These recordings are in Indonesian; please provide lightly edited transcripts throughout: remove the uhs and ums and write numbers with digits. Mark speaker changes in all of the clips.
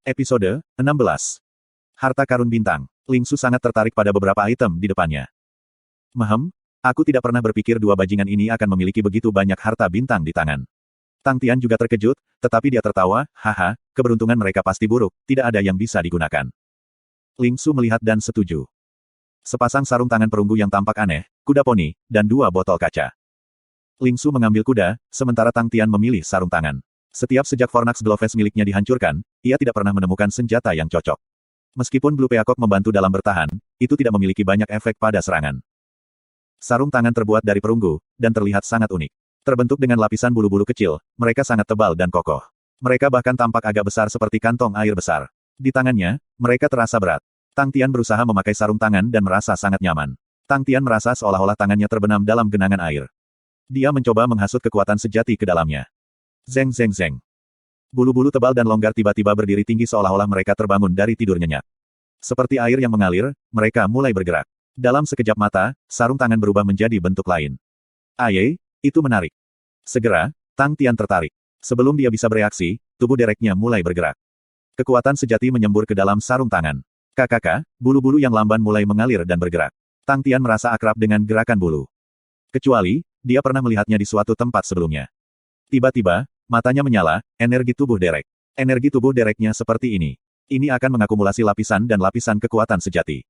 Speaker 1: Episode 16. Harta Karun Bintang. Ling Su sangat tertarik pada beberapa item di depannya. Aku tidak pernah berpikir dua bajingan ini akan memiliki begitu banyak harta bintang di tangan. Tang Tian juga terkejut, tetapi dia tertawa, haha, keberuntungan mereka pasti buruk, tidak ada yang bisa digunakan. Ling Su melihat dan setuju. Sepasang sarung tangan perunggu yang tampak aneh, kuda poni, dan dua botol kaca. Ling Su mengambil kuda, sementara Tang Tian memilih sarung tangan. Sejak Fornax Gloves miliknya dihancurkan, ia tidak pernah menemukan senjata yang cocok. Meskipun Blue Peacock membantu dalam bertahan, itu tidak memiliki banyak efek pada serangan. Sarung tangan terbuat dari perunggu, dan terlihat sangat unik. Terbentuk dengan lapisan bulu-bulu kecil, mereka sangat tebal dan kokoh. Mereka bahkan tampak agak besar seperti kantong air besar. Di tangannya, mereka terasa berat. Tang Tian berusaha memakai sarung tangan dan merasa sangat nyaman. Tang Tian merasa seolah-olah tangannya terbenam dalam genangan air. Dia mencoba menghasut kekuatan sejati ke dalamnya. Zeng zeng zeng. Bulu-bulu tebal dan longgar tiba-tiba berdiri tinggi seolah-olah mereka terbangun dari tidur nyenyak. Seperti air yang mengalir, mereka mulai bergerak. Dalam sekejap mata, sarung tangan berubah menjadi bentuk lain. Aye, itu menarik. Segera, Tang Tian tertarik. Sebelum dia bisa bereaksi, tubuh dereknya mulai bergerak. Kekuatan sejati menyembur ke dalam sarung tangan. Kakak, bulu-bulu yang lamban mulai mengalir dan bergerak. Tang Tian merasa akrab dengan gerakan bulu. Kecuali, dia pernah melihatnya di suatu tempat sebelumnya. Tiba-tiba, matanya menyala, energi tubuh derek. Energi tubuh dereknya seperti ini. Ini akan mengakumulasi lapisan dan lapisan kekuatan sejati.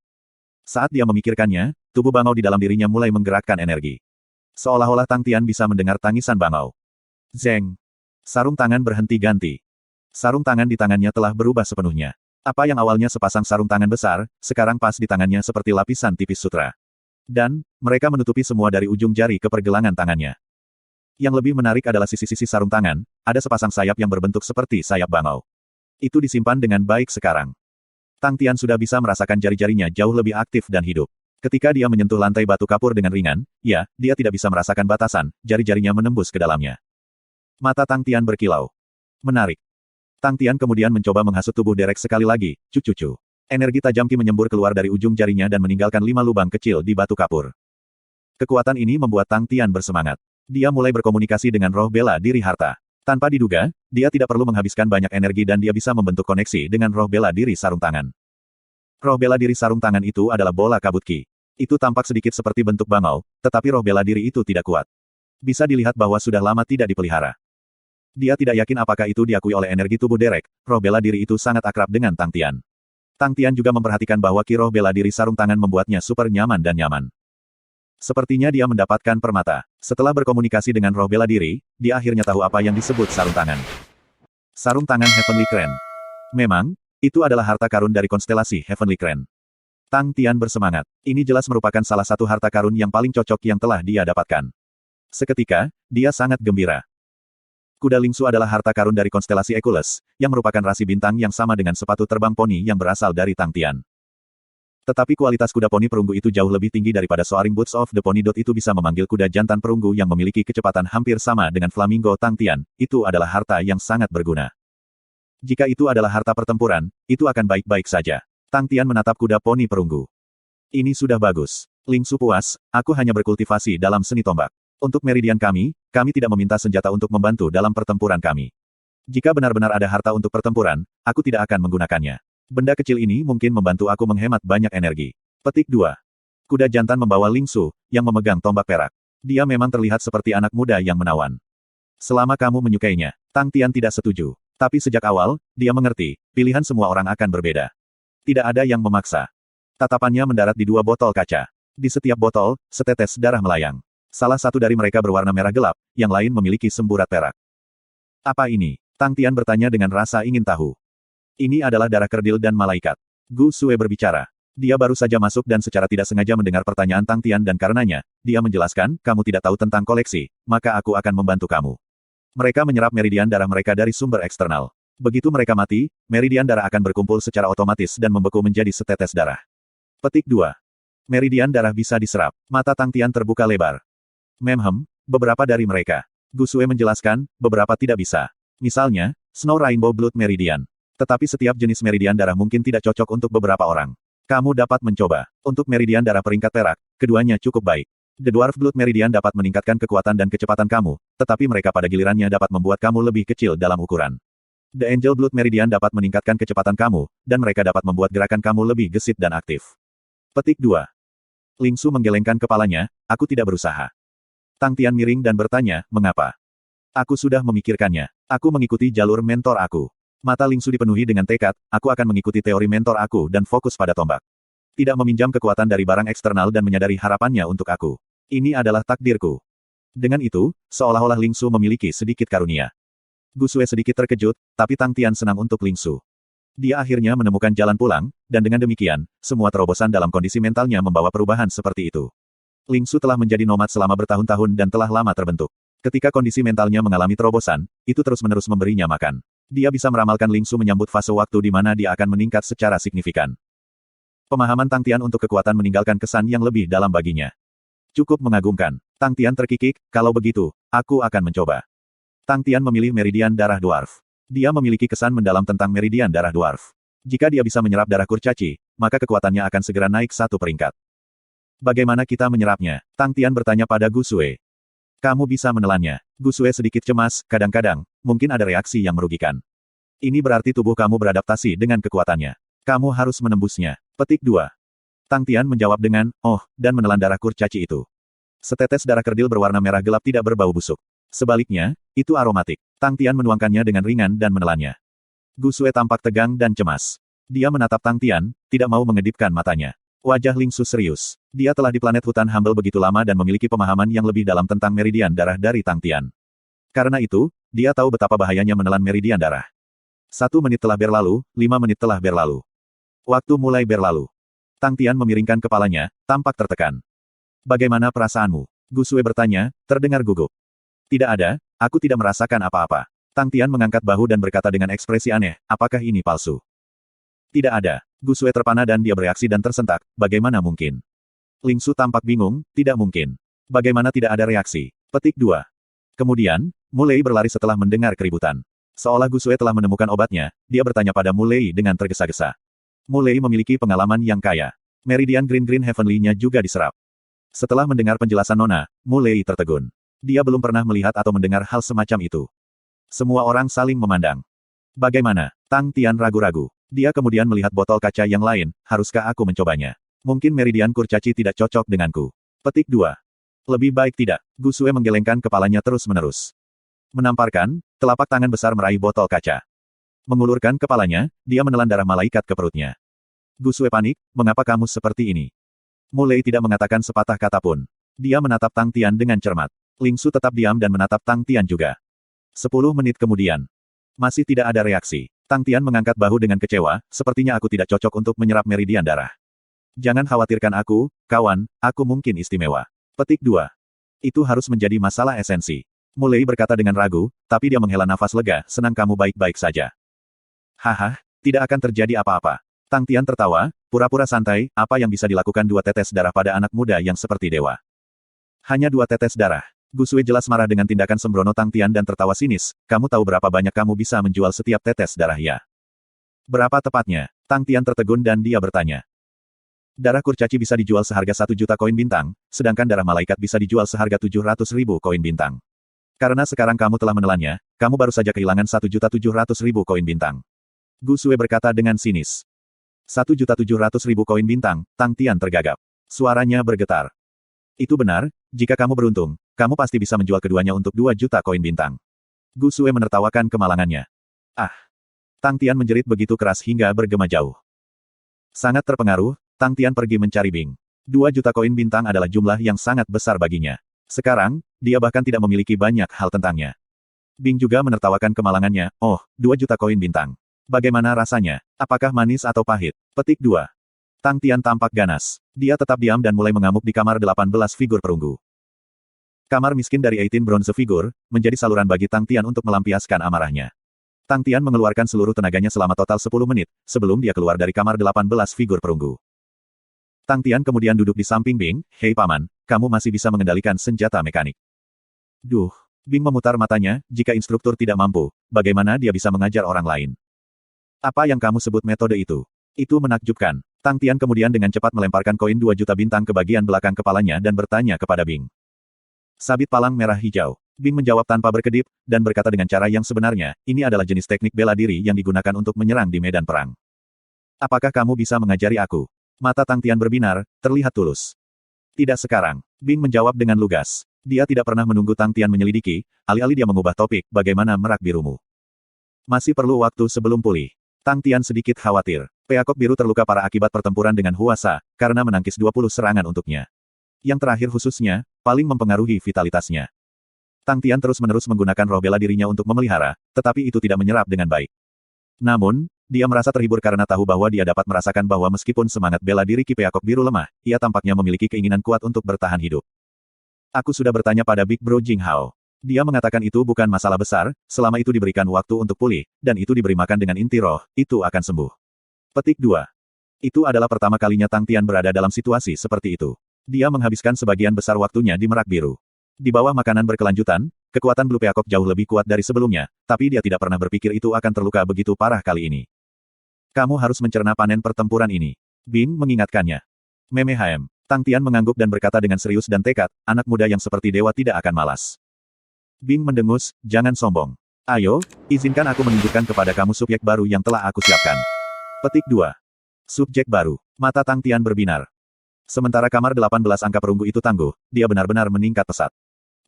Speaker 1: Saat dia memikirkannya, tubuh bangau di dalam dirinya mulai menggerakkan energi. Seolah-olah Tang Tian bisa mendengar tangisan bangau. Zeng. Sarung tangan berhenti ganti. Sarung tangan di tangannya telah berubah sepenuhnya. Apa yang awalnya sepasang sarung tangan besar, sekarang pas di tangannya seperti lapisan tipis sutra. Dan, mereka menutupi semua dari ujung jari ke pergelangan tangannya. Yang lebih menarik adalah sisi-sisi sarung tangan, ada sepasang sayap yang berbentuk seperti sayap bangau. Itu disimpan dengan baik sekarang. Tang Tian sudah bisa merasakan jari-jarinya jauh lebih aktif dan hidup. Ketika dia menyentuh lantai batu kapur dengan ringan, dia tidak bisa merasakan batasan, jari-jarinya menembus ke dalamnya. Mata Tang Tian berkilau. Menarik. Tang Tian kemudian mencoba menghasut tubuh derek sekali lagi, cucu. Energi tajam Qi menyembur keluar dari ujung jarinya dan meninggalkan 5 lubang kecil di batu kapur. Kekuatan ini membuat Tang Tian bersemangat. Dia mulai berkomunikasi dengan roh bela diri harta. Tanpa diduga, dia tidak perlu menghabiskan banyak energi dan dia bisa membentuk koneksi dengan roh bela diri sarung tangan. Roh bela diri sarung tangan itu adalah bola kabut Qi. Itu tampak sedikit seperti bentuk bangau, tetapi roh bela diri itu tidak kuat. Bisa dilihat bahwa sudah lama tidak dipelihara. Dia tidak yakin apakah itu diakui oleh energi tubuh derek, roh bela diri itu sangat akrab dengan Tang Tian. Tang Tian juga memperhatikan bahwa Qi roh bela diri sarung tangan membuatnya super nyaman dan nyaman. Sepertinya dia mendapatkan permata. Setelah berkomunikasi dengan roh bela diri, dia akhirnya tahu apa yang disebut sarung tangan. Sarung tangan Heavenly Crane. Memang, itu adalah harta karun dari konstelasi Heavenly Crane. Tang Tian bersemangat. Ini jelas merupakan salah satu harta karun yang paling cocok yang telah dia dapatkan. Seketika, dia sangat gembira. Kuda Ling Su adalah harta karun dari konstelasi Equus, yang merupakan rasi bintang yang sama dengan sepatu terbang poni yang berasal dari Tang Tian. Tetapi kualitas kuda poni perunggu itu jauh lebih tinggi daripada Soaring Boots of the Pony. Itu bisa memanggil kuda jantan perunggu yang memiliki kecepatan hampir sama dengan flamingo Tang Tian. Itu adalah harta yang sangat berguna. Jika itu adalah harta pertempuran, itu akan baik-baik saja. Tang Tian menatap kuda poni perunggu. Ini sudah bagus. Ling Su puas, aku hanya berkultivasi dalam seni tombak. Untuk meridian kami tidak meminta senjata untuk membantu dalam pertempuran kami. Jika benar-benar ada harta untuk pertempuran, aku tidak akan menggunakannya. Benda kecil ini mungkin membantu aku menghemat banyak energi. Petik 2. Kuda jantan membawa Ling Su, yang memegang tombak perak. Dia memang terlihat seperti anak muda yang menawan. Selama kamu menyukainya, Tang Tian tidak setuju. Tapi sejak awal, dia mengerti, pilihan semua orang akan berbeda. Tidak ada yang memaksa. Tatapannya mendarat di 2 botol kaca. Di setiap botol, setetes darah melayang. Salah satu dari mereka berwarna merah gelap, yang lain memiliki semburat perak. Apa ini? Tang Tian bertanya dengan rasa ingin tahu. Ini adalah darah kerdil dan malaikat. Gu Sue berbicara. Dia baru saja masuk dan secara tidak sengaja mendengar pertanyaan Tang Tian dan karenanya, dia menjelaskan, kamu tidak tahu tentang koleksi, maka aku akan membantu kamu. Mereka menyerap meridian darah mereka dari sumber eksternal. Begitu mereka mati, meridian darah akan berkumpul secara otomatis dan membeku menjadi setetes darah. Petik 2. Meridian darah bisa diserap. Mata Tang Tian terbuka lebar. Beberapa dari mereka. Gu Sue menjelaskan, beberapa tidak bisa. Misalnya, Snow Rainbow Blood Meridian. Tetapi setiap jenis meridian darah mungkin tidak cocok untuk beberapa orang. Kamu dapat mencoba. Untuk meridian darah peringkat perak, keduanya cukup baik. The Dwarf Blood Meridian dapat meningkatkan kekuatan dan kecepatan kamu, tetapi mereka pada gilirannya dapat membuat kamu lebih kecil dalam ukuran. The Angel Blood Meridian dapat meningkatkan kecepatan kamu, dan mereka dapat membuat gerakan kamu lebih gesit dan aktif. Petik 2. Ling Su menggelengkan kepalanya, aku tidak berusaha. Tang Tian miring dan bertanya, mengapa? Aku sudah memikirkannya. Aku mengikuti jalur mentor aku. Mata Ling Su dipenuhi dengan tekad, aku akan mengikuti teori mentor aku dan fokus pada tombak. Tidak meminjam kekuatan dari barang eksternal dan menyadari harapannya untuk aku. Ini adalah takdirku. Dengan itu, seolah-olah Ling Su memiliki sedikit karunia. Gu Sue sedikit terkejut, tapi Tang Tian senang untuk Ling Su. Dia akhirnya menemukan jalan pulang, dan dengan demikian, semua terobosan dalam kondisi mentalnya membawa perubahan seperti itu. Ling Su telah menjadi nomad selama bertahun-tahun dan telah lama terbentuk. Ketika kondisi mentalnya mengalami terobosan, itu terus-menerus memberinya makan. Dia bisa meramalkan Ling Su menyambut fase waktu di mana dia akan meningkat secara signifikan. Pemahaman Tang Tian untuk kekuatan meninggalkan kesan yang lebih dalam baginya. Cukup mengagumkan. Tang Tian terkikik, kalau begitu, aku akan mencoba. Tang Tian memilih meridian darah dwarf. Dia memiliki kesan mendalam tentang meridian darah dwarf. Jika dia bisa menyerap darah kurcaci, maka kekuatannya akan segera naik satu peringkat. Bagaimana kita menyerapnya? Tang Tian bertanya pada Gu Sue. Kamu bisa menelannya. Gu Sue sedikit cemas, kadang-kadang, mungkin ada reaksi yang merugikan. Ini berarti tubuh kamu beradaptasi dengan kekuatannya. Kamu harus menembusnya. Petik 2. Tang Tian menjawab dengan, oh, dan menelan darah kurcaci itu. Setetes darah kerdil berwarna merah gelap tidak berbau busuk. Sebaliknya, itu aromatik. Tang Tian menuangkannya dengan ringan dan menelannya. Gu Sue tampak tegang dan cemas. Dia menatap Tang Tian, tidak mau mengedipkan matanya. Wajah Ling Su serius. Dia telah di planet hutan Humble begitu lama dan memiliki pemahaman yang lebih dalam tentang meridian darah dari Tang Tian. Karena itu, dia tahu betapa bahayanya menelan meridian darah. 1 menit telah berlalu, 5 menit telah berlalu. Waktu mulai berlalu. Tang Tian memiringkan kepalanya, tampak tertekan. Bagaimana perasaanmu? Gu Sue bertanya, terdengar gugup. Tidak ada, aku tidak merasakan apa-apa. Tang Tian mengangkat bahu dan berkata dengan ekspresi aneh, apakah ini palsu? Tidak ada. Gu Sue terpana dan dia bereaksi dan tersentak, bagaimana mungkin? Ling Su tampak bingung, tidak mungkin. Bagaimana tidak ada reaksi? Petik 2. Kemudian, Mulei berlari setelah mendengar keributan. Seolah Gu Sue telah menemukan obatnya, dia bertanya pada Mulei dengan tergesa-gesa. Mulei memiliki pengalaman yang kaya. Meridian Green Heavenly-nya juga diserap. Setelah mendengar penjelasan Nona, Mulei tertegun. Dia belum pernah melihat atau mendengar hal semacam itu. Semua orang saling memandang. Bagaimana? Tang Tian ragu-ragu. Dia kemudian melihat botol kaca yang lain, haruskah aku mencobanya? Mungkin meridian kurcaci tidak cocok denganku. Petik 2. Lebih baik tidak. Gu Sue menggelengkan kepalanya terus-menerus. Menamparkan, telapak tangan besar meraih botol kaca. Mengulurkan kepalanya, dia menelan darah malaikat ke perutnya. Gu Sue panik, mengapa kamu seperti ini? Mulei tidak mengatakan sepatah kata pun. Dia menatap Tang Tian dengan cermat. Ling Su tetap diam dan menatap Tang Tian juga. 10 menit kemudian. Masih tidak ada reaksi. Tang Tian mengangkat bahu dengan kecewa, sepertinya aku tidak cocok untuk menyerap meridian darah. Jangan khawatirkan aku, kawan, aku mungkin istimewa. Petik 2. Itu harus menjadi masalah esensi. Mulei berkata dengan ragu, tapi dia menghela nafas lega, senang kamu baik-baik saja. Haha, tidak akan terjadi apa-apa. Tang Tian tertawa, pura-pura santai, apa yang bisa dilakukan 2 tetes darah pada anak muda yang seperti dewa. Hanya 2 tetes darah. Gu Sue jelas marah dengan tindakan sembrono Tang Tian dan tertawa sinis, kamu tahu berapa banyak kamu bisa menjual setiap tetes darah ya? Berapa tepatnya? Tang Tian tertegun dan dia bertanya. Darah kurcaci bisa dijual seharga 1 juta koin bintang, sedangkan darah malaikat bisa dijual seharga 700.000 koin bintang. Karena sekarang kamu telah menelannya, kamu baru saja kehilangan 1.700.000 koin bintang. Gu Sue berkata dengan sinis. 1.700.000 koin bintang, Tang Tian tergagap. Suaranya bergetar. Itu benar, jika kamu beruntung, kamu pasti bisa menjual keduanya untuk 2 juta koin bintang. Gu Sue menertawakan kemalangannya. Ah! Tang Tian menjerit begitu keras hingga bergema jauh. Sangat terpengaruh, Tang Tian pergi mencari Bing. 2 juta koin bintang adalah jumlah yang sangat besar baginya. Sekarang, dia bahkan tidak memiliki banyak hal tentangnya. Bing juga menertawakan kemalangannya, oh, 2 juta koin bintang. Bagaimana rasanya? Apakah manis atau pahit? Petik 2. Tang Tian tampak ganas. Dia tetap diam dan mulai mengamuk di kamar 18 figur perunggu. Kamar miskin dari 18 bronze figur, menjadi saluran bagi Tang Tian untuk melampiaskan amarahnya. Tang Tian mengeluarkan seluruh tenaganya selama total 10 menit, sebelum dia keluar dari kamar 18 figur perunggu. Tang Tian kemudian duduk di samping Bing, hei paman, kamu masih bisa mengendalikan senjata mekanik. Duh, Bing memutar matanya, jika instruktur tidak mampu, bagaimana dia bisa mengajar orang lain? Apa yang kamu sebut metode itu? Itu menakjubkan. Tang Tian kemudian dengan cepat melemparkan koin 2 juta bintang ke bagian belakang kepalanya dan bertanya kepada Bing. Sabit palang merah hijau. Bing menjawab tanpa berkedip, dan berkata dengan cara yang sebenarnya, ini adalah jenis teknik bela diri yang digunakan untuk menyerang di medan perang. Apakah kamu bisa mengajari aku? Mata Tang Tian berbinar, terlihat tulus. Tidak sekarang. Bing menjawab dengan lugas. Dia tidak pernah menunggu Tang Tian menyelidiki, alih-alih dia mengubah topik, bagaimana merak birumu. Masih perlu waktu sebelum pulih. Tang Tian sedikit khawatir. Peacock biru terluka parah akibat pertempuran dengan Huasa, karena menangkis 20 serangan untuknya. Yang terakhir khususnya, paling mempengaruhi vitalitasnya. Tang Tian terus-menerus menggunakan roh bela dirinya untuk memelihara, tetapi itu tidak menyerap dengan baik. Namun, dia merasa terhibur karena tahu bahwa dia dapat merasakan bahwa meskipun semangat bela diri Ki Peacock biru lemah, ia tampaknya memiliki keinginan kuat untuk bertahan hidup. Aku sudah bertanya pada Big Bro Jing Hao. Dia mengatakan itu bukan masalah besar, selama itu diberikan waktu untuk pulih, dan itu diberi makan dengan inti roh, itu akan sembuh. Petik 2. Itu adalah pertama kalinya Tang Tian berada dalam situasi seperti itu. Dia menghabiskan sebagian besar waktunya di merak biru. Di bawah makanan berkelanjutan, kekuatan Blue Peacock jauh lebih kuat dari sebelumnya, tapi dia tidak pernah berpikir itu akan terluka begitu parah kali ini. Kamu harus mencerna panen pertempuran ini. Bing mengingatkannya. Memehem. Tang Tian mengangguk dan berkata dengan serius dan tekad, anak muda yang seperti dewa tidak akan malas. Bing mendengus, jangan sombong. Ayo, izinkan aku menunjukkan kepada kamu subjek baru yang telah aku siapkan. Petik 2. Subjek baru. Mata Tang Tian berbinar. Sementara kamar 18 angka perunggu itu tangguh, dia benar-benar meningkat pesat.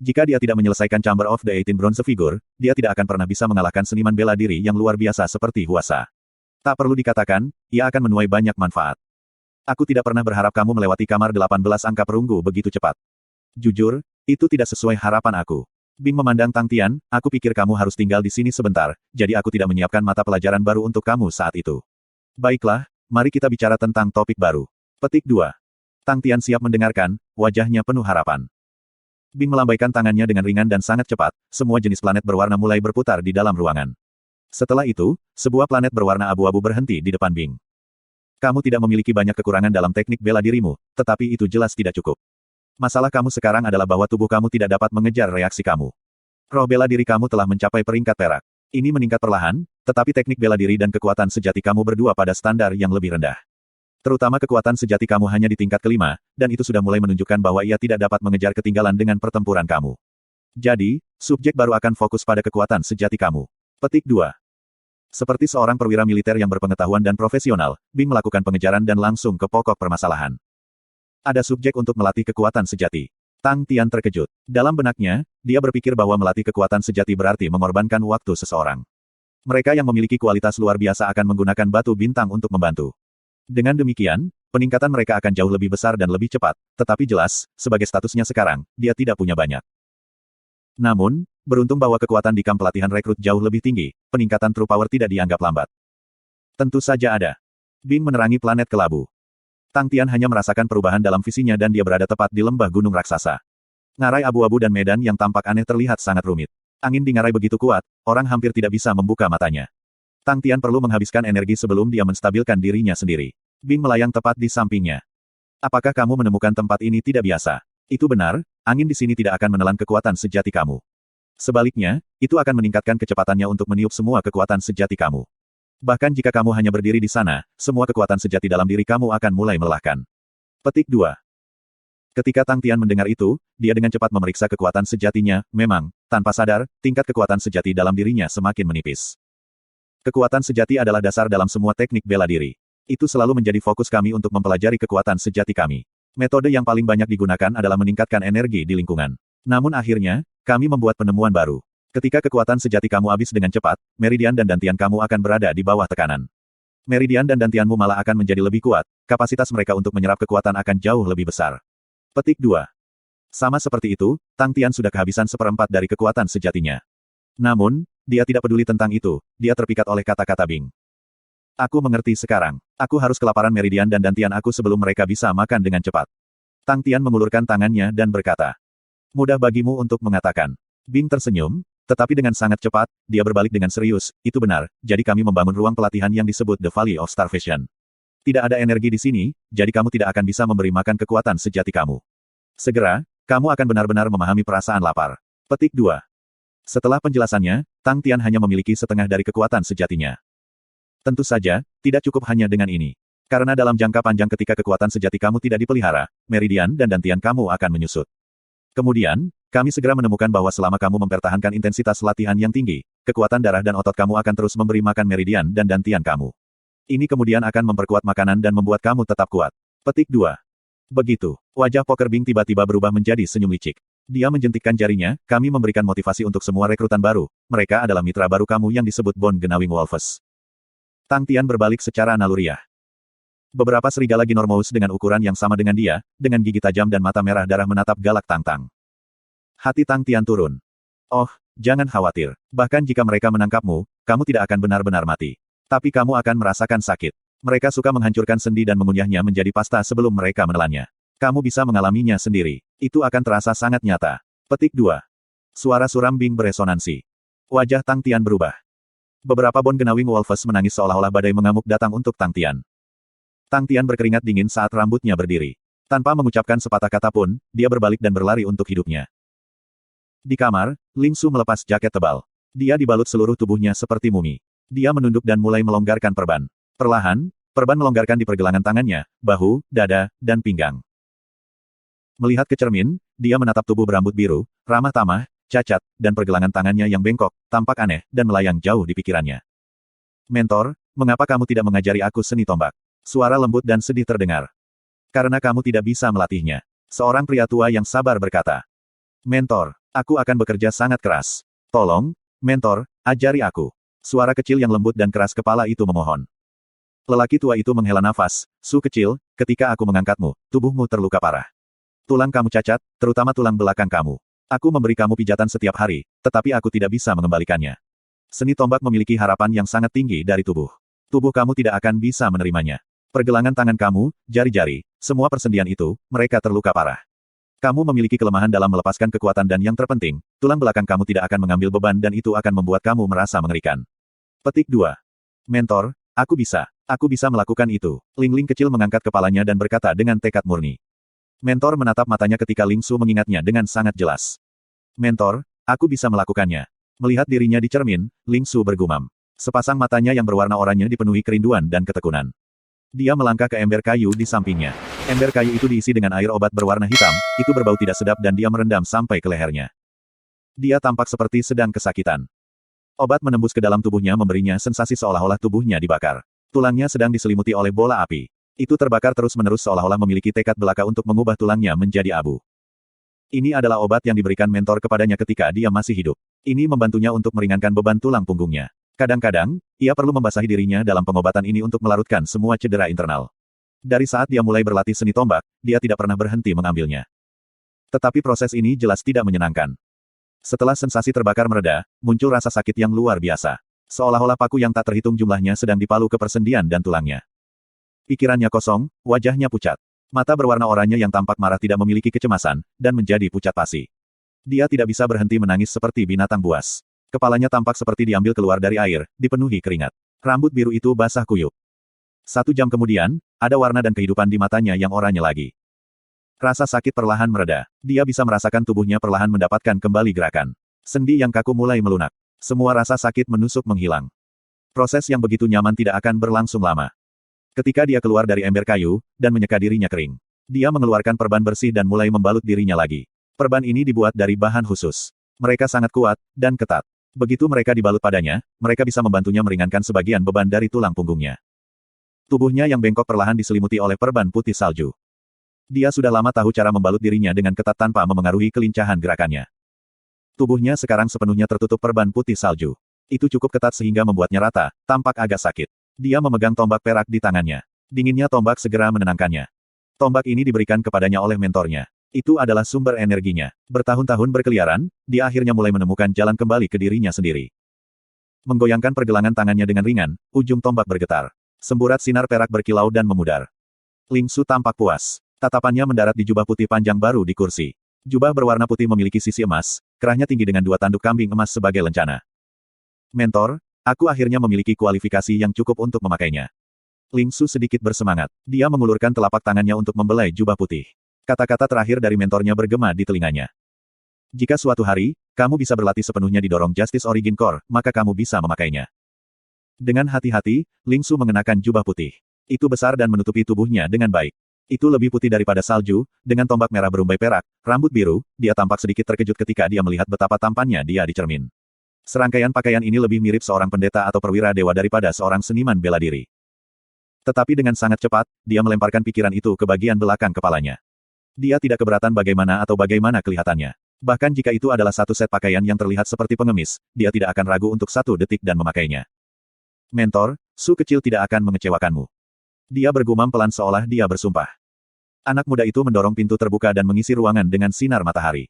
Speaker 1: Jika dia tidak menyelesaikan Chamber of the 18 Bronze Figure, dia tidak akan pernah bisa mengalahkan seniman bela diri yang luar biasa seperti Huasa. Tak perlu dikatakan, ia akan menuai banyak manfaat. Aku tidak pernah berharap kamu melewati kamar 18 angka perunggu begitu cepat. Jujur, itu tidak sesuai harapan aku. Bing memandang Tang Tian, aku pikir kamu harus tinggal di sini sebentar, jadi aku tidak menyiapkan mata pelajaran baru untuk kamu saat itu. Baiklah, mari kita bicara tentang topik baru. Petik 2. Tang Tian siap mendengarkan, wajahnya penuh harapan. Bing melambaikan tangannya dengan ringan dan sangat cepat, semua jenis planet berwarna mulai berputar di dalam ruangan. Setelah itu, sebuah planet berwarna abu-abu berhenti di depan Bing. Kamu tidak memiliki banyak kekurangan dalam teknik bela dirimu, tetapi itu jelas tidak cukup. Masalah kamu sekarang adalah bahwa tubuh kamu tidak dapat mengejar reaksi kamu. Roh bela diri kamu telah mencapai peringkat perak. Ini meningkat perlahan, tetapi teknik bela diri dan kekuatan sejati kamu berdua pada standar yang lebih rendah. Terutama kekuatan sejati kamu hanya di tingkat kelima, dan itu sudah mulai menunjukkan bahwa ia tidak dapat mengejar ketinggalan dengan pertempuran kamu. Jadi, subjek baru akan fokus pada kekuatan sejati kamu. Petik 2. Seperti seorang perwira militer yang berpengetahuan dan profesional, Bing melakukan pengejaran dan langsung ke pokok permasalahan. Ada subjek untuk melatih kekuatan sejati. Tang Tian terkejut. Dalam benaknya, dia berpikir bahwa melatih kekuatan sejati berarti mengorbankan waktu seseorang. Mereka yang memiliki kualitas luar biasa akan menggunakan batu bintang untuk membantu. Dengan demikian, peningkatan mereka akan jauh lebih besar dan lebih cepat, tetapi jelas, sebagai statusnya sekarang, dia tidak punya banyak. Namun, beruntung bahwa kekuatan di kamp pelatihan rekrut jauh lebih tinggi, peningkatan true power tidak dianggap lambat. Tentu saja ada. Bing menerangi planet kelabu. Tang Tian hanya merasakan perubahan dalam visinya dan dia berada tepat di lembah gunung raksasa. Ngarai abu-abu dan medan yang tampak aneh terlihat sangat rumit. Angin di ngarai begitu kuat, orang hampir tidak bisa membuka matanya. Tang Tian perlu menghabiskan energi sebelum dia menstabilkan dirinya sendiri. Bing melayang tepat di sampingnya. Apakah kamu menemukan tempat ini tidak biasa? Itu benar, angin di sini tidak akan menelan kekuatan sejati kamu. Sebaliknya, itu akan meningkatkan kecepatannya untuk meniup semua kekuatan sejati kamu. Bahkan jika kamu hanya berdiri di sana, semua kekuatan sejati dalam diri kamu akan mulai melelahkan. Petik 2. Ketika Tang Tian mendengar itu, dia dengan cepat memeriksa kekuatan sejatinya, memang, tanpa sadar, tingkat kekuatan sejati dalam dirinya semakin menipis. Kekuatan sejati adalah dasar dalam semua teknik bela diri. Itu selalu menjadi fokus kami untuk mempelajari kekuatan sejati kami. Metode yang paling banyak digunakan adalah meningkatkan energi di lingkungan. Namun akhirnya, kami membuat penemuan baru. Ketika kekuatan sejati kamu habis dengan cepat, meridian dan dantian kamu akan berada di bawah tekanan. Meridian dan dantianmu malah akan menjadi lebih kuat, kapasitas mereka untuk menyerap kekuatan akan jauh lebih besar. Petik 2. Sama seperti itu, Tang Tian sudah kehabisan seperempat dari kekuatan sejatinya. Namun, dia tidak peduli tentang itu, dia terpikat oleh kata-kata Bing. Aku mengerti sekarang. Aku harus kelaparan meridian dan dantian aku sebelum mereka bisa makan dengan cepat. Tang Tian mengulurkan tangannya dan berkata. Mudah bagimu untuk mengatakan. Bing tersenyum, tetapi dengan sangat cepat, dia berbalik dengan serius, itu benar, jadi kami membangun ruang pelatihan yang disebut The Valley of Starvation. Tidak ada energi di sini, jadi kamu tidak akan bisa memberi makan kekuatan sejati kamu. Segera, kamu akan benar-benar memahami perasaan lapar. Petik 2. Setelah penjelasannya, Tang Tian hanya memiliki setengah dari kekuatan sejatinya. Tentu saja, tidak cukup hanya dengan ini. Karena dalam jangka panjang ketika kekuatan sejati kamu tidak dipelihara, meridian dan dantian kamu akan menyusut. Kemudian, kami segera menemukan bahwa selama kamu mempertahankan intensitas latihan yang tinggi, kekuatan darah dan otot kamu akan terus memberi makan meridian dan dantian kamu. Ini kemudian akan memperkuat makanan dan membuat kamu tetap kuat. Petik 2. Begitu, wajah Poker Bing tiba-tiba berubah menjadi senyum licik. Dia menjentikkan jarinya, kami memberikan motivasi untuk semua rekrutan baru. Mereka adalah mitra baru kamu yang disebut Bone Gnawing Wolves. Tang Tian berbalik secara naluriah. Beberapa serigala ginormous dengan ukuran yang sama dengan dia, dengan gigi tajam dan mata merah darah menatap galak Tang Tang. Hati Tang Tian turun. Oh, jangan khawatir. Bahkan jika mereka menangkapmu, kamu tidak akan benar-benar mati. Tapi kamu akan merasakan sakit. Mereka suka menghancurkan sendi dan mengunyahnya menjadi pasta sebelum mereka menelannya. Kamu bisa mengalaminya sendiri. Itu akan terasa sangat nyata. Petik 2. Suara suram Bing beresonansi. Wajah Tang Tian berubah. Beberapa Bone Gnawing Wolves menangis seolah-olah badai mengamuk datang untuk Tang Tian. Tang Tian berkeringat dingin saat rambutnya berdiri. Tanpa mengucapkan sepatah kata pun, dia berbalik dan berlari untuk hidupnya. Di kamar, Ling Su melepas jaket tebal. Dia dibalut seluruh tubuhnya seperti mumi. Dia menunduk dan mulai melonggarkan perban. Perlahan, perban melonggarkan di pergelangan tangannya, bahu, dada, dan pinggang. Melihat ke cermin, dia menatap tubuh berambut biru, ramah tamah, cacat, dan pergelangan tangannya yang bengkok, tampak aneh, dan melayang jauh di pikirannya. Mentor, mengapa kamu tidak mengajari aku seni tombak? Suara lembut dan sedih terdengar. Karena kamu tidak bisa melatihnya. Seorang pria tua yang sabar berkata. Mentor, aku akan bekerja sangat keras. Tolong, mentor, ajari aku. Suara kecil yang lembut dan keras kepala itu memohon. Lelaki tua itu menghela nafas, Su kecil, ketika aku mengangkatmu, tubuhmu terluka parah. Tulang kamu cacat, terutama tulang belakang kamu. Aku memberi kamu pijatan setiap hari, tetapi aku tidak bisa mengembalikannya. Seni tombak memiliki harapan yang sangat tinggi dari tubuh. Tubuh kamu tidak akan bisa menerimanya. Pergelangan tangan kamu, jari-jari, semua persendian itu, mereka terluka parah. Kamu memiliki kelemahan dalam melepaskan kekuatan dan yang terpenting, tulang belakang kamu tidak akan mengambil beban dan itu akan membuat kamu merasa mengerikan. Petik 2. Mentor, aku bisa melakukan itu. Ling Ling kecil mengangkat kepalanya dan berkata dengan tekad murni. Mentor menatap matanya ketika Ling Su mengingatnya dengan sangat jelas. Mentor, aku bisa melakukannya. Melihat dirinya di cermin, Ling Su bergumam. Sepasang matanya yang berwarna oranye dipenuhi kerinduan dan ketekunan. Dia melangkah ke ember kayu di sampingnya. Ember kayu itu diisi dengan air obat berwarna hitam, itu berbau tidak sedap dan dia merendam sampai ke lehernya. Dia tampak seperti sedang kesakitan. Obat menembus ke dalam tubuhnya memberinya sensasi seolah-olah tubuhnya dibakar. Tulangnya sedang diselimuti oleh bola api. Itu terbakar terus-menerus seolah-olah memiliki tekad belaka untuk mengubah tulangnya menjadi abu. Ini adalah obat yang diberikan mentor kepadanya ketika dia masih hidup. Ini membantunya untuk meringankan beban tulang punggungnya. Kadang-kadang, ia perlu membasahi dirinya dalam pengobatan ini untuk melarutkan semua cedera internal. Dari saat dia mulai berlatih seni tombak, dia tidak pernah berhenti mengambilnya. Tetapi proses ini jelas tidak menyenangkan. Setelah sensasi terbakar mereda, muncul rasa sakit yang luar biasa. Seolah-olah paku yang tak terhitung jumlahnya sedang dipalu ke persendian dan tulangnya. Pikirannya kosong, wajahnya pucat. Mata berwarna oranye yang tampak marah tidak memiliki kecemasan, dan menjadi pucat pasi. Dia tidak bisa berhenti menangis seperti binatang buas. Kepalanya tampak seperti diambil keluar dari air, dipenuhi keringat. Rambut biru itu basah kuyup. 1 jam kemudian, ada warna dan kehidupan di matanya yang oranye lagi. Rasa sakit perlahan mereda. Dia bisa merasakan tubuhnya perlahan mendapatkan kembali gerakan. Sendi yang kaku mulai melunak. Semua rasa sakit menusuk menghilang. Proses yang begitu nyaman tidak akan berlangsung lama. Ketika dia keluar dari ember kayu, dan menyeka dirinya kering. Dia mengeluarkan perban bersih dan mulai membalut dirinya lagi. Perban ini dibuat dari bahan khusus. Mereka sangat kuat, dan ketat. Begitu mereka dibalut padanya, mereka bisa membantunya meringankan sebagian beban dari tulang punggungnya. Tubuhnya yang bengkok perlahan diselimuti oleh perban putih salju. Dia sudah lama tahu cara membalut dirinya dengan ketat tanpa memengaruhi kelincahan gerakannya. Tubuhnya sekarang sepenuhnya tertutup perban putih salju. Itu cukup ketat sehingga membuatnya rata, tampak agak sakit. Dia memegang tombak perak di tangannya. Dinginnya tombak segera menenangkannya. Tombak ini diberikan kepadanya oleh mentornya. Itu adalah sumber energinya. Bertahun-tahun berkeliaran, dia akhirnya mulai menemukan jalan kembali ke dirinya sendiri. Menggoyangkan pergelangan tangannya dengan ringan, ujung tombak bergetar. Semburat sinar perak berkilau dan memudar. Ling Su tampak puas. Tatapannya mendarat di jubah putih panjang baru di kursi. Jubah berwarna putih memiliki sisi emas, kerahnya tinggi dengan 2 tanduk kambing emas sebagai lencana. Mentor, aku akhirnya memiliki kualifikasi yang cukup untuk memakainya. Ling Su sedikit bersemangat. Dia mengulurkan telapak tangannya untuk membelai jubah putih. Kata-kata terakhir dari mentornya bergema di telinganya. Jika suatu hari, kamu bisa berlatih sepenuhnya di Dorong Justice Origin Core, maka kamu bisa memakainya. Dengan hati-hati, Ling Su mengenakan jubah putih. Itu besar dan menutupi tubuhnya dengan baik. Itu lebih putih daripada salju, dengan tombak merah berumbai perak, rambut biru, dia tampak sedikit terkejut ketika dia melihat betapa tampannya dia di cermin. Serangkaian pakaian ini lebih mirip seorang pendeta atau perwira dewa daripada seorang seniman bela diri. Tetapi dengan sangat cepat, dia melemparkan pikiran itu ke bagian belakang kepalanya. Dia tidak keberatan bagaimana kelihatannya. Bahkan jika itu adalah satu set pakaian yang terlihat seperti pengemis, dia tidak akan ragu untuk 1 detik dan memakainya. Mentor, Su kecil tidak akan mengecewakanmu. Dia bergumam pelan seolah dia bersumpah. Anak muda itu mendorong pintu terbuka dan mengisi ruangan dengan sinar matahari.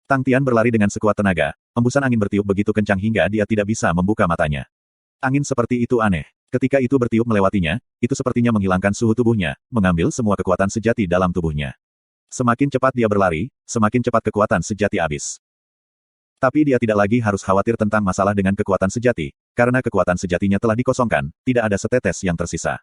Speaker 1: Tang Tian berlari dengan sekuat tenaga, embusan angin bertiup begitu kencang hingga dia tidak bisa membuka matanya. Angin seperti itu aneh. Ketika itu bertiup melewatinya, itu sepertinya menghilangkan suhu tubuhnya, mengambil semua kekuatan sejati dalam tubuhnya. Semakin cepat dia berlari, semakin cepat kekuatan sejati habis. Tapi dia tidak lagi harus khawatir tentang masalah dengan kekuatan sejati, karena kekuatan sejatinya telah dikosongkan, tidak ada setetes yang tersisa.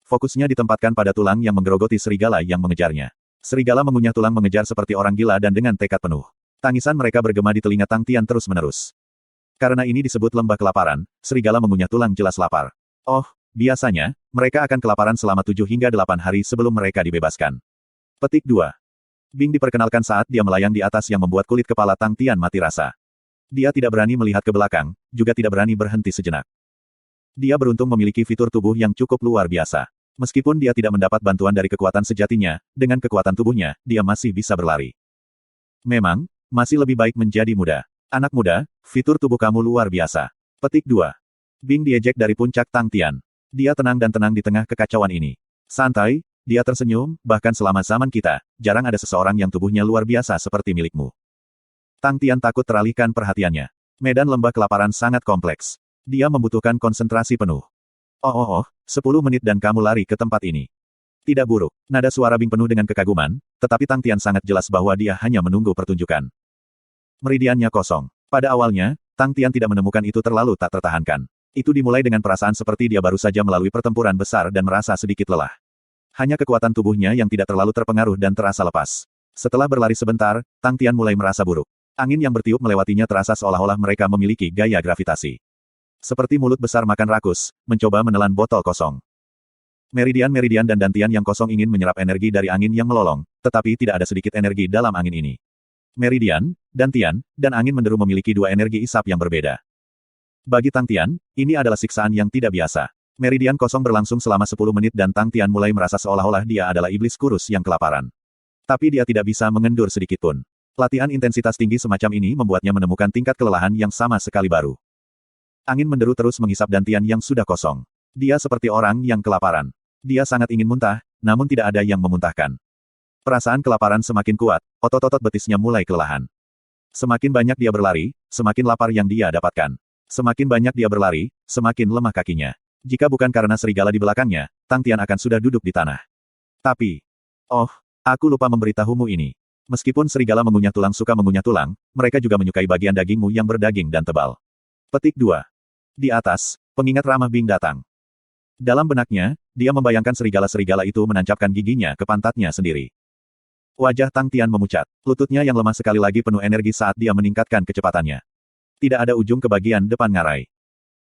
Speaker 1: Fokusnya ditempatkan pada tulang yang menggerogoti serigala yang mengejarnya. Serigala mengunyah tulang mengejar seperti orang gila dan dengan tekad penuh. Tangisan mereka bergema di telinga Tang Tian terus-menerus. Karena ini disebut lembah kelaparan, serigala mengunyah tulang jelas lapar. Oh, biasanya, mereka akan kelaparan selama 7 hingga 8 hari sebelum mereka dibebaskan. Petik 2. Bing diperkenalkan saat dia melayang di atas yang membuat kulit kepala Tang Tian mati rasa. Dia tidak berani melihat ke belakang, juga tidak berani berhenti sejenak. Dia beruntung memiliki fitur tubuh yang cukup luar biasa. Meskipun dia tidak mendapat bantuan dari kekuatan sejatinya, dengan kekuatan tubuhnya, dia masih bisa berlari. Memang, masih lebih baik menjadi muda. Anak muda, fitur tubuh kamu luar biasa. Petik 2. Bing diejek dari puncak Tang Tian. Dia tenang dan tenang di tengah kekacauan ini. Santai, dia tersenyum, bahkan selama zaman kita, jarang ada seseorang yang tubuhnya luar biasa seperti milikmu. Tang Tian takut teralihkan perhatiannya. Medan lembah kelaparan sangat kompleks. Dia membutuhkan konsentrasi penuh. 10 menit dan kamu lari ke tempat ini. Tidak buruk. Nada suara Bing penuh dengan kekaguman, tetapi Tang Tian sangat jelas bahwa dia hanya menunggu pertunjukan. Meridiannya kosong. Pada awalnya, Tang Tian tidak menemukan itu terlalu tak tertahankan. Itu dimulai dengan perasaan seperti dia baru saja melalui pertempuran besar dan merasa sedikit lelah. Hanya kekuatan tubuhnya yang tidak terlalu terpengaruh dan terasa lepas. Setelah berlari sebentar, Tang Tian mulai merasa buruk. Angin yang bertiup melewatinya terasa seolah-olah mereka memiliki gaya gravitasi. Seperti mulut besar makan rakus, mencoba menelan botol kosong. Meridian-meridian dan dantian yang kosong ingin menyerap energi dari angin yang melolong, tetapi tidak ada sedikit energi dalam angin ini. Meridian, dantian, dan angin menderu memiliki 2 energi isap yang berbeda. Bagi Tang Tian, ini adalah siksaan yang tidak biasa. Meridian kosong berlangsung selama 10 menit dan Tang Tian mulai merasa seolah-olah dia adalah iblis kurus yang kelaparan. Tapi dia tidak bisa mengendur sedikitpun. Latihan intensitas tinggi semacam ini membuatnya menemukan tingkat kelelahan yang sama sekali baru. Angin menderu terus menghisap dantian yang sudah kosong. Dia seperti orang yang kelaparan. Dia sangat ingin muntah, namun tidak ada yang memuntahkan. Perasaan kelaparan semakin kuat, otot-otot betisnya mulai kelelahan. Semakin banyak dia berlari, semakin lapar yang dia dapatkan. Semakin banyak dia berlari, semakin lemah kakinya. Jika bukan karena serigala di belakangnya, Tang Tian akan sudah duduk di tanah. Tapi, aku lupa memberitahumu ini. Meskipun serigala mengunyah tulang suka mengunyah tulang, mereka juga menyukai bagian dagingmu yang berdaging dan tebal. Petik 2. Di atas, pengingat ramah Bing datang. Dalam benaknya, dia membayangkan serigala-serigala itu menancapkan giginya ke pantatnya sendiri. Wajah Tang Tian memucat. Lututnya yang lemah sekali lagi penuh energi saat dia meningkatkan kecepatannya. Tidak ada ujung ke bagian depan ngarai.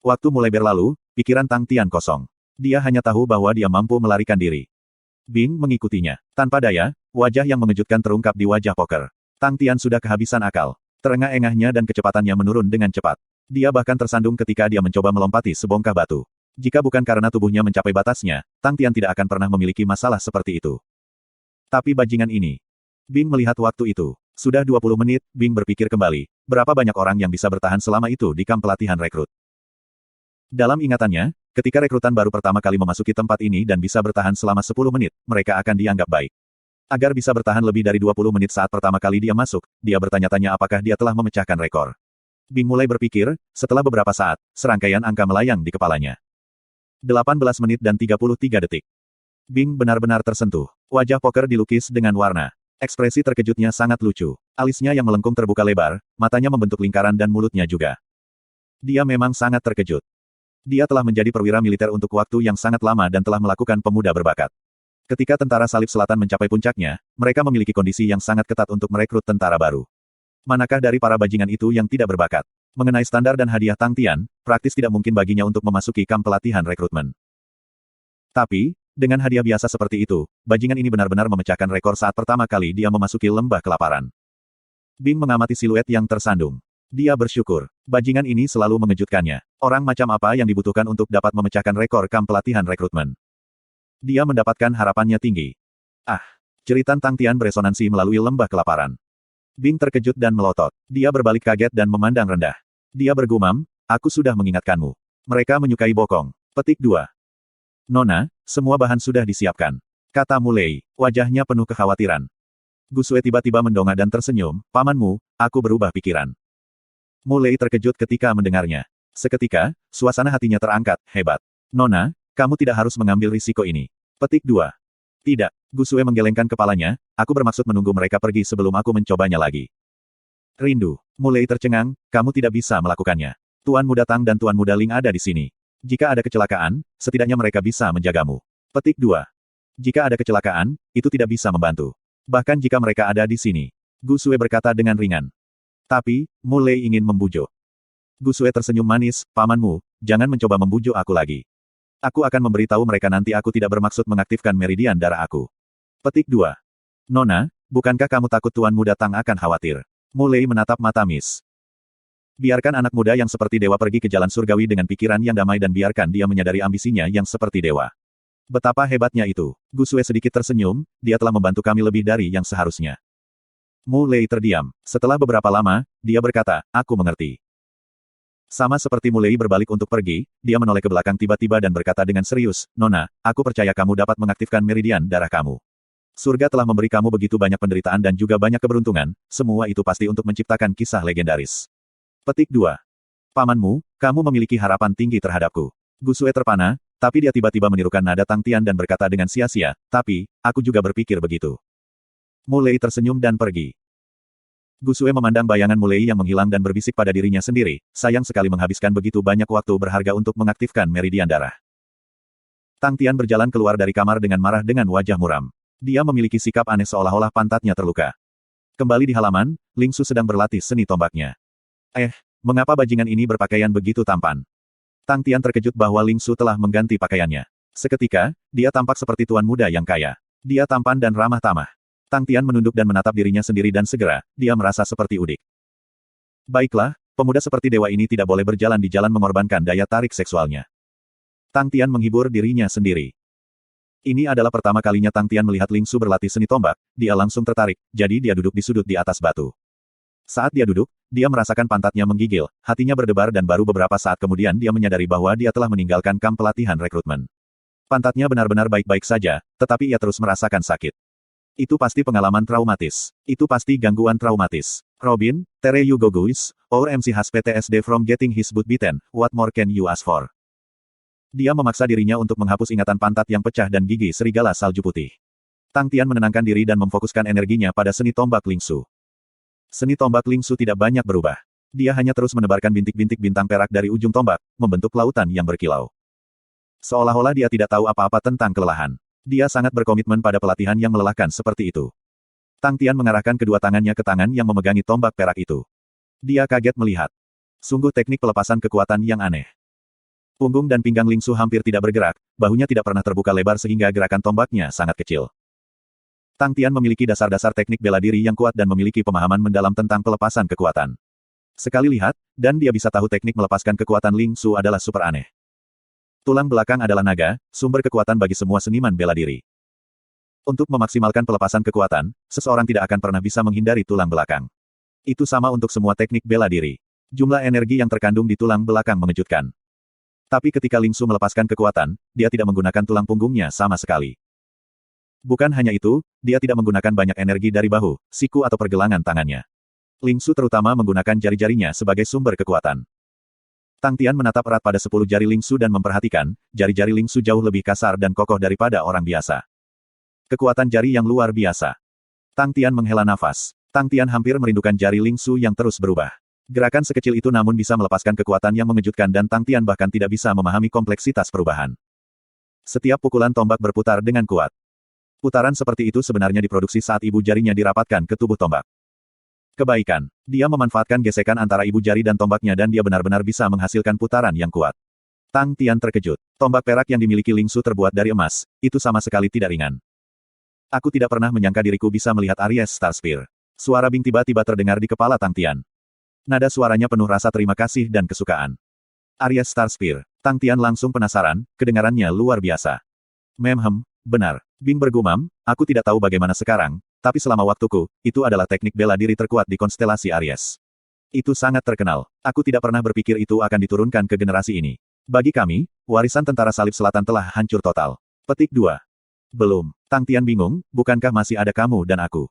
Speaker 1: Waktu mulai berlalu, pikiran Tang Tian kosong. Dia hanya tahu bahwa dia mampu melarikan diri. Bing mengikutinya. Tanpa daya, wajah yang mengejutkan terungkap di wajah Poker. Tang Tian sudah kehabisan akal. Terengah-engahnya dan kecepatannya menurun dengan cepat. Dia bahkan tersandung ketika dia mencoba melompati sebongkah batu. Jika bukan karena tubuhnya mencapai batasnya, Tang Tian tidak akan pernah memiliki masalah seperti itu. Tapi bajingan ini. Bing melihat waktu itu. Sudah 20 menit, Bing berpikir kembali, berapa banyak orang yang bisa bertahan selama itu di kamp pelatihan rekrut. Dalam ingatannya, ketika rekrutan baru pertama kali memasuki tempat ini dan bisa bertahan selama 10 menit, mereka akan dianggap baik. Agar bisa bertahan lebih dari 20 menit saat pertama kali dia masuk, dia bertanya-tanya apakah dia telah memecahkan rekor. Bing mulai berpikir, setelah beberapa saat, serangkaian angka melayang di kepalanya. 18 menit dan 33 detik. Bing benar-benar tersentuh. Wajah Poker dilukis dengan warna. Ekspresi terkejutnya sangat lucu. Alisnya yang melengkung terbuka lebar, matanya membentuk lingkaran dan mulutnya juga. Dia memang sangat terkejut. Dia telah menjadi perwira militer untuk waktu yang sangat lama dan telah melakukan pemuda berbakat. Ketika tentara Salib Selatan mencapai puncaknya, mereka memiliki kondisi yang sangat ketat untuk merekrut tentara baru. Manakah dari para bajingan itu yang tidak berbakat? Mengenai standar dan hadiah Tang Tian, praktis tidak mungkin baginya untuk memasuki kamp pelatihan rekrutmen. Tapi, Dengan hadiah biasa seperti itu, bajingan ini benar-benar memecahkan rekor saat pertama kali dia memasuki lembah kelaparan. Bing mengamati siluet yang tersandung. Dia bersyukur. Bajingan ini selalu mengejutkannya. Orang macam apa yang dibutuhkan untuk dapat memecahkan rekor kamp pelatihan rekrutmen. Dia mendapatkan harapannya tinggi. Ah! Jeritan Tang Tian beresonansi melalui lembah kelaparan. Bing terkejut dan melotot. Dia berbalik kaget dan memandang rendah. Dia bergumam, aku sudah mengingatkanmu. Mereka menyukai bokong. Petik 2. Nona, semua bahan sudah disiapkan. Kata Mulei, wajahnya penuh kekhawatiran. Gusue tiba-tiba mendongak dan tersenyum, pamanmu, aku berubah pikiran. Mulei terkejut ketika mendengarnya. Seketika, suasana hatinya terangkat, hebat. Nona, kamu tidak harus mengambil risiko ini. Petik 2. Tidak, Gusue menggelengkan kepalanya, aku bermaksud menunggu mereka pergi sebelum aku mencobanya lagi. Rindu, Mulei tercengang, kamu tidak bisa melakukannya. Tuan Muda Tang dan Tuan Muda Ling ada di sini. Jika ada kecelakaan, setidaknya mereka bisa menjagamu. Petik 2. Jika ada kecelakaan, itu tidak bisa membantu. Bahkan jika mereka ada di sini. Gusue berkata dengan ringan. Tapi, Mulei ingin membujuk. Gusue tersenyum manis, pamanmu, jangan mencoba membujuk aku lagi. Aku akan memberitahu mereka nanti aku tidak bermaksud mengaktifkan meridian darah aku. Petik 2. Nona, bukankah kamu takut Tuan Muda Tang akan khawatir? Mulei menatap mata Miss. Biarkan anak muda yang seperti dewa pergi ke jalan surgawi dengan pikiran yang damai dan biarkan dia menyadari ambisinya yang seperti dewa. Betapa hebatnya itu. Gusue sedikit tersenyum, dia telah membantu kami lebih dari yang seharusnya. Mulei terdiam. Setelah beberapa lama, dia berkata, aku mengerti. Sama seperti Mulei berbalik untuk pergi, dia menoleh ke belakang tiba-tiba dan berkata dengan serius, Nona, aku percaya kamu dapat mengaktifkan meridian darah kamu. Surga telah memberi kamu begitu banyak penderitaan dan juga banyak keberuntungan, semua itu pasti untuk menciptakan kisah legendaris. Petik 2. Pamanmu, kamu memiliki harapan tinggi terhadapku. Gusue terpana, tapi dia tiba-tiba menirukan nada Tang Tian dan berkata dengan sia-sia, tapi, aku juga berpikir begitu. Mulei tersenyum dan pergi. Gusue memandang bayangan Mulei yang menghilang dan berbisik pada dirinya sendiri, sayang sekali menghabiskan begitu banyak waktu berharga untuk mengaktifkan meridian darah. Tang Tian berjalan keluar dari kamar dengan marah dengan wajah muram. Dia memiliki sikap aneh seolah-olah pantatnya terluka. Kembali di halaman, Ling Su sedang berlatih seni tombaknya. Mengapa bajingan ini berpakaian begitu tampan? Tang Tian terkejut bahwa Ling Su telah mengganti pakaiannya. Seketika, dia tampak seperti tuan muda yang kaya. Dia tampan dan ramah tamah. Tang Tian menunduk dan menatap dirinya sendiri dan segera, dia merasa seperti udik. Baiklah, pemuda seperti dewa ini tidak boleh berjalan di jalan mengorbankan daya tarik seksualnya. Tang Tian menghibur dirinya sendiri. Ini adalah pertama kalinya Tang Tian melihat Ling Su berlatih seni tombak, dia langsung tertarik, jadi dia duduk di sudut di atas batu. Saat dia duduk, dia merasakan pantatnya menggigil, hatinya berdebar dan baru beberapa saat kemudian dia menyadari bahwa dia telah meninggalkan kamp pelatihan rekrutmen. Pantatnya benar-benar baik-baik saja, tetapi ia terus merasakan sakit. Itu pasti pengalaman traumatis. Itu pasti gangguan traumatis. Robin, Tere you go guys, our MC has PTSD from getting his butt beaten, what more can you ask for? Dia memaksa dirinya untuk menghapus ingatan pantat yang pecah dan gigi serigala salju putih. Tang Tian menenangkan diri dan memfokuskan energinya pada seni tombak Ling Su. Seni tombak Ling Su tidak banyak berubah. Dia hanya terus menebarkan bintik-bintik bintang perak dari ujung tombak, membentuk lautan yang berkilau. Seolah-olah dia tidak tahu apa-apa tentang kelelahan. Dia sangat berkomitmen pada pelatihan yang melelahkan seperti itu. Tang Tian mengarahkan kedua tangannya ke tangan yang memegangi tombak perak itu. Dia kaget melihat. Sungguh teknik pelepasan kekuatan yang aneh. Punggung dan pinggang Ling Su hampir tidak bergerak, bahunya tidak pernah terbuka lebar sehingga gerakan tombaknya sangat kecil. Tang Tian memiliki dasar-dasar teknik bela diri yang kuat dan memiliki pemahaman mendalam tentang pelepasan kekuatan. Sekali lihat, dan dia bisa tahu teknik melepaskan kekuatan Ling Su adalah super aneh. Tulang belakang adalah naga, sumber kekuatan bagi semua seniman bela diri. Untuk memaksimalkan pelepasan kekuatan, seseorang tidak akan pernah bisa menghindari tulang belakang. Itu sama untuk semua teknik bela diri. Jumlah energi yang terkandung di tulang belakang mengejutkan. Tapi ketika Ling Su melepaskan kekuatan, dia tidak menggunakan tulang punggungnya sama sekali. Bukan hanya itu, dia tidak menggunakan banyak energi dari bahu, siku atau pergelangan tangannya. Ling Su terutama menggunakan jari-jarinya sebagai sumber kekuatan. Tang Tian menatap erat pada 10 jari Ling Su dan memperhatikan, jari-jari Ling Su jauh lebih kasar dan kokoh daripada orang biasa. Kekuatan jari yang luar biasa. Tang Tian menghela nafas. Tang Tian hampir merindukan jari Ling Su yang terus berubah. Gerakan sekecil itu namun bisa melepaskan kekuatan yang mengejutkan dan Tang Tian bahkan tidak bisa memahami kompleksitas perubahan. Setiap pukulan tombak berputar dengan kuat. Putaran seperti itu sebenarnya diproduksi saat ibu jarinya dirapatkan ke tubuh tombak. Kebaikan. Dia memanfaatkan gesekan antara ibu jari dan tombaknya dan dia benar-benar bisa menghasilkan putaran yang kuat. Tang Tian terkejut. Tombak perak yang dimiliki Lingsu terbuat dari emas, itu sama sekali tidak ringan. Aku tidak pernah menyangka diriku bisa melihat Aries Star Spear. Suara Bing tiba-tiba terdengar di kepala Tang Tian. Nada suaranya penuh rasa terima kasih dan kesukaan. Aries Star Spear. Tang Tian langsung penasaran, kedengarannya luar biasa. Benar. Bing bergumam, aku tidak tahu bagaimana sekarang, tapi selama waktuku, itu adalah teknik bela diri terkuat di konstelasi Aries. Itu sangat terkenal. Aku tidak pernah berpikir itu akan diturunkan ke generasi ini. Bagi kami, warisan tentara salib selatan telah hancur total. Petik 2. Belum. Tang Tian bingung, bukankah masih ada kamu dan aku?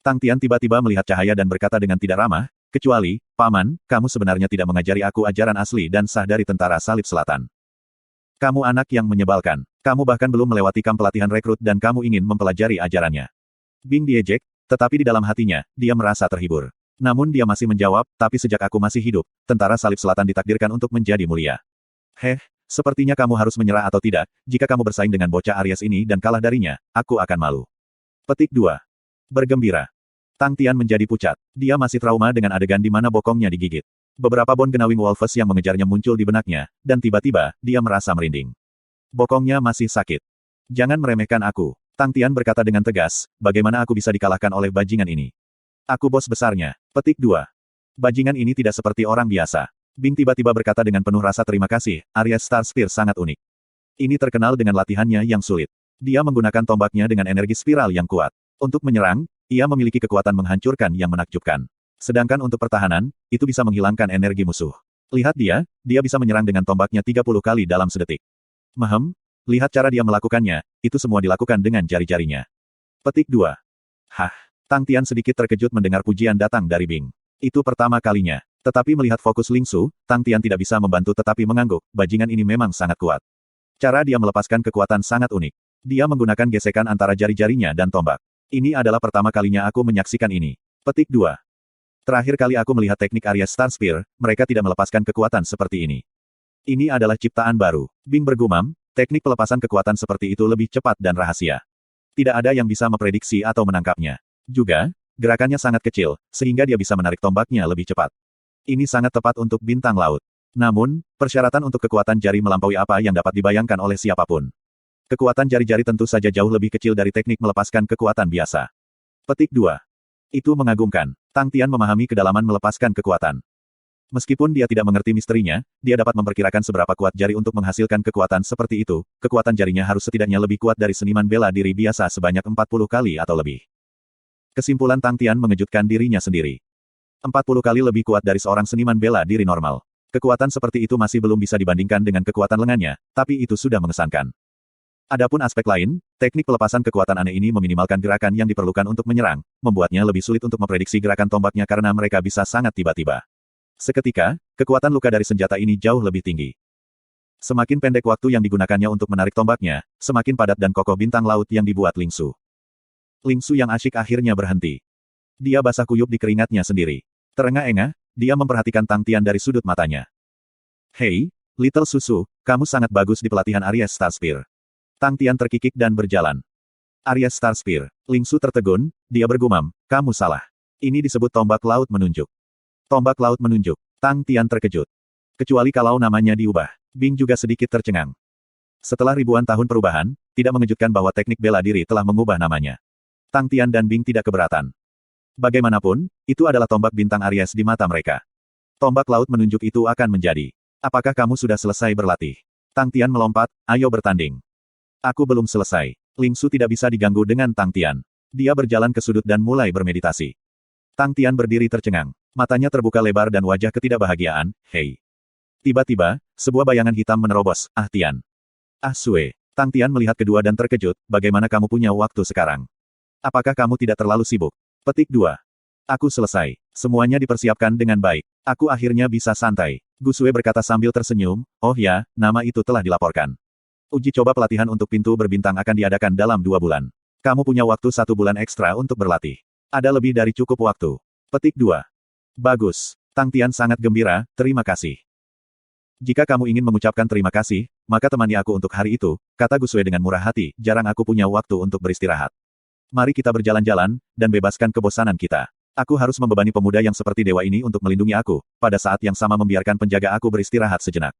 Speaker 1: Tang Tian tiba-tiba melihat cahaya dan berkata dengan tidak ramah, kecuali, Paman, kamu sebenarnya tidak mengajari aku ajaran asli dan sah dari tentara salib selatan. Kamu anak yang menyebalkan. Kamu bahkan belum melewati kamp pelatihan rekrut dan kamu ingin mempelajari ajarannya. Bing diejek, tetapi di dalam hatinya, dia merasa terhibur. Namun dia masih menjawab, tapi sejak aku masih hidup, tentara salib selatan ditakdirkan untuk menjadi mulia. Sepertinya kamu harus menyerah atau tidak, jika kamu bersaing dengan bocah Aries ini dan kalah darinya, aku akan malu. Petik 2. Bergembira. Tang Tian menjadi pucat. Dia masih trauma dengan adegan di mana bokongnya digigit. Beberapa bon Gnawing Wolves yang mengejarnya muncul di benaknya, dan tiba-tiba, dia merasa merinding. Bokongnya masih sakit. Jangan meremehkan aku. Tang Tian berkata dengan tegas, bagaimana aku bisa dikalahkan oleh bajingan ini? Aku bos besarnya. Petik 2. Bajingan ini tidak seperti orang biasa. Bing tiba-tiba berkata dengan penuh rasa terima kasih, Aries Star Spear sangat unik. Ini terkenal dengan latihannya yang sulit. Dia menggunakan tombaknya dengan energi spiral yang kuat. Untuk menyerang, ia memiliki kekuatan menghancurkan yang menakjubkan. Sedangkan untuk pertahanan, itu bisa menghilangkan energi musuh. Lihat dia bisa menyerang dengan tombaknya 30 kali dalam sedetik. Lihat cara dia melakukannya, itu semua dilakukan dengan jari-jarinya. Petik 2. Tang Tian sedikit terkejut mendengar pujian datang dari Bing. Itu pertama kalinya. Tetapi melihat fokus Lingsu, Tang Tian tidak bisa membantu tetapi mengangguk, bajingan ini memang sangat kuat. Cara dia melepaskan kekuatan sangat unik. Dia menggunakan gesekan antara jari-jarinya dan tombak. Ini adalah pertama kalinya aku menyaksikan ini. Petik 2. Terakhir kali aku melihat teknik Aries Star Spear, mereka tidak melepaskan kekuatan seperti ini. Ini adalah ciptaan baru. Bing bergumam, teknik pelepasan kekuatan seperti itu lebih cepat dan rahasia. Tidak ada yang bisa memprediksi atau menangkapnya. Juga, gerakannya sangat kecil, sehingga dia bisa menarik tombaknya lebih cepat. Ini sangat tepat untuk bintang laut. Namun, persyaratan untuk kekuatan jari melampaui apa yang dapat dibayangkan oleh siapapun. Kekuatan jari-jari tentu saja jauh lebih kecil dari teknik melepaskan kekuatan biasa. Petik 2. Itu mengagumkan. Tang Tian memahami kedalaman melepaskan kekuatan. Meskipun dia tidak mengerti misterinya, dia dapat memperkirakan seberapa kuat jari untuk menghasilkan kekuatan seperti itu. Kekuatan jarinya harus setidaknya lebih kuat dari seniman bela diri biasa sebanyak 40 kali atau lebih. Kesimpulan Tang Tian mengejutkan dirinya sendiri. 40 kali lebih kuat dari seorang seniman bela diri normal. Kekuatan seperti itu masih belum bisa dibandingkan dengan kekuatan lengannya, tapi itu sudah mengesankan. Adapun aspek lain, teknik pelepasan kekuatan aneh ini meminimalkan gerakan yang diperlukan untuk menyerang, membuatnya lebih sulit untuk memprediksi gerakan tombaknya karena mereka bisa sangat tiba-tiba. Seketika, kekuatan luka dari senjata ini jauh lebih tinggi. Semakin pendek waktu yang digunakannya untuk menarik tombaknya, semakin padat dan kokoh bintang laut yang dibuat Lingsu. Lingsu yang asyik akhirnya berhenti. Dia basah kuyup di keringatnya sendiri. Terengah-engah, dia memperhatikan Tang Tian dari sudut matanya. Hei, Little Susu, kamu sangat bagus di pelatihan Aries Star Spear. Tang Tian terkikik dan berjalan. Aries Star Spear. Lingsu tertegun, dia bergumam, kamu salah. Ini disebut tombak laut menunjuk. Tombak laut menunjuk. Tang Tian terkejut. Kecuali kalau namanya diubah. Bing juga sedikit tercengang. Setelah ribuan tahun perubahan, tidak mengejutkan bahwa teknik bela diri telah mengubah namanya. Tang Tian dan Bing tidak keberatan. Bagaimanapun, itu adalah tombak bintang Aries di mata mereka. Tombak laut menunjuk itu akan menjadi. Apakah kamu sudah selesai berlatih? Tang Tian melompat, ayo bertanding. Aku belum selesai. Lingsu tidak bisa diganggu dengan Tang Tian. Dia berjalan ke sudut dan mulai bermeditasi. Tang Tian berdiri tercengang. Matanya terbuka lebar dan wajah ketidakbahagiaan, hei. Tiba-tiba, sebuah bayangan hitam menerobos, Tian. Sue. Tang Tian melihat kedua dan terkejut, bagaimana kamu punya waktu sekarang? Apakah kamu tidak terlalu sibuk? Petik 2. Aku selesai. Semuanya dipersiapkan dengan baik. Aku akhirnya bisa santai. Gusue berkata sambil tersenyum, oh ya, nama itu telah dilaporkan. Uji coba pelatihan untuk pintu berbintang akan diadakan dalam 2 bulan. Kamu punya waktu 1 bulan ekstra untuk berlatih. Ada lebih dari cukup waktu. Petik 2. Bagus. Tang Tian sangat gembira, terima kasih. Jika kamu ingin mengucapkan terima kasih, maka temani aku untuk hari itu, kata Gusue dengan murah hati, jarang aku punya waktu untuk beristirahat. Mari kita berjalan-jalan, dan bebaskan kebosanan kita. Aku harus membebani pemuda yang seperti dewa ini untuk melindungi aku, pada saat yang sama membiarkan penjaga aku beristirahat sejenak.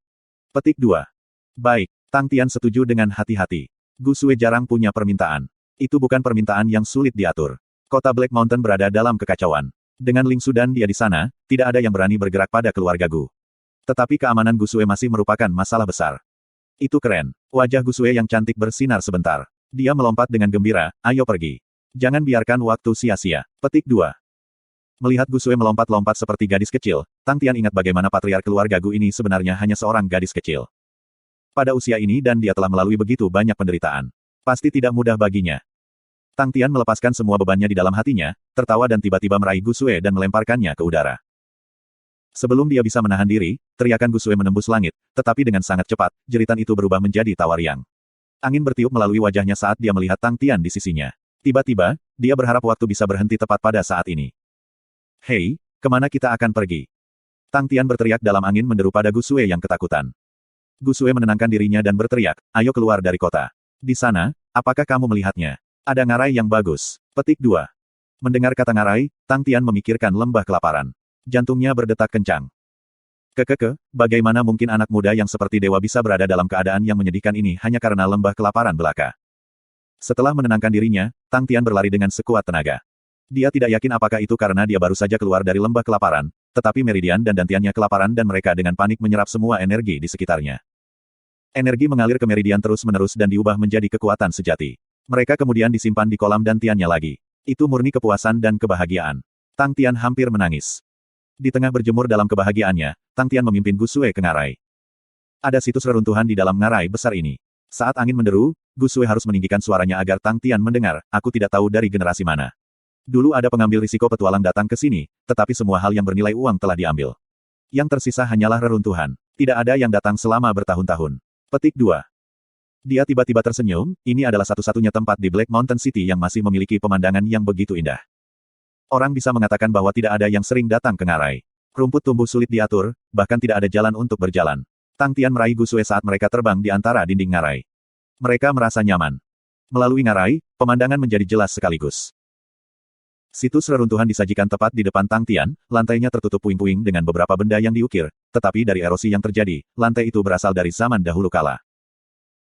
Speaker 1: Petik 2. Baik, Tang Tian setuju dengan hati-hati. Gu Sue jarang punya permintaan. Itu bukan permintaan yang sulit diatur. Kota Black Mountain berada dalam kekacauan. Dengan Ling Su dan dia di sana, tidak ada yang berani bergerak pada keluarga Gu. Tetapi keamanan Gu Sue masih merupakan masalah besar. Itu keren. Wajah Gu Sue yang cantik bersinar sebentar. Dia melompat dengan gembira, ayo pergi. Jangan biarkan waktu sia-sia. Petik 2. Melihat Gu Sue melompat-lompat seperti gadis kecil, Tang Tian ingat bagaimana patriark keluarga Gu ini sebenarnya hanya seorang gadis kecil. Pada usia ini dan dia telah melalui begitu banyak penderitaan. Pasti tidak mudah baginya. Tang Tian melepaskan semua bebannya di dalam hatinya, tertawa dan tiba-tiba meraih Gu Sue dan melemparkannya ke udara. Sebelum dia bisa menahan diri, teriakan Gu Sue menembus langit, tetapi dengan sangat cepat, jeritan itu berubah menjadi tawariang. Angin bertiup melalui wajahnya saat dia melihat Tang Tian di sisinya. Tiba-tiba, dia berharap waktu bisa berhenti tepat pada saat ini. Hei, kemana kita akan pergi? Tang Tian berteriak dalam angin menderu pada Gu Sue yang ketakutan. Gu Sue menenangkan dirinya dan berteriak, ayo keluar dari kota. Di sana, apakah kamu melihatnya? Ada ngarai yang bagus. Petik 2. Mendengar kata ngarai, Tang Tian memikirkan lembah kelaparan. Jantungnya berdetak kencang. Bagaimana mungkin anak muda yang seperti dewa bisa berada dalam keadaan yang menyedihkan ini hanya karena lembah kelaparan belaka? Setelah menenangkan dirinya, Tang Tian berlari dengan sekuat tenaga. Dia tidak yakin apakah itu karena dia baru saja keluar dari lembah kelaparan, tetapi Meridian dan dantiannya kelaparan dan mereka dengan panik menyerap semua energi di sekitarnya. Energi mengalir ke Meridian terus-menerus dan diubah menjadi kekuatan sejati. Mereka kemudian disimpan di kolam dantiannya lagi. Itu murni kepuasan dan kebahagiaan. Tang Tian hampir menangis. Di tengah berjemur dalam kebahagiaannya, Tang Tian memimpin Gu Sue ke ngarai. Ada situs reruntuhan di dalam ngarai besar ini. Saat angin menderu, Gu Sue harus meninggikan suaranya agar Tang Tian mendengar, aku tidak tahu dari generasi mana. Dulu ada pengambil risiko petualang datang ke sini, tetapi semua hal yang bernilai uang telah diambil. Yang tersisa hanyalah reruntuhan. Tidak ada yang datang selama bertahun-tahun. Petik 2. Dia tiba-tiba tersenyum, ini adalah satu-satunya tempat di Black Mountain City yang masih memiliki pemandangan yang begitu indah. Orang bisa mengatakan bahwa tidak ada yang sering datang ke ngarai. Rumput tumbuh sulit diatur, bahkan tidak ada jalan untuk berjalan. Tang Tian meraih Gu Sue saat mereka terbang di antara dinding ngarai. Mereka merasa nyaman. Melalui ngarai, pemandangan menjadi jelas sekaligus. Situs reruntuhan disajikan tepat di depan Tang Tian, lantainya tertutup puing-puing dengan beberapa benda yang diukir, tetapi dari erosi yang terjadi, lantai itu berasal dari zaman dahulu kala.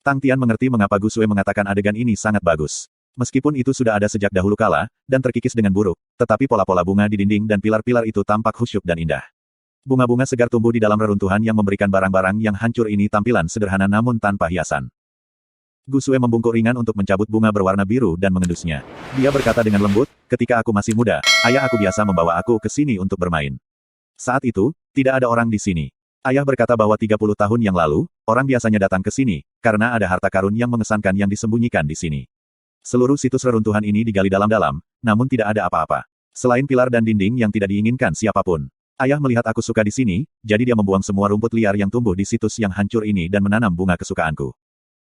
Speaker 1: Tang Tian mengerti mengapa Gu Sue mengatakan adegan ini sangat bagus. Meskipun itu sudah ada sejak dahulu kala, dan terkikis dengan buruk, tetapi pola-pola bunga di dinding dan pilar-pilar itu tampak khusyuk dan indah. Bunga-bunga segar tumbuh di dalam reruntuhan yang memberikan barang-barang yang hancur ini tampilan sederhana namun tanpa hiasan. Gu Sue membungkuk ringan untuk mencabut bunga berwarna biru dan mengendusnya. Dia berkata dengan lembut, ketika aku masih muda, ayah aku biasa membawa aku ke sini untuk bermain. Saat itu, tidak ada orang di sini. Ayah berkata bahwa 30 tahun yang lalu, orang biasanya datang ke sini, karena ada harta karun yang mengesankan yang disembunyikan di sini. Seluruh situs reruntuhan ini digali dalam-dalam, namun tidak ada apa-apa. Selain pilar dan dinding yang tidak diinginkan siapapun. Ayah melihat aku suka di sini, jadi dia membuang semua rumput liar yang tumbuh di situs yang hancur ini dan menanam bunga kesukaanku.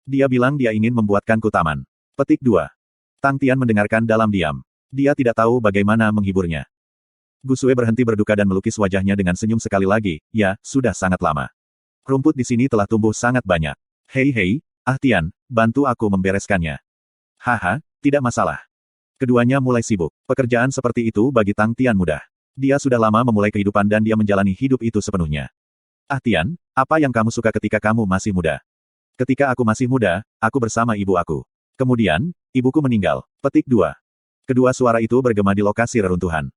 Speaker 1: Dia bilang dia ingin membuatkanku taman. Petik 2. Tang Tian mendengarkan dalam diam. Dia tidak tahu bagaimana menghiburnya. Gu Sue berhenti berduka dan melukis wajahnya dengan senyum sekali lagi, ya, sudah sangat lama. Rumput di sini telah tumbuh sangat banyak. Hei, Tian, bantu aku membereskannya. Haha, tidak masalah. Keduanya mulai sibuk. Pekerjaan seperti itu bagi Tang Tian mudah. Dia sudah lama memulai kehidupan dan dia menjalani hidup itu sepenuhnya. Tian, apa yang kamu suka ketika kamu masih muda? Ketika aku masih muda, aku bersama ibu aku. Kemudian, ibuku meninggal. Petik 2. Kedua suara itu bergema di lokasi reruntuhan.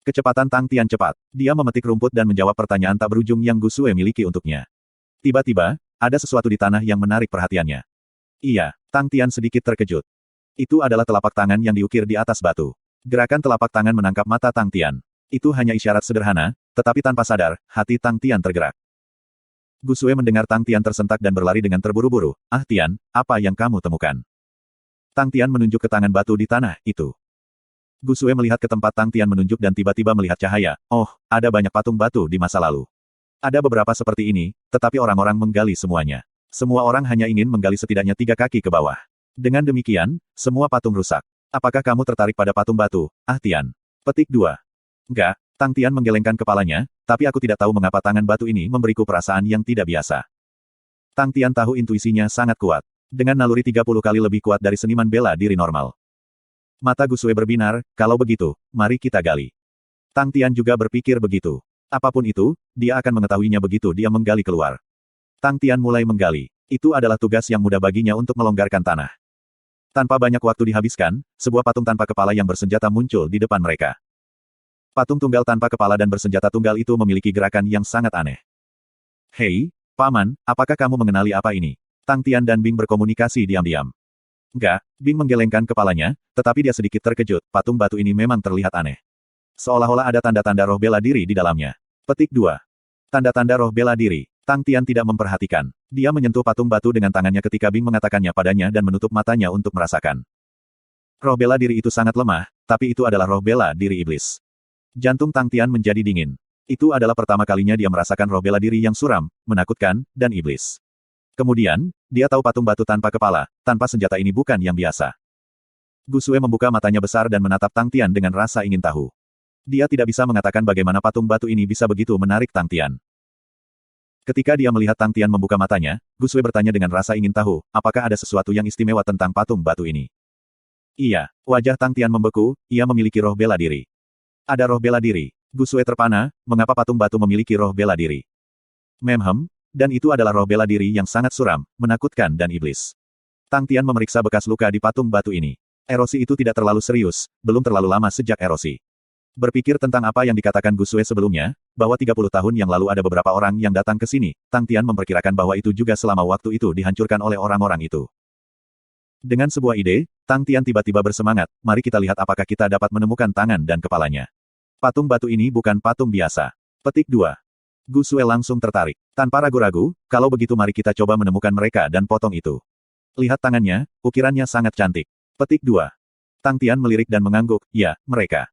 Speaker 1: Kecepatan Tang Tian cepat. Dia memetik rumput dan menjawab pertanyaan tak berujung yang Gu Sue miliki untuknya. Tiba-tiba, ada sesuatu di tanah yang menarik perhatiannya. Iya, Tang Tian sedikit terkejut. Itu adalah telapak tangan yang diukir di atas batu. Gerakan telapak tangan menangkap mata Tang Tian. Itu hanya isyarat sederhana, tetapi tanpa sadar, hati Tang Tian tergerak. Gu Sue mendengar Tang Tian tersentak dan berlari dengan terburu-buru. Tian, apa yang kamu temukan? Tang Tian menunjuk ke tangan batu di tanah itu. Gu Sue melihat ke tempat Tang Tian menunjuk dan tiba-tiba melihat cahaya. Oh, ada banyak patung batu di masa lalu. Ada beberapa seperti ini, tetapi orang-orang menggali semuanya. Semua orang hanya ingin menggali setidaknya 3 kaki ke bawah. Dengan demikian, semua patung rusak. Apakah kamu tertarik pada patung batu, Tian? Petik 2. Enggak, Tang Tian menggelengkan kepalanya, tapi aku tidak tahu mengapa tangan batu ini memberiku perasaan yang tidak biasa. Tang Tian tahu intuisinya sangat kuat. Dengan naluri 30 kali lebih kuat dari seniman bela diri normal. Mata Gu Sue berbinar, kalau begitu, mari kita gali. Tang Tian juga berpikir begitu. Apapun itu, dia akan mengetahuinya begitu dia menggali keluar. Tang Tian mulai menggali. Itu adalah tugas yang mudah baginya untuk melonggarkan tanah. Tanpa banyak waktu dihabiskan, sebuah patung tanpa kepala yang bersenjata muncul di depan mereka. Patung tunggal tanpa kepala dan bersenjata tunggal itu memiliki gerakan yang sangat aneh. Hei, Paman, apakah kamu mengenali apa ini? Tang Tian dan Bing berkomunikasi diam-diam. Enggak, Bing menggelengkan kepalanya, tetapi dia sedikit terkejut, patung batu ini memang terlihat aneh. Seolah-olah ada tanda-tanda roh bela diri di dalamnya. Petik 2. Tanda-tanda roh bela diri. Tang Tian tidak memperhatikan. Dia menyentuh patung batu dengan tangannya ketika Bing mengatakannya padanya dan menutup matanya untuk merasakan. Roh bela diri itu sangat lemah, tapi itu adalah roh bela diri iblis. Jantung Tang Tian menjadi dingin. Itu adalah pertama kalinya dia merasakan roh bela diri yang suram, menakutkan, dan iblis. Kemudian, dia tahu patung batu tanpa kepala, tanpa senjata ini bukan yang biasa. Gusue membuka matanya besar dan menatap Tang Tian dengan rasa ingin tahu. Dia tidak bisa mengatakan bagaimana patung batu ini bisa begitu menarik Tang Tian. Ketika dia melihat Tang Tian membuka matanya, Gusue bertanya dengan rasa ingin tahu, apakah ada sesuatu yang istimewa tentang patung batu ini. Iya, wajah Tang Tian membeku, ia memiliki roh bela diri. Ada roh bela diri. Gusue terpana, mengapa patung batu memiliki roh bela diri? Dan itu adalah roh bela diri yang sangat suram, menakutkan dan iblis. Tang Tian memeriksa bekas luka di patung batu ini. Erosi itu tidak terlalu serius, belum terlalu lama sejak erosi. Berpikir tentang apa yang dikatakan Gusue sebelumnya, bahwa 30 tahun yang lalu ada beberapa orang yang datang ke sini, Tang Tian memperkirakan bahwa itu juga selama waktu itu dihancurkan oleh orang-orang itu. Dengan sebuah ide, Tang Tian tiba-tiba bersemangat, mari kita lihat apakah kita dapat menemukan tangan dan kepalanya. Patung batu ini bukan patung biasa. Petik 2. Gusue langsung tertarik. Tanpa ragu-ragu, kalau begitu mari kita coba menemukan mereka dan potong itu. Lihat tangannya, ukirannya sangat cantik. Petik 2. Tang Tian melirik dan mengangguk, ya, mereka.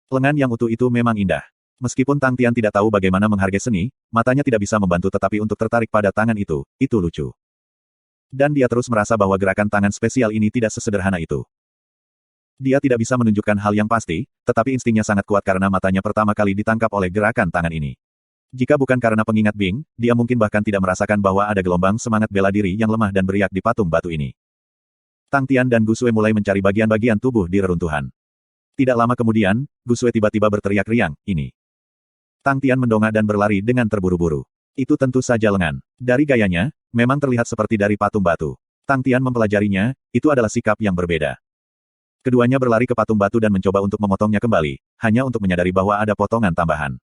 Speaker 1: Lengan yang utuh itu memang indah. Meskipun Tang Tian tidak tahu bagaimana menghargai seni, matanya tidak bisa membantu tetapi untuk tertarik pada tangan itu lucu. Dan dia terus merasa bahwa gerakan tangan spesial ini tidak sesederhana itu. Dia tidak bisa menunjukkan hal yang pasti, tetapi instingnya sangat kuat karena matanya pertama kali ditangkap oleh gerakan tangan ini. Jika bukan karena pengingat Bing, dia mungkin bahkan tidak merasakan bahwa ada gelombang semangat bela diri yang lemah dan beriak di patung batu ini. Tang Tian dan Gusue mulai mencari bagian-bagian tubuh di reruntuhan. Tidak lama kemudian, Gusue tiba-tiba berteriak riang, ini. Tang Tian mendongak dan berlari dengan terburu-buru. Itu tentu saja lengan. Dari gayanya, memang terlihat seperti dari patung batu. Tang Tian mempelajarinya, itu adalah sikap yang berbeda. Keduanya berlari ke patung batu dan mencoba untuk memotongnya kembali, hanya untuk menyadari bahwa ada potongan tambahan.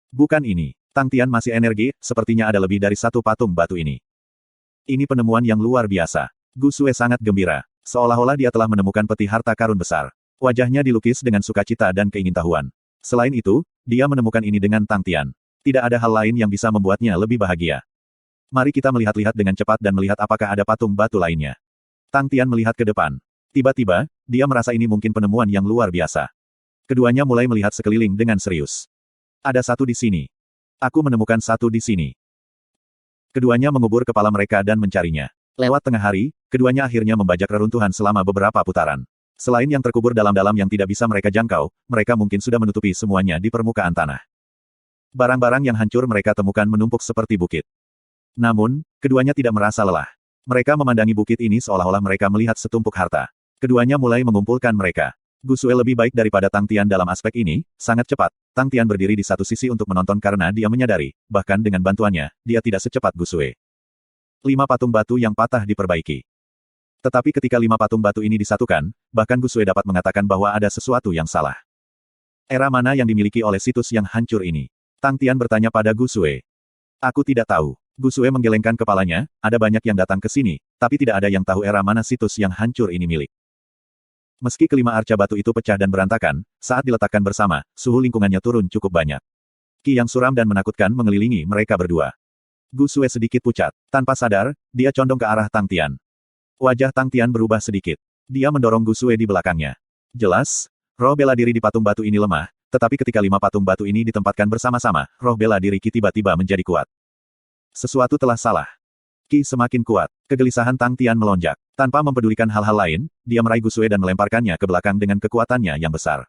Speaker 1: Bukan ini. Tang Tian masih energi, sepertinya ada lebih dari satu patung batu ini. Ini penemuan yang luar biasa. Gusue sangat gembira. Seolah-olah dia telah menemukan peti harta karun besar. Wajahnya dilukis dengan sukacita dan keingintahuan. Selain itu, dia menemukan ini dengan Tang Tian. Tidak ada hal lain yang bisa membuatnya lebih bahagia. Mari kita melihat-lihat dengan cepat dan melihat apakah ada patung batu lainnya. Tang Tian melihat ke depan. Tiba-tiba, dia merasa ini mungkin penemuan yang luar biasa. Keduanya mulai melihat sekeliling dengan serius. Ada satu di sini. Aku menemukan satu di sini. Keduanya mengubur kepala mereka dan mencarinya. Lewat tengah hari, keduanya akhirnya membajak reruntuhan selama beberapa putaran. Selain yang terkubur dalam-dalam yang tidak bisa mereka jangkau, mereka mungkin sudah menutupi semuanya di permukaan tanah. Barang-barang yang hancur mereka temukan menumpuk seperti bukit. Namun, keduanya tidak merasa lelah. Mereka memandangi bukit ini seolah-olah mereka melihat setumpuk harta. Keduanya mulai mengumpulkan mereka. Gusue lebih baik daripada Tang Tian dalam aspek ini, sangat cepat. Tang Tian berdiri di satu sisi untuk menonton karena dia menyadari, bahkan dengan bantuannya, dia tidak secepat Gusue. 5 patung batu yang patah diperbaiki. Tetapi ketika 5 patung batu ini disatukan, bahkan Gusue dapat mengatakan bahwa ada sesuatu yang salah. Era mana yang dimiliki oleh situs yang hancur ini? Tang Tian bertanya pada Gusue. Aku tidak tahu. Gusue menggelengkan kepalanya, ada banyak yang datang ke sini, tapi tidak ada yang tahu era mana situs yang hancur ini milik. Meski kelima arca batu itu pecah dan berantakan, saat diletakkan bersama, suhu lingkungannya turun cukup banyak. Ki yang suram dan menakutkan mengelilingi mereka berdua. Gusue sedikit pucat. Tanpa sadar, dia condong ke arah Tang Tian. Wajah Tang Tian berubah sedikit. Dia mendorong Gusue di belakangnya. Jelas, roh bela diri di patung batu ini lemah, tetapi ketika 5 patung batu ini ditempatkan bersama-sama, roh bela diri Ki tiba-tiba menjadi kuat. Sesuatu telah salah. Ki semakin kuat. Kegelisahan Tang Tian melonjak. Tanpa mempedulikan hal-hal lain, dia meraih Gusue dan melemparkannya ke belakang dengan kekuatannya yang besar.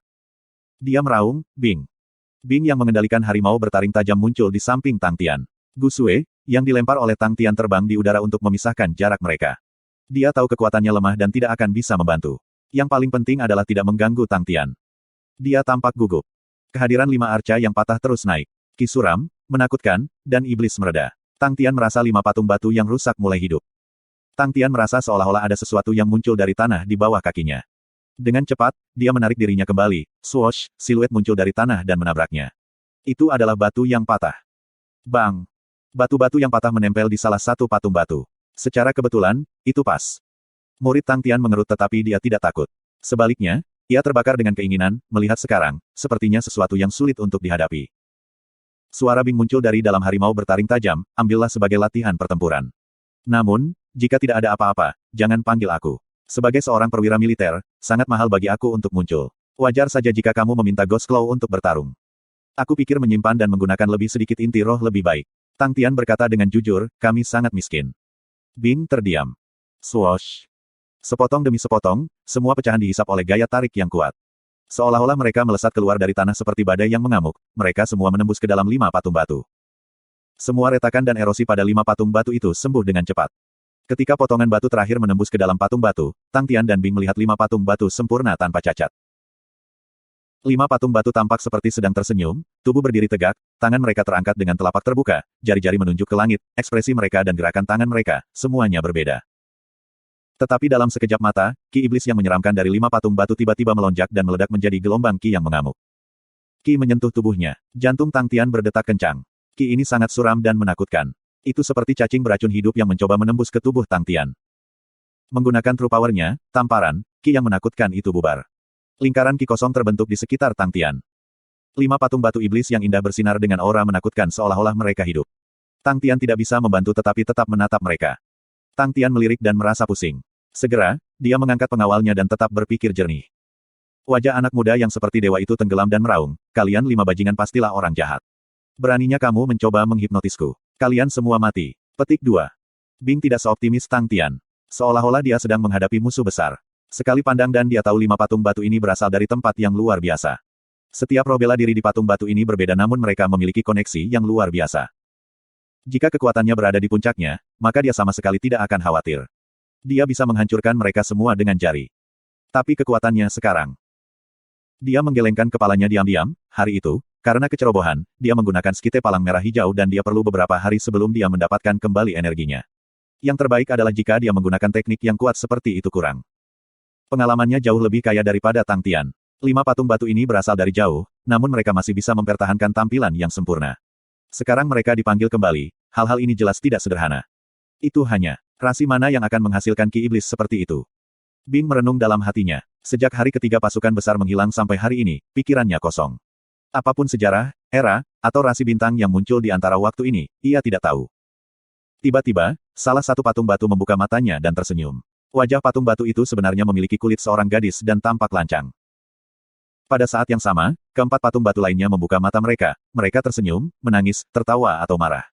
Speaker 1: Dia meraung, Bing. Bing yang mengendalikan harimau bertaring tajam muncul di samping Tang Tian. Gusue, yang dilempar oleh Tang Tian terbang di udara untuk memisahkan jarak mereka. Dia tahu kekuatannya lemah dan tidak akan bisa membantu. Yang paling penting adalah tidak mengganggu Tang Tian. Dia tampak gugup. Kehadiran 5 arca yang patah terus naik. Ki suram, menakutkan, dan iblis mereda. Tang Tian merasa 5 patung batu yang rusak mulai hidup. Tang Tian merasa seolah-olah ada sesuatu yang muncul dari tanah di bawah kakinya. Dengan cepat, dia menarik dirinya kembali. Swoosh, siluet muncul dari tanah dan menabraknya. Itu adalah batu yang patah. Bang! Batu-batu yang patah menempel di salah satu patung batu. Secara kebetulan, itu pas. Murid Tang Tian mengerut tetapi dia tidak takut. Sebaliknya, ia terbakar dengan keinginan, melihat sekarang, sepertinya sesuatu yang sulit untuk dihadapi. Suara Bing muncul dari dalam harimau bertaring tajam, ambillah sebagai latihan pertempuran. Namun, jika tidak ada apa-apa, jangan panggil aku. Sebagai seorang perwira militer, sangat mahal bagi aku untuk muncul. Wajar saja jika kamu meminta Ghost Claw untuk bertarung. Aku pikir menyimpan dan menggunakan lebih sedikit inti roh lebih baik. Tang Tian berkata dengan jujur, kami sangat miskin. Bing terdiam. Swoosh. Sepotong demi sepotong, semua pecahan dihisap oleh gaya tarik yang kuat. Seolah-olah mereka melesat keluar dari tanah seperti badai yang mengamuk, mereka semua menembus ke dalam 5 patung batu. Semua retakan dan erosi pada 5 patung batu itu sembuh dengan cepat. Ketika potongan batu terakhir menembus ke dalam patung batu, Tang Tian dan Bing melihat 5 patung batu sempurna tanpa cacat. 5 patung batu tampak seperti sedang tersenyum, tubuh berdiri tegak, tangan mereka terangkat dengan telapak terbuka, jari-jari menunjuk ke langit, ekspresi mereka dan gerakan tangan mereka, semuanya berbeda. Tetapi dalam sekejap mata, ki iblis yang menyeramkan dari 5 patung batu tiba-tiba melonjak dan meledak menjadi gelombang ki yang mengamuk. Ki menyentuh tubuhnya. Jantung Tang Tian berdetak kencang. Ki ini sangat suram dan menakutkan. Itu seperti cacing beracun hidup yang mencoba menembus ke tubuh Tang Tian. Menggunakan true power-nya, tamparan, ki yang menakutkan itu bubar. Lingkaran ki kosong terbentuk di sekitar Tang Tian. 5 patung batu iblis yang indah bersinar dengan aura menakutkan seolah-olah mereka hidup. Tang Tian tidak bisa membantu tetapi tetap menatap mereka. Tang Tian melirik dan merasa pusing. Segera, dia mengangkat pengawalnya dan tetap berpikir jernih. Wajah anak muda yang seperti dewa itu tenggelam dan meraung, kalian 5 bajingan pastilah orang jahat. Beraninya kamu mencoba menghipnotisku. Kalian semua mati. Petik 2. Bing tidak seoptimis Tang Tian. Seolah-olah dia sedang menghadapi musuh besar. Sekali pandang dan dia tahu 5 patung batu ini berasal dari tempat yang luar biasa. Setiap roh bela diri di patung batu ini berbeda namun mereka memiliki koneksi yang luar biasa. Jika kekuatannya berada di puncaknya, maka dia sama sekali tidak akan khawatir. Dia bisa menghancurkan mereka semua dengan jari. Tapi kekuatannya sekarang. Dia menggelengkan kepalanya diam-diam, hari itu, karena kecerobohan, dia menggunakan skite palang merah hijau dan dia perlu beberapa hari sebelum dia mendapatkan kembali energinya. Yang terbaik adalah jika dia menggunakan teknik yang kuat seperti itu kurang. Pengalamannya jauh lebih kaya daripada Tang Tian. 5 patung batu ini berasal dari jauh, namun mereka masih bisa mempertahankan tampilan yang sempurna. Sekarang mereka dipanggil kembali, hal-hal ini jelas tidak sederhana. Itu hanya rasi mana yang akan menghasilkan ki iblis seperti itu. Bing merenung dalam hatinya. Sejak hari ketiga pasukan besar menghilang sampai hari ini, pikirannya kosong. Apapun sejarah, era, atau rasi bintang yang muncul di antara waktu ini, ia tidak tahu. Tiba-tiba, salah satu patung batu membuka matanya dan tersenyum. Wajah patung batu itu sebenarnya memiliki kulit seorang gadis dan tampak lancang. Pada saat yang sama, keempat patung batu lainnya membuka mata mereka, mereka tersenyum, menangis, tertawa atau marah.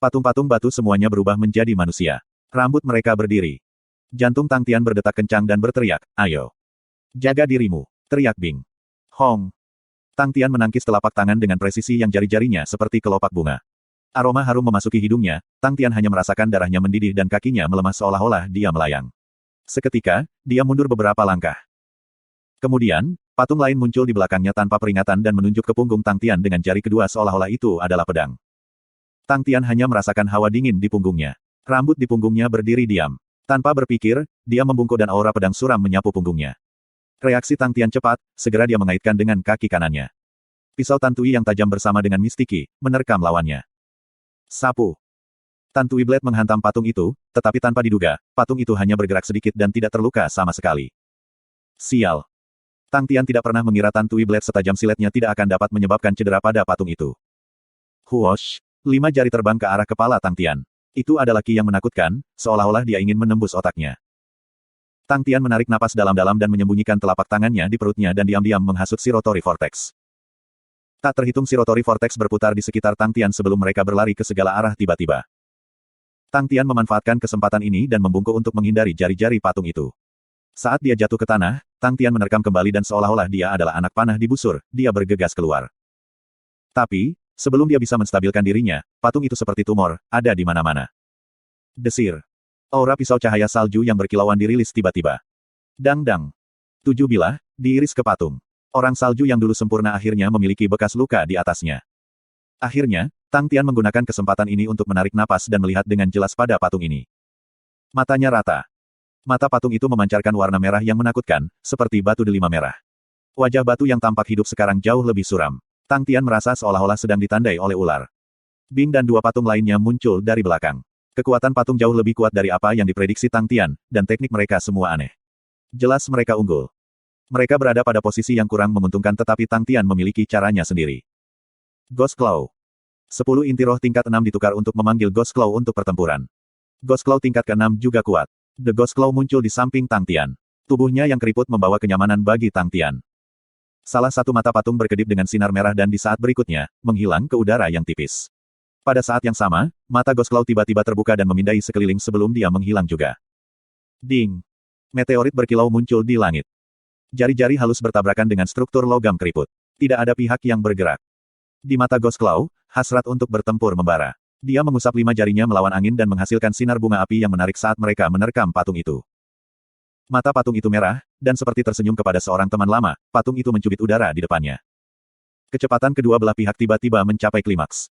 Speaker 1: Patung-patung batu semuanya berubah menjadi manusia. Rambut mereka berdiri. Jantung Tang Tian berdetak kencang dan berteriak, ayo. Jaga dirimu, teriak Bing. Hong. Tang Tian menangkis telapak tangan dengan presisi yang jari-jarinya seperti kelopak bunga. Aroma harum memasuki hidungnya, Tang Tian hanya merasakan darahnya mendidih dan kakinya melemah seolah-olah dia melayang. Seketika, dia mundur beberapa langkah. Kemudian, patung lain muncul di belakangnya tanpa peringatan dan menunjuk ke punggung Tang Tian dengan jari kedua seolah-olah itu adalah pedang. Tang Tian hanya merasakan hawa dingin di punggungnya. Rambut di punggungnya berdiri diam. Tanpa berpikir, dia membungkuk dan aura pedang suram menyapu punggungnya. Reaksi Tang Tian cepat, segera dia mengaitkan dengan kaki kanannya. Pisau Tantui yang tajam bersama dengan mistiki, menerkam lawannya. Sapu. Tantui Blade menghantam patung itu, tetapi tanpa diduga, patung itu hanya bergerak sedikit dan tidak terluka sama sekali. Sial. Tang Tian tidak pernah mengira Tantui Blade setajam siletnya tidak akan dapat menyebabkan cedera pada patung itu. Huosh. 5 jari terbang ke arah kepala Tang Tian. Itu adalah ki yang menakutkan, seolah-olah dia ingin menembus otaknya. Tang Tian menarik napas dalam-dalam dan menyembunyikan telapak tangannya di perutnya dan diam-diam menghasut Shirotori Vortex. Tak terhitung Shirotori Vortex berputar di sekitar Tang Tian sebelum mereka berlari ke segala arah tiba-tiba. Tang Tian memanfaatkan kesempatan ini dan membungkuk untuk menghindari jari-jari patung itu. Saat dia jatuh ke tanah, Tang Tian menerkam kembali dan seolah-olah dia adalah anak panah di busur, dia bergegas keluar. Tapi, sebelum dia bisa menstabilkan dirinya, patung itu seperti tumor, ada di mana-mana. Desir. Aura pisau cahaya salju yang berkilauan dirilis tiba-tiba. Dang-dang. 7 bilah, diiris ke patung. Orang salju yang dulu sempurna akhirnya memiliki bekas luka di atasnya. Akhirnya, Tang Tian menggunakan kesempatan ini untuk menarik napas dan melihat dengan jelas pada patung ini. Matanya rata. Mata patung itu memancarkan warna merah yang menakutkan, seperti batu delima merah. Wajah batu yang tampak hidup sekarang jauh lebih suram. Tang Tian merasa seolah-olah sedang ditandai oleh ular. Bing dan dua patung lainnya muncul dari belakang. Kekuatan patung jauh lebih kuat dari apa yang diprediksi Tang Tian, dan teknik mereka semua aneh. Jelas mereka unggul. Mereka berada pada posisi yang kurang menguntungkan tetapi Tang Tian memiliki caranya sendiri. Ghost Claw. 10 inti roh tingkat 6 ditukar untuk memanggil Ghost Claw untuk pertempuran. Ghost Claw tingkat ke-6 juga kuat. The Ghost Claw muncul di samping Tang Tian. Tubuhnya yang keriput membawa kenyamanan bagi Tang Tian. Salah satu mata patung berkedip dengan sinar merah dan di saat berikutnya, menghilang ke udara yang tipis. Pada saat yang sama, mata Ghost Claw tiba-tiba terbuka dan memindai sekeliling sebelum dia menghilang juga. Ding! Meteorit berkilau muncul di langit. Jari-jari halus bertabrakan dengan struktur logam keriput. Tidak ada pihak yang bergerak. Di mata Ghost Claw, hasrat untuk bertempur membara. Dia mengusap 5 jarinya melawan angin dan menghasilkan sinar bunga api yang menarik saat mereka menerkam patung itu. Mata patung itu merah, dan seperti tersenyum kepada seorang teman lama, patung itu mencubit udara di depannya. Kecepatan kedua belah pihak tiba-tiba mencapai klimaks.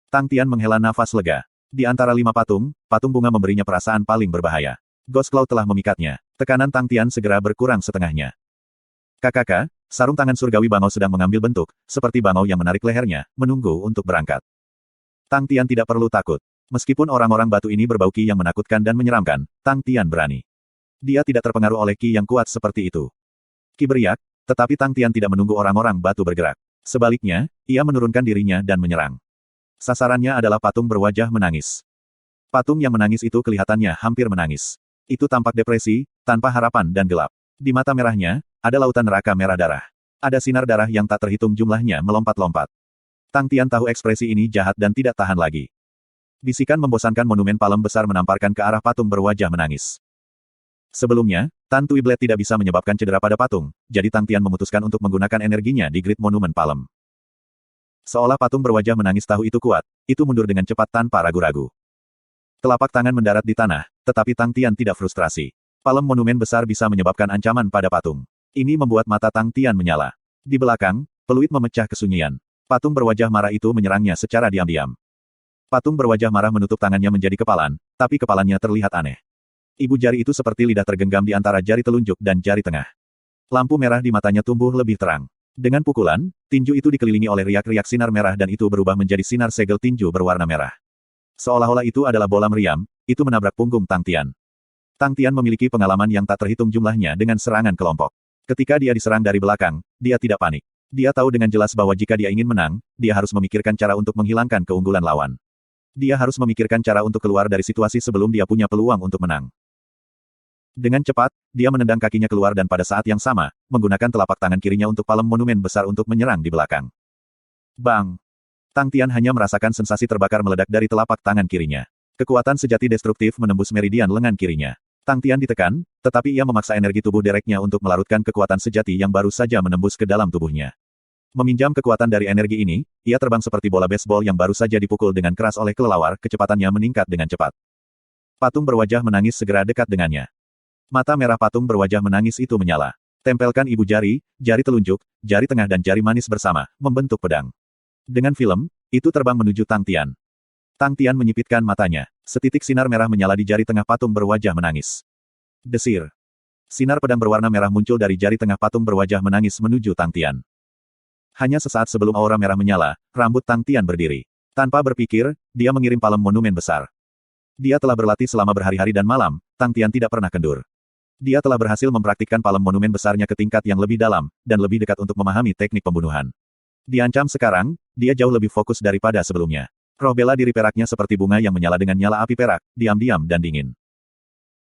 Speaker 1: Tang Tian menghela nafas lega. Di antara 5 patung, patung bunga memberinya perasaan paling berbahaya. Ghost Claw telah memikatnya. Tekanan Tang Tian segera berkurang setengahnya. Kakak, sarung tangan surgawi bangau sedang mengambil bentuk, seperti bangau yang menarik lehernya, menunggu untuk berangkat. Tang Tian tidak perlu takut. Meskipun orang-orang batu ini berbau ki yang menakutkan dan menyeramkan, Tang Tian berani. Dia tidak terpengaruh oleh ki yang kuat seperti itu. Ki beriak, tetapi Tang Tian tidak menunggu orang-orang batu bergerak. Sebaliknya, ia menurunkan dirinya dan menyerang. Sasarannya adalah patung berwajah menangis. Patung yang menangis itu kelihatannya hampir menangis. Itu tampak depresi, tanpa harapan dan gelap. Di mata merahnya, ada lautan neraka merah darah. Ada sinar darah yang tak terhitung jumlahnya melompat-lompat. Tang Tian tahu ekspresi ini jahat dan tidak tahan lagi. Bisikan membosankan monumen palem besar menamparkan ke arah patung berwajah menangis. Sebelumnya, Tan Tui Blade tidak bisa menyebabkan cedera pada patung, jadi Tang Tian memutuskan untuk menggunakan energinya di grid monumen palem. Seolah patung berwajah menangis tahu itu kuat, itu mundur dengan cepat tanpa ragu-ragu. Telapak tangan mendarat di tanah, tetapi Tang Tian tidak frustrasi. Palem monumen besar bisa menyebabkan ancaman pada patung. Ini membuat mata Tang Tian menyala. Di belakang, peluit memecah kesunyian. Patung berwajah marah itu menyerangnya secara diam-diam. Patung berwajah marah menutup tangannya menjadi kepalan, tapi kepalannya terlihat aneh. Ibu jari itu seperti lidah tergenggam di antara jari telunjuk dan jari tengah. Lampu merah di matanya tumbuh lebih terang. Dengan pukulan, tinju itu dikelilingi oleh riak-riak sinar merah dan itu berubah menjadi sinar segel tinju berwarna merah. Seolah-olah itu adalah bola meriam, itu menabrak punggung Tang Tian. Tang Tian memiliki pengalaman yang tak terhitung jumlahnya dengan serangan kelompok. Ketika dia diserang dari belakang, dia tidak panik. Dia tahu dengan jelas bahwa jika dia ingin menang, dia harus memikirkan cara untuk menghilangkan keunggulan lawan. Dia harus memikirkan cara untuk keluar dari situasi sebelum dia punya peluang untuk menang. Dengan cepat, dia menendang kakinya keluar dan pada saat yang sama, menggunakan telapak tangan kirinya untuk palem monumen besar untuk menyerang di belakang. Bang! Tang Tian hanya merasakan sensasi terbakar meledak dari telapak tangan kirinya. Kekuatan sejati destruktif menembus meridian lengan kirinya. Tang Tian ditekan, tetapi ia memaksa energi tubuh dereknya untuk melarutkan kekuatan sejati yang baru saja menembus ke dalam tubuhnya. Meminjam kekuatan dari energi ini, ia terbang seperti bola baseball yang baru saja dipukul dengan keras oleh kelelawar, kecepatannya meningkat dengan cepat. Patung berwajah menangis segera dekat dengannya. Mata merah patung berwajah menangis itu menyala. Tempelkan ibu jari, jari telunjuk, jari tengah dan jari manis bersama, membentuk pedang. Dengan film, itu terbang menuju Tang Tian. Tang Tian menyipitkan matanya. Setitik sinar merah menyala di jari tengah patung berwajah menangis. Desir. Sinar pedang berwarna merah muncul dari jari tengah patung berwajah menangis menuju Tang Tian. Hanya sesaat sebelum aura merah menyala, rambut Tang Tian berdiri. Tanpa berpikir, dia mengirim palem monumen besar. Dia telah berlatih selama berhari-hari dan malam, Tang Tian tidak pernah kendur. Dia telah berhasil mempraktikkan palem monumen besarnya ke tingkat yang lebih dalam, dan lebih dekat untuk memahami teknik pembunuhan. Diancam sekarang, dia jauh lebih fokus daripada sebelumnya. Roh bela diri peraknya seperti bunga yang menyala dengan nyala api perak, diam-diam dan dingin.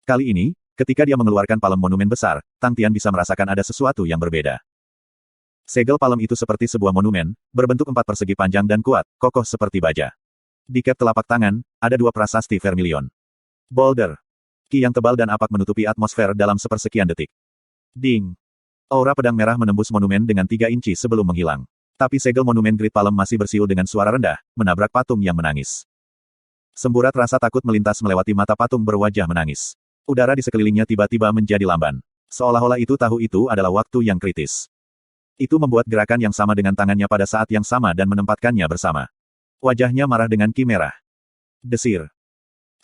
Speaker 1: Kali ini, ketika dia mengeluarkan palem monumen besar, Tang Tian bisa merasakan ada sesuatu yang berbeda. Segel palem itu seperti sebuah monumen, berbentuk 4 persegi panjang dan kuat, kokoh seperti baja. Di cap telapak tangan, ada 2 prasasti vermilion. Boulder. Ki yang tebal dan apak menutupi atmosfer dalam sepersekian detik. Ding. Aura pedang merah menembus monumen dengan 3 inci sebelum menghilang. Tapi segel monumen Great Palem masih bersiul dengan suara rendah, menabrak patung yang menangis. Semburat rasa takut melintas melewati mata patung berwajah menangis. Udara di sekelilingnya tiba-tiba menjadi lamban. Seolah-olah itu tahu itu adalah waktu yang kritis. Itu membuat gerakan yang sama dengan tangannya pada saat yang sama dan menempatkannya bersama. Wajahnya marah dengan ki merah. Desir.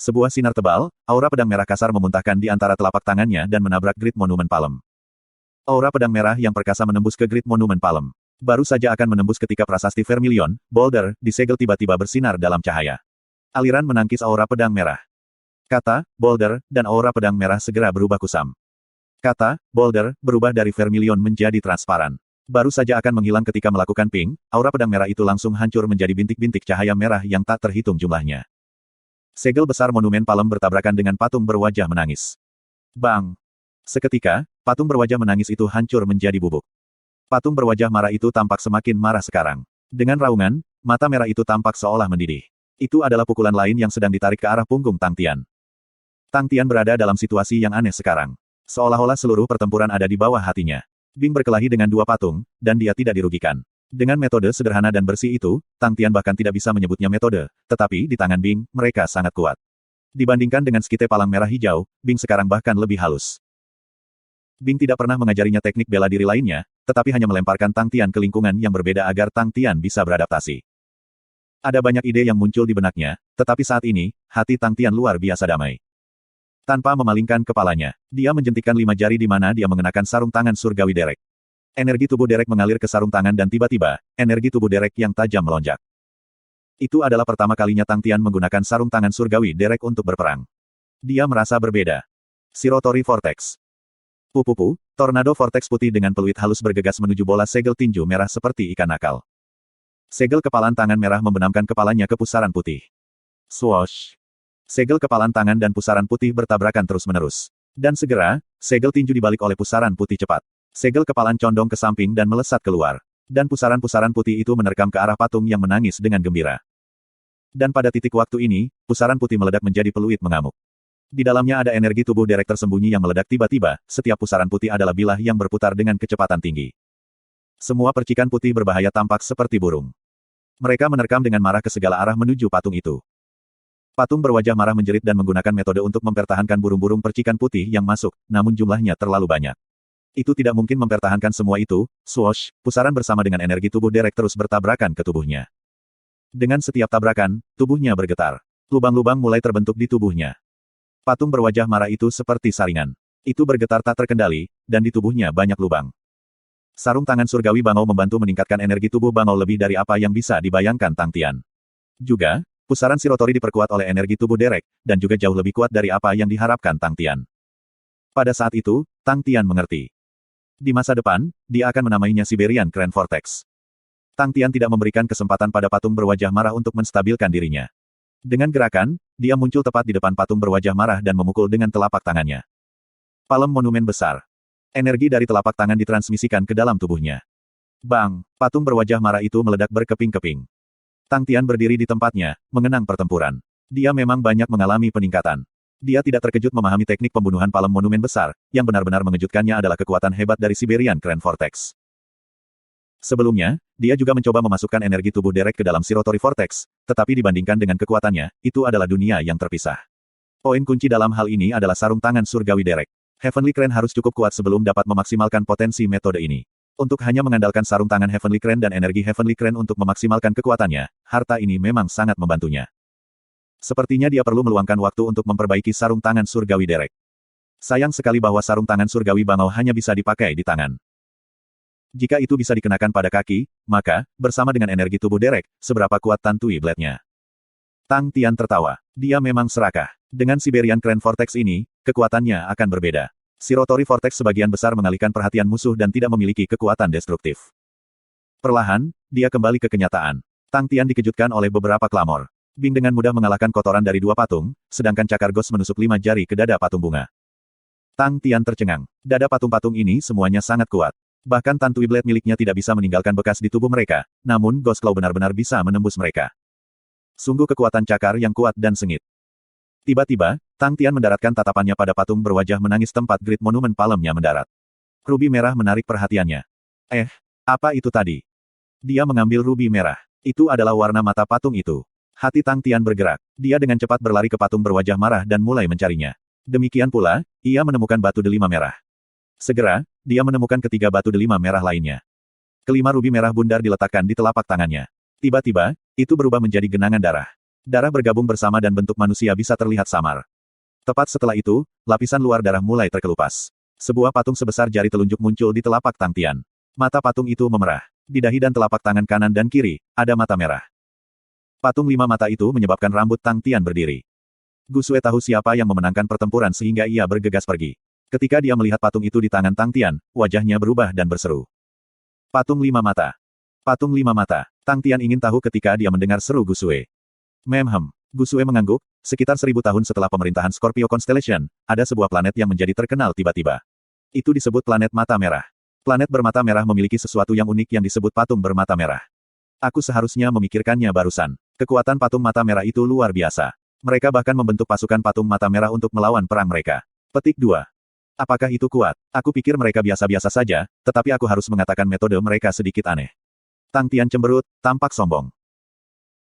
Speaker 1: Sebuah sinar tebal, aura pedang merah kasar memuntahkan di antara telapak tangannya dan menabrak Great Monument Palem. Aura pedang merah yang perkasa menembus ke Great Monument Palem. Baru saja akan menembus ketika prasasti Vermilion, Boulder, disegel tiba-tiba bersinar dalam cahaya. Aliran menangkis aura pedang merah. Kata, Boulder, dan aura pedang merah segera berubah kusam. Kata, Boulder, berubah dari Vermilion menjadi transparan. Baru saja akan menghilang ketika melakukan ping, aura pedang merah itu langsung hancur menjadi bintik-bintik cahaya merah yang tak terhitung jumlahnya. Segel besar monumen Palem bertabrakan dengan patung berwajah menangis. Bang! Seketika, patung berwajah menangis itu hancur menjadi bubuk. Patung berwajah marah itu tampak semakin marah sekarang. Dengan raungan, mata merah itu tampak seolah mendidih. Itu adalah pukulan lain yang sedang ditarik ke arah punggung Tang Tian. Tang Tian berada dalam situasi yang aneh sekarang. Seolah-olah seluruh pertempuran ada di bawah hatinya. Bing berkelahi dengan dua patung, dan dia tidak dirugikan. Dengan metode sederhana dan bersih itu, Tang Tian bahkan tidak bisa menyebutnya metode, tetapi di tangan Bing, mereka sangat kuat. Dibandingkan dengan skite palang merah hijau, Bing sekarang bahkan lebih halus. Bing tidak pernah mengajarinya teknik bela diri lainnya, tetapi hanya melemparkan Tang Tian ke lingkungan yang berbeda agar Tang Tian bisa beradaptasi. Ada banyak ide yang muncul di benaknya, tetapi saat ini, hati Tang Tian luar biasa damai. Tanpa memalingkan kepalanya, dia menjentikkan 5 jari di mana dia mengenakan sarung tangan surgawi Derek. Energi tubuh Derek mengalir ke sarung tangan dan tiba-tiba, energi tubuh Derek yang tajam melonjak. Itu adalah pertama kalinya Tang Tian menggunakan sarung tangan surgawi Derek untuk berperang. Dia merasa berbeda. Shirotori Vortex. Pupupu, tornado vortex putih dengan peluit halus bergegas menuju bola segel tinju merah seperti ikan nakal. Segel kepalan tangan merah membenamkan kepalanya ke pusaran putih. Swoosh! Segel kepalan tangan dan pusaran putih bertabrakan terus-menerus. Dan segera, segel tinju dibalik oleh pusaran putih cepat. Segel kepalan condong ke samping dan melesat keluar. Dan pusaran-pusaran putih itu menerkam ke arah patung yang menangis dengan gembira. Dan pada titik waktu ini, pusaran putih meledak menjadi peluit mengamuk. Di dalamnya ada energi tubuh Derek tersembunyi yang meledak tiba-tiba, setiap pusaran putih adalah bilah yang berputar dengan kecepatan tinggi. Semua percikan putih berbahaya tampak seperti burung. Mereka menerkam dengan marah ke segala arah menuju patung itu. Patung berwajah marah menjerit dan menggunakan metode untuk mempertahankan burung-burung percikan putih yang masuk, namun jumlahnya terlalu banyak. Itu tidak mungkin mempertahankan semua itu, swoosh, pusaran bersama dengan energi tubuh Derek terus bertabrakan ke tubuhnya. Dengan setiap tabrakan, tubuhnya bergetar. Lubang-lubang mulai terbentuk di tubuhnya. Patung berwajah marah itu seperti saringan. Itu bergetar tak terkendali, dan di tubuhnya banyak lubang. Sarung tangan surgawi Bangau membantu meningkatkan energi tubuh Bangau lebih dari apa yang bisa dibayangkan Tang Tian. Juga, pusaran Shirotori diperkuat oleh energi tubuh Derek, dan juga jauh lebih kuat dari apa yang diharapkan Tang Tian. Pada saat itu, Tang Tian mengerti. Di masa depan, dia akan menamainya Siberian Crane Vortex. Tang Tian tidak memberikan kesempatan pada patung berwajah marah untuk menstabilkan dirinya. Dengan gerakan, dia muncul tepat di depan patung berwajah marah dan memukul dengan telapak tangannya. Palem monumen besar. Energi dari telapak tangan ditransmisikan ke dalam tubuhnya. Bang! Patung berwajah marah itu meledak berkeping-keping. Tang Tian berdiri di tempatnya, mengenang pertempuran. Dia memang banyak mengalami peningkatan. Dia tidak terkejut memahami teknik pembunuhan palem monumen besar, yang benar-benar mengejutkannya adalah kekuatan hebat dari Siberian Crane Vortex. Sebelumnya, dia juga mencoba memasukkan energi tubuh Derek ke dalam Shirotori Vortex, tetapi dibandingkan dengan kekuatannya, itu adalah dunia yang terpisah. Poin kunci dalam hal ini adalah sarung tangan surgawi Derek. Heavenly Crane harus cukup kuat sebelum dapat memaksimalkan potensi metode ini. Untuk hanya mengandalkan sarung tangan Heavenly Crane dan energi Heavenly Crane untuk memaksimalkan kekuatannya, harta ini memang sangat membantunya. Sepertinya dia perlu meluangkan waktu untuk memperbaiki sarung tangan surgawi Derek. Sayang sekali bahwa sarung tangan surgawi Bangau hanya bisa dipakai di tangan. Jika itu bisa dikenakan pada kaki, maka, bersama dengan energi tubuh Derek, seberapa kuat Tantui Blade-nya. Tang Tian tertawa. Dia memang serakah. Dengan Siberian Crane Vortex ini, kekuatannya akan berbeda. Shirotori Vortex sebagian besar mengalihkan perhatian musuh dan tidak memiliki kekuatan destruktif. Perlahan, dia kembali ke kenyataan. Tang Tian dikejutkan oleh beberapa klamor. Bing dengan mudah mengalahkan kotoran dari dua patung, sedangkan cakar gos menusuk 5 jari ke dada patung bunga. Tang Tian tercengang. Dada patung-patung ini semuanya sangat kuat. Bahkan Tantui Blade miliknya tidak bisa meninggalkan bekas di tubuh mereka, namun Ghost Claw benar-benar bisa menembus mereka. Sungguh kekuatan cakar yang kuat dan sengit. Tiba-tiba, Tang Tian mendaratkan tatapannya pada patung berwajah menangis tempat Great Monument Palemnya mendarat. Rubi merah menarik perhatiannya. Apa itu tadi? Dia mengambil rubi merah. Itu adalah warna mata patung itu. Hati Tang Tian bergerak. Dia dengan cepat berlari ke patung berwajah marah dan mulai mencarinya. Demikian pula, ia menemukan batu delima merah. Segera, dia menemukan ketiga batu delima merah lainnya. Kelima rubi merah bundar diletakkan di telapak tangannya. Tiba-tiba, itu berubah menjadi genangan darah. Darah bergabung bersama dan bentuk manusia bisa terlihat samar. Tepat setelah itu, lapisan luar darah mulai terkelupas. Sebuah patung sebesar jari telunjuk muncul di telapak Tang Tian. Mata patung itu memerah. Di dahi dan telapak tangan kanan dan kiri, ada mata merah. Patung 5 mata itu menyebabkan rambut Tang Tian berdiri. Gusue tahu siapa yang memenangkan pertempuran sehingga ia bergegas pergi. Ketika dia melihat patung itu di tangan Tang Tian, wajahnya berubah dan berseru. Patung 5 mata. Patung 5 mata. Tang Tian ingin tahu ketika dia mendengar seru Gusue. Gusue mengangguk, sekitar 1000 tahun setelah pemerintahan Scorpio Constellation, ada sebuah planet yang menjadi terkenal tiba-tiba. Itu disebut planet mata merah. Planet bermata merah memiliki sesuatu yang unik yang disebut patung bermata merah. Aku seharusnya memikirkannya barusan. Kekuatan patung mata merah itu luar biasa. Mereka bahkan membentuk pasukan patung mata merah untuk melawan perang mereka. Petik 2. Apakah itu kuat? Aku pikir mereka biasa-biasa saja, tetapi aku harus mengatakan metode mereka sedikit aneh. Tang Tian cemberut, tampak sombong.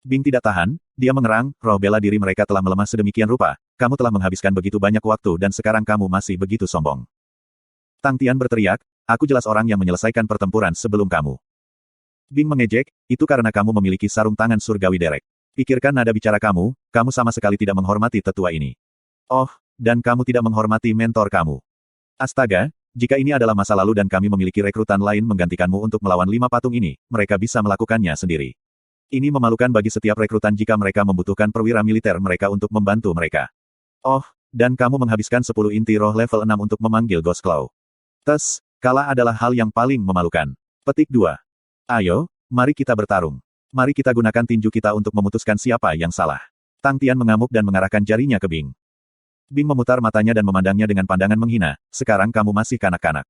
Speaker 1: Bing tidak tahan, dia mengerang, roh bela diri mereka telah melemah sedemikian rupa, kamu telah menghabiskan begitu banyak waktu dan sekarang kamu masih begitu sombong. Tang Tian berteriak, aku jelas orang yang menyelesaikan pertempuran sebelum kamu. Bing mengejek, itu karena kamu memiliki sarung tangan surgawi derek. Pikirkan nada bicara kamu sama sekali tidak menghormati tetua ini. Oh, dan kamu tidak menghormati mentor kamu. Astaga, jika ini adalah masa lalu dan kami memiliki rekrutan lain menggantikanmu untuk melawan 5 patung ini, mereka bisa melakukannya sendiri. Ini memalukan bagi setiap rekrutan jika mereka membutuhkan perwira militer mereka untuk membantu mereka. Oh, dan kamu menghabiskan 10 inti roh level 6 untuk memanggil Ghost Claw. Kalah adalah hal yang paling memalukan. Petik 2. Ayo, mari kita bertarung. Mari kita gunakan tinju kita untuk memutuskan siapa yang salah. Tang Tian mengamuk dan mengarahkan jarinya ke Bing. Bing memutar matanya dan memandangnya dengan pandangan menghina, sekarang kamu masih kanak-kanak.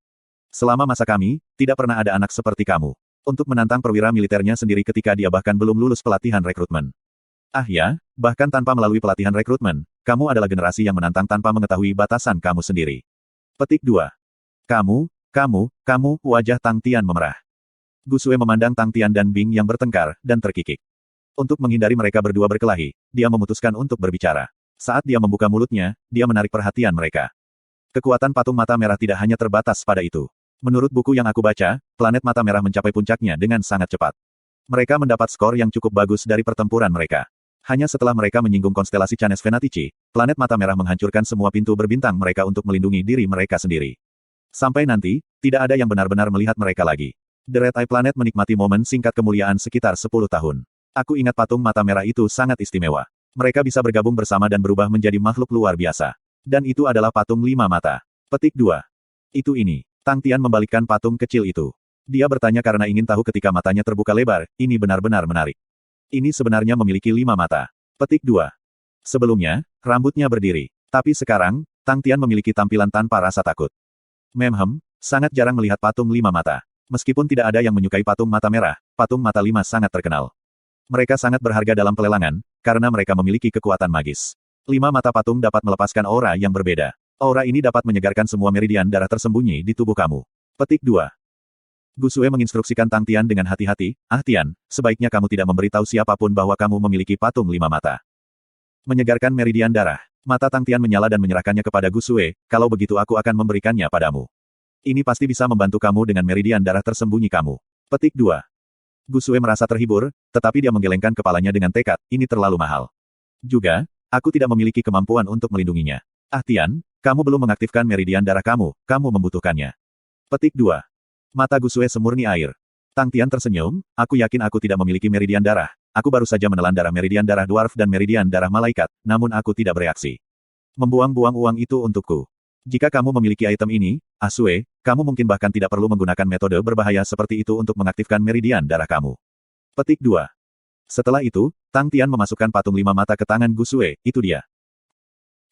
Speaker 1: Selama masa kami, tidak pernah ada anak seperti kamu. Untuk menantang perwira militernya sendiri ketika dia bahkan belum lulus pelatihan rekrutmen. Ah ya, bahkan tanpa melalui pelatihan rekrutmen, kamu adalah generasi yang menantang tanpa mengetahui batasan kamu sendiri. Petik 2. Kamu, wajah Tang Tian memerah. Gusue memandang Tang Tian dan Bing yang bertengkar, dan terkikik. Untuk menghindari mereka berdua berkelahi, dia memutuskan untuk berbicara. Saat dia membuka mulutnya, dia menarik perhatian mereka. Kekuatan patung mata merah tidak hanya terbatas pada itu. Menurut buku yang aku baca, planet mata merah mencapai puncaknya dengan sangat cepat. Mereka mendapat skor yang cukup bagus dari pertempuran mereka. Hanya setelah mereka menyinggung konstelasi Canes Venatici, planet mata merah menghancurkan semua pintu berbintang mereka untuk melindungi diri mereka sendiri. Sampai nanti, tidak ada yang benar-benar melihat mereka lagi. The Red Eye Planet menikmati momen singkat kemuliaan sekitar 10 tahun. Aku ingat patung mata merah itu sangat istimewa. Mereka bisa bergabung bersama dan berubah menjadi makhluk luar biasa. Dan itu adalah patung 5 mata. Petik 2. Itu ini. Tang Tian membalikkan patung kecil itu. Dia bertanya karena ingin tahu ketika matanya terbuka lebar, ini benar-benar menarik. Ini sebenarnya memiliki 5 mata. Petik 2. Sebelumnya, rambutnya berdiri. Tapi sekarang, Tang Tian memiliki tampilan tanpa rasa takut. Sangat jarang melihat patung 5 mata. Meskipun tidak ada yang menyukai patung mata merah, patung mata 5 sangat terkenal. Mereka sangat berharga dalam pelelangan, karena mereka memiliki kekuatan magis. 5 mata patung dapat melepaskan aura yang berbeda. Aura ini dapat menyegarkan semua meridian darah tersembunyi di tubuh kamu. Petik 2. Gusue menginstruksikan Tang Tian dengan hati-hati, Tian, sebaiknya kamu tidak memberitahu siapapun bahwa kamu memiliki patung 5 mata. Menyegarkan meridian darah. Mata Tang Tian menyala dan menyerahkannya kepada Gusue, kalau begitu aku akan memberikannya padamu. Ini pasti bisa membantu kamu dengan meridian darah tersembunyi kamu. Petik 2. Gusue merasa terhibur, tetapi dia menggelengkan kepalanya dengan tekad, ini terlalu mahal. Juga, aku tidak memiliki kemampuan untuk melindunginya. Tian, kamu belum mengaktifkan meridian darah kamu membutuhkannya. Petik 2. Mata Gusue semurni air. Tang Tian tersenyum, aku yakin aku tidak memiliki meridian darah. Aku baru saja menelan darah meridian darah dwarf dan meridian darah malaikat, namun aku tidak bereaksi. Membuang-buang uang itu untukku. Jika kamu memiliki item ini, Asue, kamu mungkin bahkan tidak perlu menggunakan metode berbahaya seperti itu untuk mengaktifkan meridian darah kamu. Petik 2. Setelah itu, Tang Tian memasukkan patung 5 mata ke tangan Gusue, itu dia.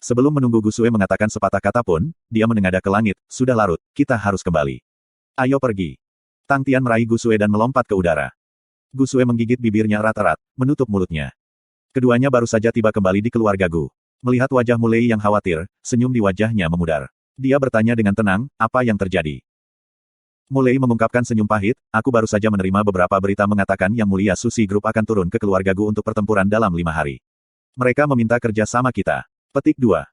Speaker 1: Sebelum menunggu Gusue mengatakan sepatah kata pun, dia menengadah ke langit, sudah larut, kita harus kembali. Ayo pergi. Tang Tian meraih Gusue dan melompat ke udara. Gusue menggigit bibirnya erat-erat, menutup mulutnya. Keduanya baru saja tiba kembali di keluarga Gu. Melihat wajah Mulei yang khawatir, senyum di wajahnya memudar. Dia bertanya dengan tenang, apa yang terjadi? Mulei mengungkapkan senyum pahit, aku baru saja menerima beberapa berita mengatakan Yang Mulia Sushi Group akan turun ke keluarga Gu untuk pertempuran dalam 5 hari. Mereka meminta kerja sama kita. Petik 2.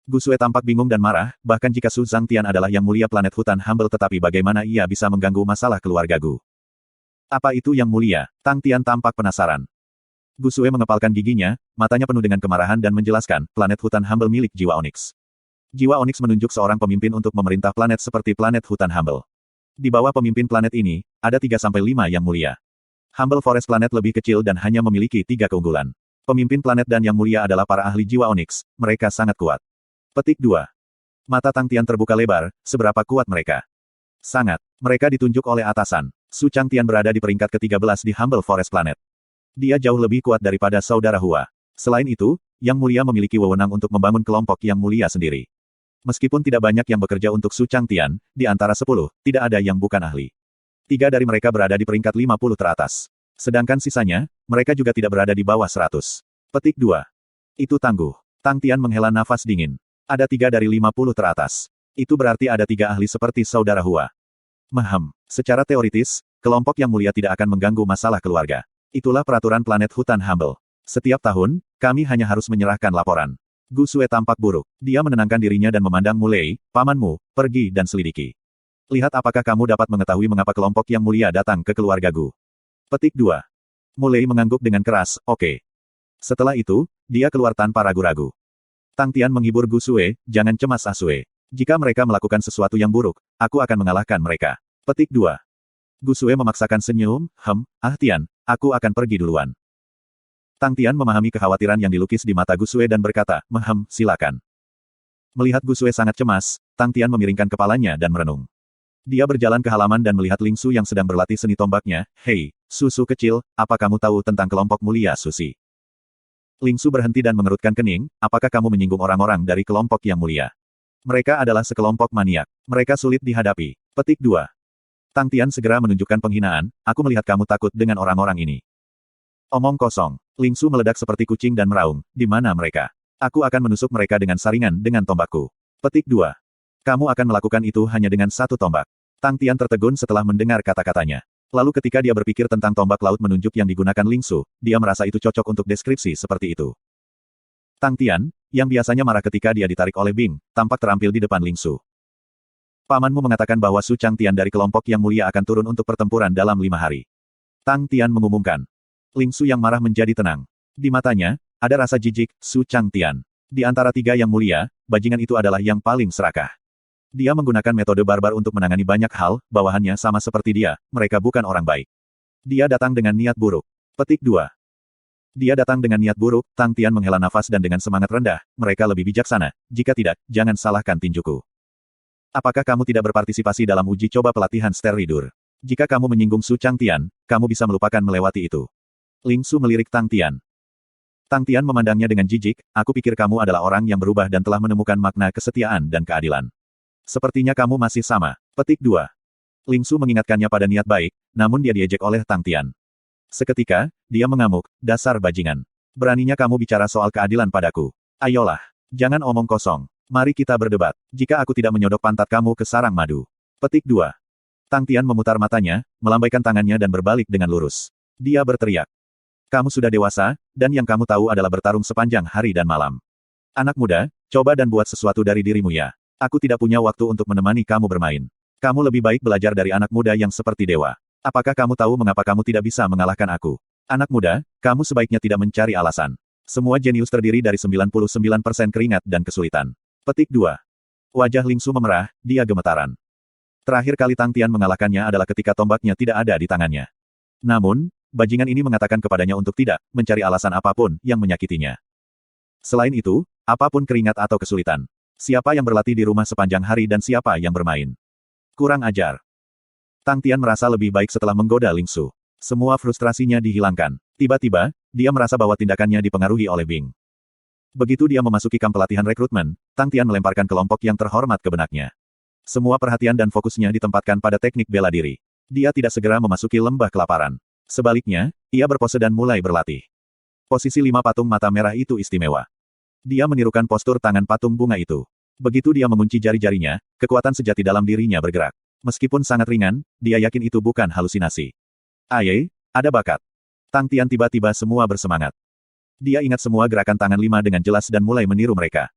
Speaker 1: Gusue tampak bingung dan marah, bahkan jika Su Zhangtian adalah Yang Mulia planet hutan Humble tetapi bagaimana ia bisa mengganggu masalah keluarga Gu? Apa itu Yang Mulia? Tang Tian tampak penasaran. Gusue mengepalkan giginya, matanya penuh dengan kemarahan dan menjelaskan, planet hutan Humble milik jiwa Onyx. Jiwa Onyx menunjuk seorang pemimpin untuk memerintah planet seperti planet hutan Humble. Di bawah pemimpin planet ini, ada 3-5 yang mulia. Humble Forest Planet lebih kecil dan hanya memiliki 3 keunggulan. Pemimpin planet dan yang mulia adalah para ahli jiwa Onyx, mereka sangat kuat. Petik 2. Mata Tang Tian terbuka lebar, seberapa kuat mereka? Sangat. Mereka ditunjuk oleh atasan. Su Changtian berada di peringkat ke-13 di Humble Forest Planet. Dia jauh lebih kuat daripada saudara Hua. Selain itu, Yang Mulia memiliki wewenang untuk membangun kelompok Yang Mulia sendiri. Meskipun tidak banyak yang bekerja untuk Su Changtian, di antara 10, tidak ada yang bukan ahli. 3 dari mereka berada di peringkat 50 teratas. Sedangkan sisanya, mereka juga tidak berada di bawah 100. Petik 2. Itu tangguh. Tang Tian menghela nafas dingin. Ada 3 dari 50 teratas. Itu berarti ada 3 ahli seperti saudara Hua. Secara teoritis, kelompok Yang Mulia tidak akan mengganggu masalah keluarga. Itulah peraturan planet hutan Humble. Setiap tahun, kami hanya harus menyerahkan laporan. Gu Sue tampak buruk. Dia menenangkan dirinya dan memandang Mulei, pamanmu, pergi dan selidiki. Lihat apakah kamu dapat mengetahui mengapa kelompok Yang Mulia datang ke keluarga Gu. Petik 2. Mulei mengangguk dengan keras, oke. Setelah itu, dia keluar tanpa ragu-ragu. Tang Tian menghibur Gu Sue, jangan cemas Asue. Jika mereka melakukan sesuatu yang buruk, aku akan mengalahkan mereka. Petik 2. Gu Sue memaksakan senyum, Tian, aku akan pergi duluan. Tang Tian memahami kekhawatiran yang dilukis di mata Gu Sue dan berkata, silakan. Melihat Gu Sue sangat cemas, Tang Tian memiringkan kepalanya dan merenung. Dia berjalan ke halaman dan melihat Ling Su yang sedang berlatih seni tombaknya. Hei, Susu kecil, apa kamu tahu tentang kelompok mulia Susi? Ling Su berhenti dan mengerutkan kening, apakah kamu menyinggung orang-orang dari kelompok yang mulia? Mereka adalah sekelompok maniak. Mereka sulit dihadapi. Petik 2. Tang Tian segera menunjukkan penghinaan, aku melihat kamu takut dengan orang-orang ini. Omong kosong. Ling Su meledak seperti kucing dan meraung, di mana mereka? Aku akan menusuk mereka dengan saringan dengan tombakku. Petik 2. Kamu akan melakukan itu hanya dengan 1 tombak. Tang Tian tertegun setelah mendengar kata-katanya. Lalu ketika dia berpikir tentang tombak laut menunjuk yang digunakan Ling Su, dia merasa itu cocok untuk deskripsi seperti itu. Tang Tian, yang biasanya marah ketika dia ditarik oleh Bing, tampak terampil di depan Ling Su. Pamanmu mengatakan bahwa Su Changtian dari kelompok Yang Mulia akan turun untuk pertempuran dalam 5 hari. Tang Tian mengumumkan. Ling Su yang marah menjadi tenang. Di matanya, ada rasa jijik, Su Changtian. Di antara 3 Yang Mulia, bajingan itu adalah yang paling serakah. Dia menggunakan metode barbar untuk menangani banyak hal, bawahannya sama seperti dia, mereka bukan orang baik. Dia datang dengan niat buruk. Petik 2. Dia datang dengan niat buruk, Tang Tian menghela nafas dan dengan semangat rendah, mereka lebih bijaksana, jika tidak, jangan salahkan tinjuku. Apakah kamu tidak berpartisipasi dalam uji coba pelatihan Sterridur? Jika kamu menyinggung Su Changtian, kamu bisa melupakan melewati itu. Ling Su melirik Tang Tian. Tang Tian memandangnya dengan jijik, aku pikir kamu adalah orang yang berubah dan telah menemukan makna kesetiaan dan keadilan. Sepertinya kamu masih sama. Petik 2. Ling Su mengingatkannya pada niat baik, namun dia diejek oleh Tang Tian. Seketika, dia mengamuk, dasar bajingan. Beraninya kamu bicara soal keadilan padaku. Ayolah, jangan omong kosong. Mari kita berdebat. Jika aku tidak menyodok pantat kamu ke sarang madu. Petik 2. Tang Tian memutar matanya, melambaikan tangannya dan berbalik dengan lurus. Dia berteriak. Kamu sudah dewasa, dan yang kamu tahu adalah bertarung sepanjang hari dan malam. Anak muda, coba dan buat sesuatu dari dirimu ya. Aku tidak punya waktu untuk menemani kamu bermain. Kamu lebih baik belajar dari anak muda yang seperti dewa. Apakah kamu tahu mengapa kamu tidak bisa mengalahkan aku? Anak muda, kamu sebaiknya tidak mencari alasan. Semua jenius terdiri dari 99% keringat dan kesulitan. Petik 2. Wajah Ling Su memerah, dia gemetaran. Terakhir kali Tang Tian mengalahkannya adalah ketika tombaknya tidak ada di tangannya. Namun, bajingan ini mengatakan kepadanya untuk tidak mencari alasan apapun yang menyakitinya. Selain itu, apapun keringat atau kesulitan. Siapa yang berlatih di rumah sepanjang hari dan siapa yang bermain? Kurang ajar. Tang Tian merasa lebih baik setelah menggoda Ling Su. Semua frustrasinya dihilangkan. Tiba-tiba, dia merasa bahwa tindakannya dipengaruhi oleh Bing. Begitu dia memasuki kamp pelatihan rekrutmen, Tang Tian melemparkan kelompok yang terhormat ke benaknya. Semua perhatian dan fokusnya ditempatkan pada teknik bela diri. Dia tidak segera memasuki lembah kelaparan. Sebaliknya, ia berpose dan mulai berlatih. Posisi 5 patung mata merah itu istimewa. Dia menirukan postur tangan patung bunga itu. Begitu dia mengunci jari-jarinya, kekuatan sejati dalam dirinya bergerak. Meskipun sangat ringan, dia yakin itu bukan halusinasi. Aye, ada bakat. Tang Tian tiba-tiba semua bersemangat. Dia ingat semua gerakan tangan 5 dengan jelas dan mulai meniru mereka.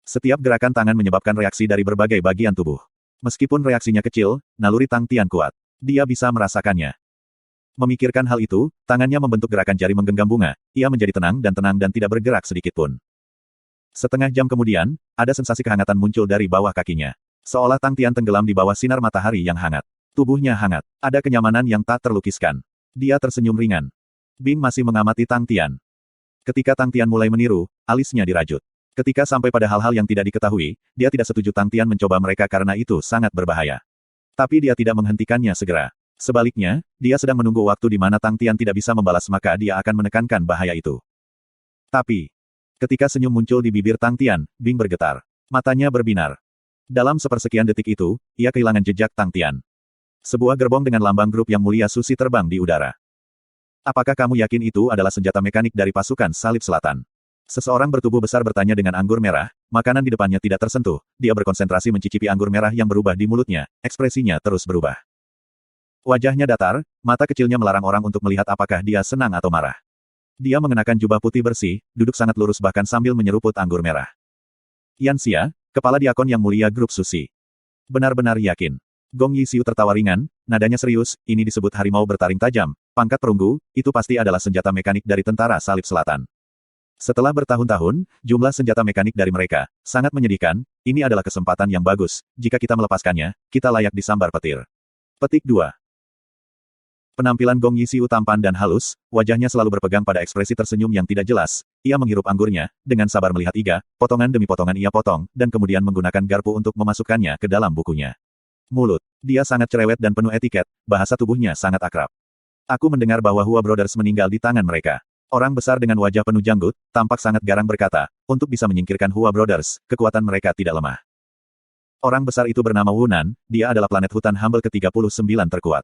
Speaker 1: Setiap gerakan tangan menyebabkan reaksi dari berbagai bagian tubuh. Meskipun reaksinya kecil, naluri Tang Tian kuat. Dia bisa merasakannya. Memikirkan hal itu, tangannya membentuk gerakan jari menggenggam bunga, ia menjadi tenang dan tidak bergerak sedikitpun. Setengah jam kemudian, ada sensasi kehangatan muncul dari bawah kakinya. Seolah Tang Tian tenggelam di bawah sinar matahari yang hangat. Tubuhnya hangat. Ada kenyamanan yang tak terlukiskan. Dia tersenyum ringan. Bing masih mengamati Tang Tian. Ketika Tang Tian mulai meniru, alisnya dirajut. Ketika sampai pada hal-hal yang tidak diketahui, dia tidak setuju Tang Tian mencoba mereka karena itu sangat berbahaya. Tapi dia tidak menghentikannya segera. Sebaliknya, dia sedang menunggu waktu di mana Tang Tian tidak bisa membalas maka dia akan menekankan bahaya itu. Tapi, ketika senyum muncul di bibir Tang Tian, Bing bergetar. Matanya berbinar. Dalam sepersekian detik itu, ia kehilangan jejak Tang Tian. Sebuah gerbong dengan lambang grup yang mulia susi terbang di udara. Apakah kamu yakin itu adalah senjata mekanik dari pasukan Salib Selatan? Seseorang bertubuh besar bertanya dengan anggur merah, makanan di depannya tidak tersentuh, dia berkonsentrasi mencicipi anggur merah yang berubah di mulutnya, ekspresinya terus berubah. Wajahnya datar, mata kecilnya melarang orang untuk melihat apakah dia senang atau marah. Dia mengenakan jubah putih bersih, duduk sangat lurus bahkan sambil menyeruput anggur merah. Yan Xia, kepala diakon yang mulia grup susi. Benar-benar yakin. Gong Yisiu tertawa ringan, nadanya serius, ini disebut harimau bertaring tajam, pangkat perunggu, itu pasti adalah senjata mekanik dari tentara Salib Selatan. Setelah bertahun-tahun, jumlah senjata mekanik dari mereka sangat menyedihkan, ini adalah kesempatan yang bagus, jika kita melepaskannya, kita layak disambar petir. Petik 2. Penampilan Gong Yisiu tampan dan halus, wajahnya selalu berpegang pada ekspresi tersenyum yang tidak jelas. Ia menghirup anggurnya, dengan sabar melihat iga, potongan demi potongan ia potong, dan kemudian menggunakan garpu untuk memasukkannya ke dalam bukunya. Mulut. Dia sangat cerewet dan penuh etiket, bahasa tubuhnya sangat akrab. Aku mendengar bahwa Hua Brothers meninggal di tangan mereka. Orang besar dengan wajah penuh janggut, tampak sangat garang berkata, untuk bisa menyingkirkan Hua Brothers, kekuatan mereka tidak lemah. Orang besar itu bernama Wunan, dia adalah planet hutan Humble ke-39 terkuat.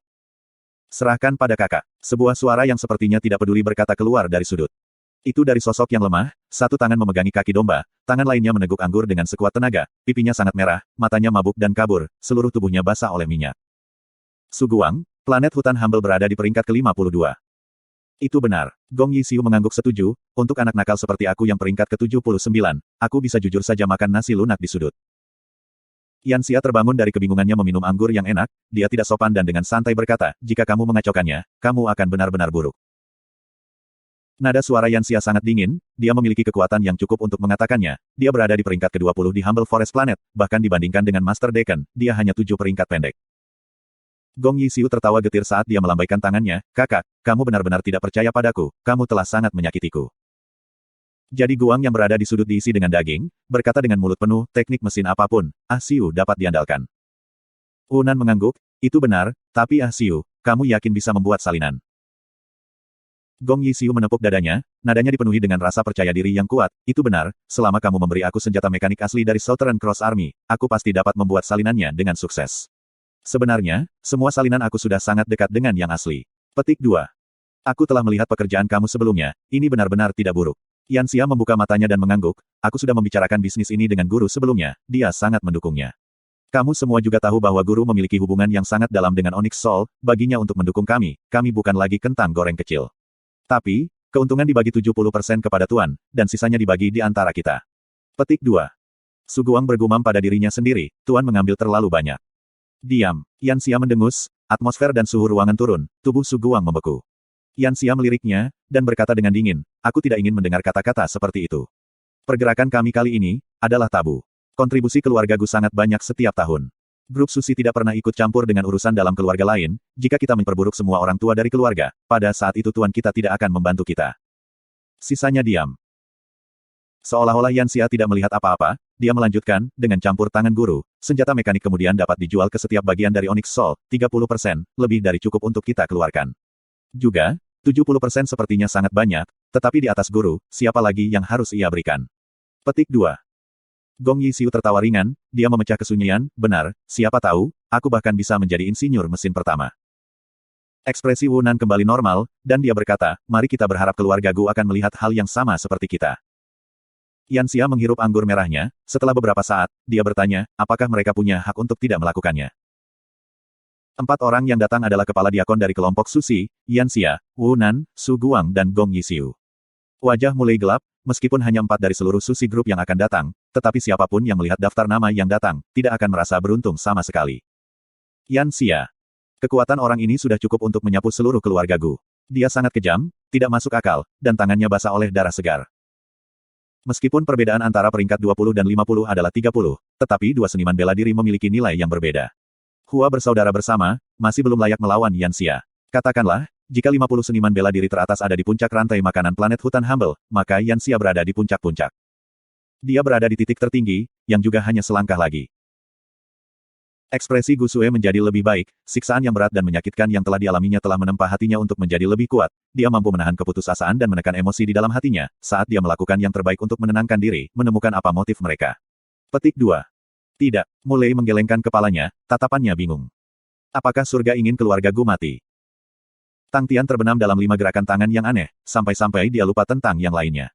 Speaker 1: Serahkan pada kakak. Sebuah suara yang sepertinya tidak peduli berkata keluar dari sudut. Itu dari sosok yang lemah, satu tangan memegangi kaki domba, tangan lainnya meneguk anggur dengan sekuat tenaga, pipinya sangat merah, matanya mabuk dan kabur, seluruh tubuhnya basah oleh minyak. Suguang, planet hutan Humble berada di peringkat ke-52. Itu benar. Gong Yisiu mengangguk setuju, untuk anak nakal seperti aku yang peringkat ke-79, aku bisa jujur saja makan nasi lunak di sudut. Yan Xia terbangun dari kebingungannya meminum anggur yang enak, dia tidak sopan dan dengan santai berkata, jika kamu mengacaukannya, kamu akan benar-benar buruk. Nada suara Yan Xia sangat dingin, dia memiliki kekuatan yang cukup untuk mengatakannya, dia berada di peringkat ke-20 di Humble Forest Planet, bahkan dibandingkan dengan Master Deacon, dia hanya 7 peringkat pendek. Gong Yisiu tertawa getir saat dia melambaikan tangannya, kakak, kamu benar-benar tidak percaya padaku, kamu telah sangat menyakitiku. Jadi guang yang berada di sudut diisi dengan daging, berkata dengan mulut penuh, teknik mesin apapun, Ah Siu dapat diandalkan. Wunan mengangguk, itu benar, tapi Ah Siu, kamu yakin bisa membuat salinan? Gong Yisiu menepuk dadanya, nadanya dipenuhi dengan rasa percaya diri yang kuat, itu benar, selama kamu memberi aku senjata mekanik asli dari Southern Cross Army, aku pasti dapat membuat salinannya dengan sukses. Sebenarnya, semua salinan aku sudah sangat dekat dengan yang asli. Petik 2. Aku telah melihat pekerjaan kamu sebelumnya, ini benar-benar tidak buruk. Yan Xia membuka matanya dan mengangguk, aku sudah membicarakan bisnis ini dengan guru sebelumnya, dia sangat mendukungnya. Kamu semua juga tahu bahwa guru memiliki hubungan yang sangat dalam dengan Onyx Soul, baginya untuk mendukung kami bukan lagi kentang goreng kecil. Tapi, keuntungan dibagi 70% kepada Tuan, dan sisanya dibagi di antara kita. Petik 2. Suguang bergumam pada dirinya sendiri, Tuan mengambil terlalu banyak. Diam. Yan Xia mendengus, atmosfer dan suhu ruangan turun, tubuh Suguang membeku. Yan Xia meliriknya, dan berkata dengan dingin, aku tidak ingin mendengar kata-kata seperti itu. Pergerakan kami kali ini, adalah tabu. Kontribusi keluarga Gu sangat banyak setiap tahun. Grup susi tidak pernah ikut campur dengan urusan dalam keluarga lain, jika kita memperburuk semua orang tua dari keluarga, pada saat itu tuan kita tidak akan membantu kita. Sisanya diam. Seolah-olah Yan Xia tidak melihat apa-apa, dia melanjutkan, dengan campur tangan guru, senjata mekanik kemudian dapat dijual ke setiap bagian dari Onyx Soul, 30%, lebih dari cukup untuk kita keluarkan. Juga, 70% sepertinya sangat banyak, tetapi di atas guru, siapa lagi yang harus ia berikan? Petik 2. Gong Yisiu tertawa ringan, dia memecah kesunyian, benar, siapa tahu, aku bahkan bisa menjadi insinyur mesin pertama. Ekspresi Wunan kembali normal, dan dia berkata, mari kita berharap keluarga Gu akan melihat hal yang sama seperti kita. Yan Xia menghirup anggur merahnya, setelah beberapa saat, dia bertanya, apakah mereka punya hak untuk tidak melakukannya? 4 orang yang datang adalah kepala diakon dari kelompok susi, Yan Xia, Wunan, Su Guang dan Gong Yisiu. Wajah mulai gelap, meskipun hanya 4 dari seluruh susi grup yang akan datang, tetapi siapapun yang melihat daftar nama yang datang, tidak akan merasa beruntung sama sekali. Yan Xia. Kekuatan orang ini sudah cukup untuk menyapu seluruh keluarga Gu. Dia sangat kejam, tidak masuk akal, dan tangannya basah oleh darah segar. Meskipun perbedaan antara peringkat 20 dan 50 adalah 30, tetapi dua seniman bela diri memiliki nilai yang berbeda. Hua bersaudara bersama, masih belum layak melawan Yan Xia. Katakanlah, jika 50 seniman bela diri teratas ada di puncak rantai makanan planet hutan Humble, maka Yan Xia berada di puncak-puncak. Dia berada di titik tertinggi, yang juga hanya selangkah lagi. Ekspresi Gu Sue menjadi lebih baik, siksaan yang berat dan menyakitkan yang telah dialaminya telah menempa hatinya untuk menjadi lebih kuat. Dia mampu menahan keputusasaan dan menekan emosi di dalam hatinya, saat dia melakukan yang terbaik untuk menenangkan diri, menemukan apa motif mereka. Petik 2. Tidak, mulai menggelengkan kepalanya, tatapannya bingung. Apakah surga ingin keluarga Gu mati? Tang Tian terbenam dalam 5 gerakan tangan yang aneh, sampai-sampai dia lupa tentang yang lainnya.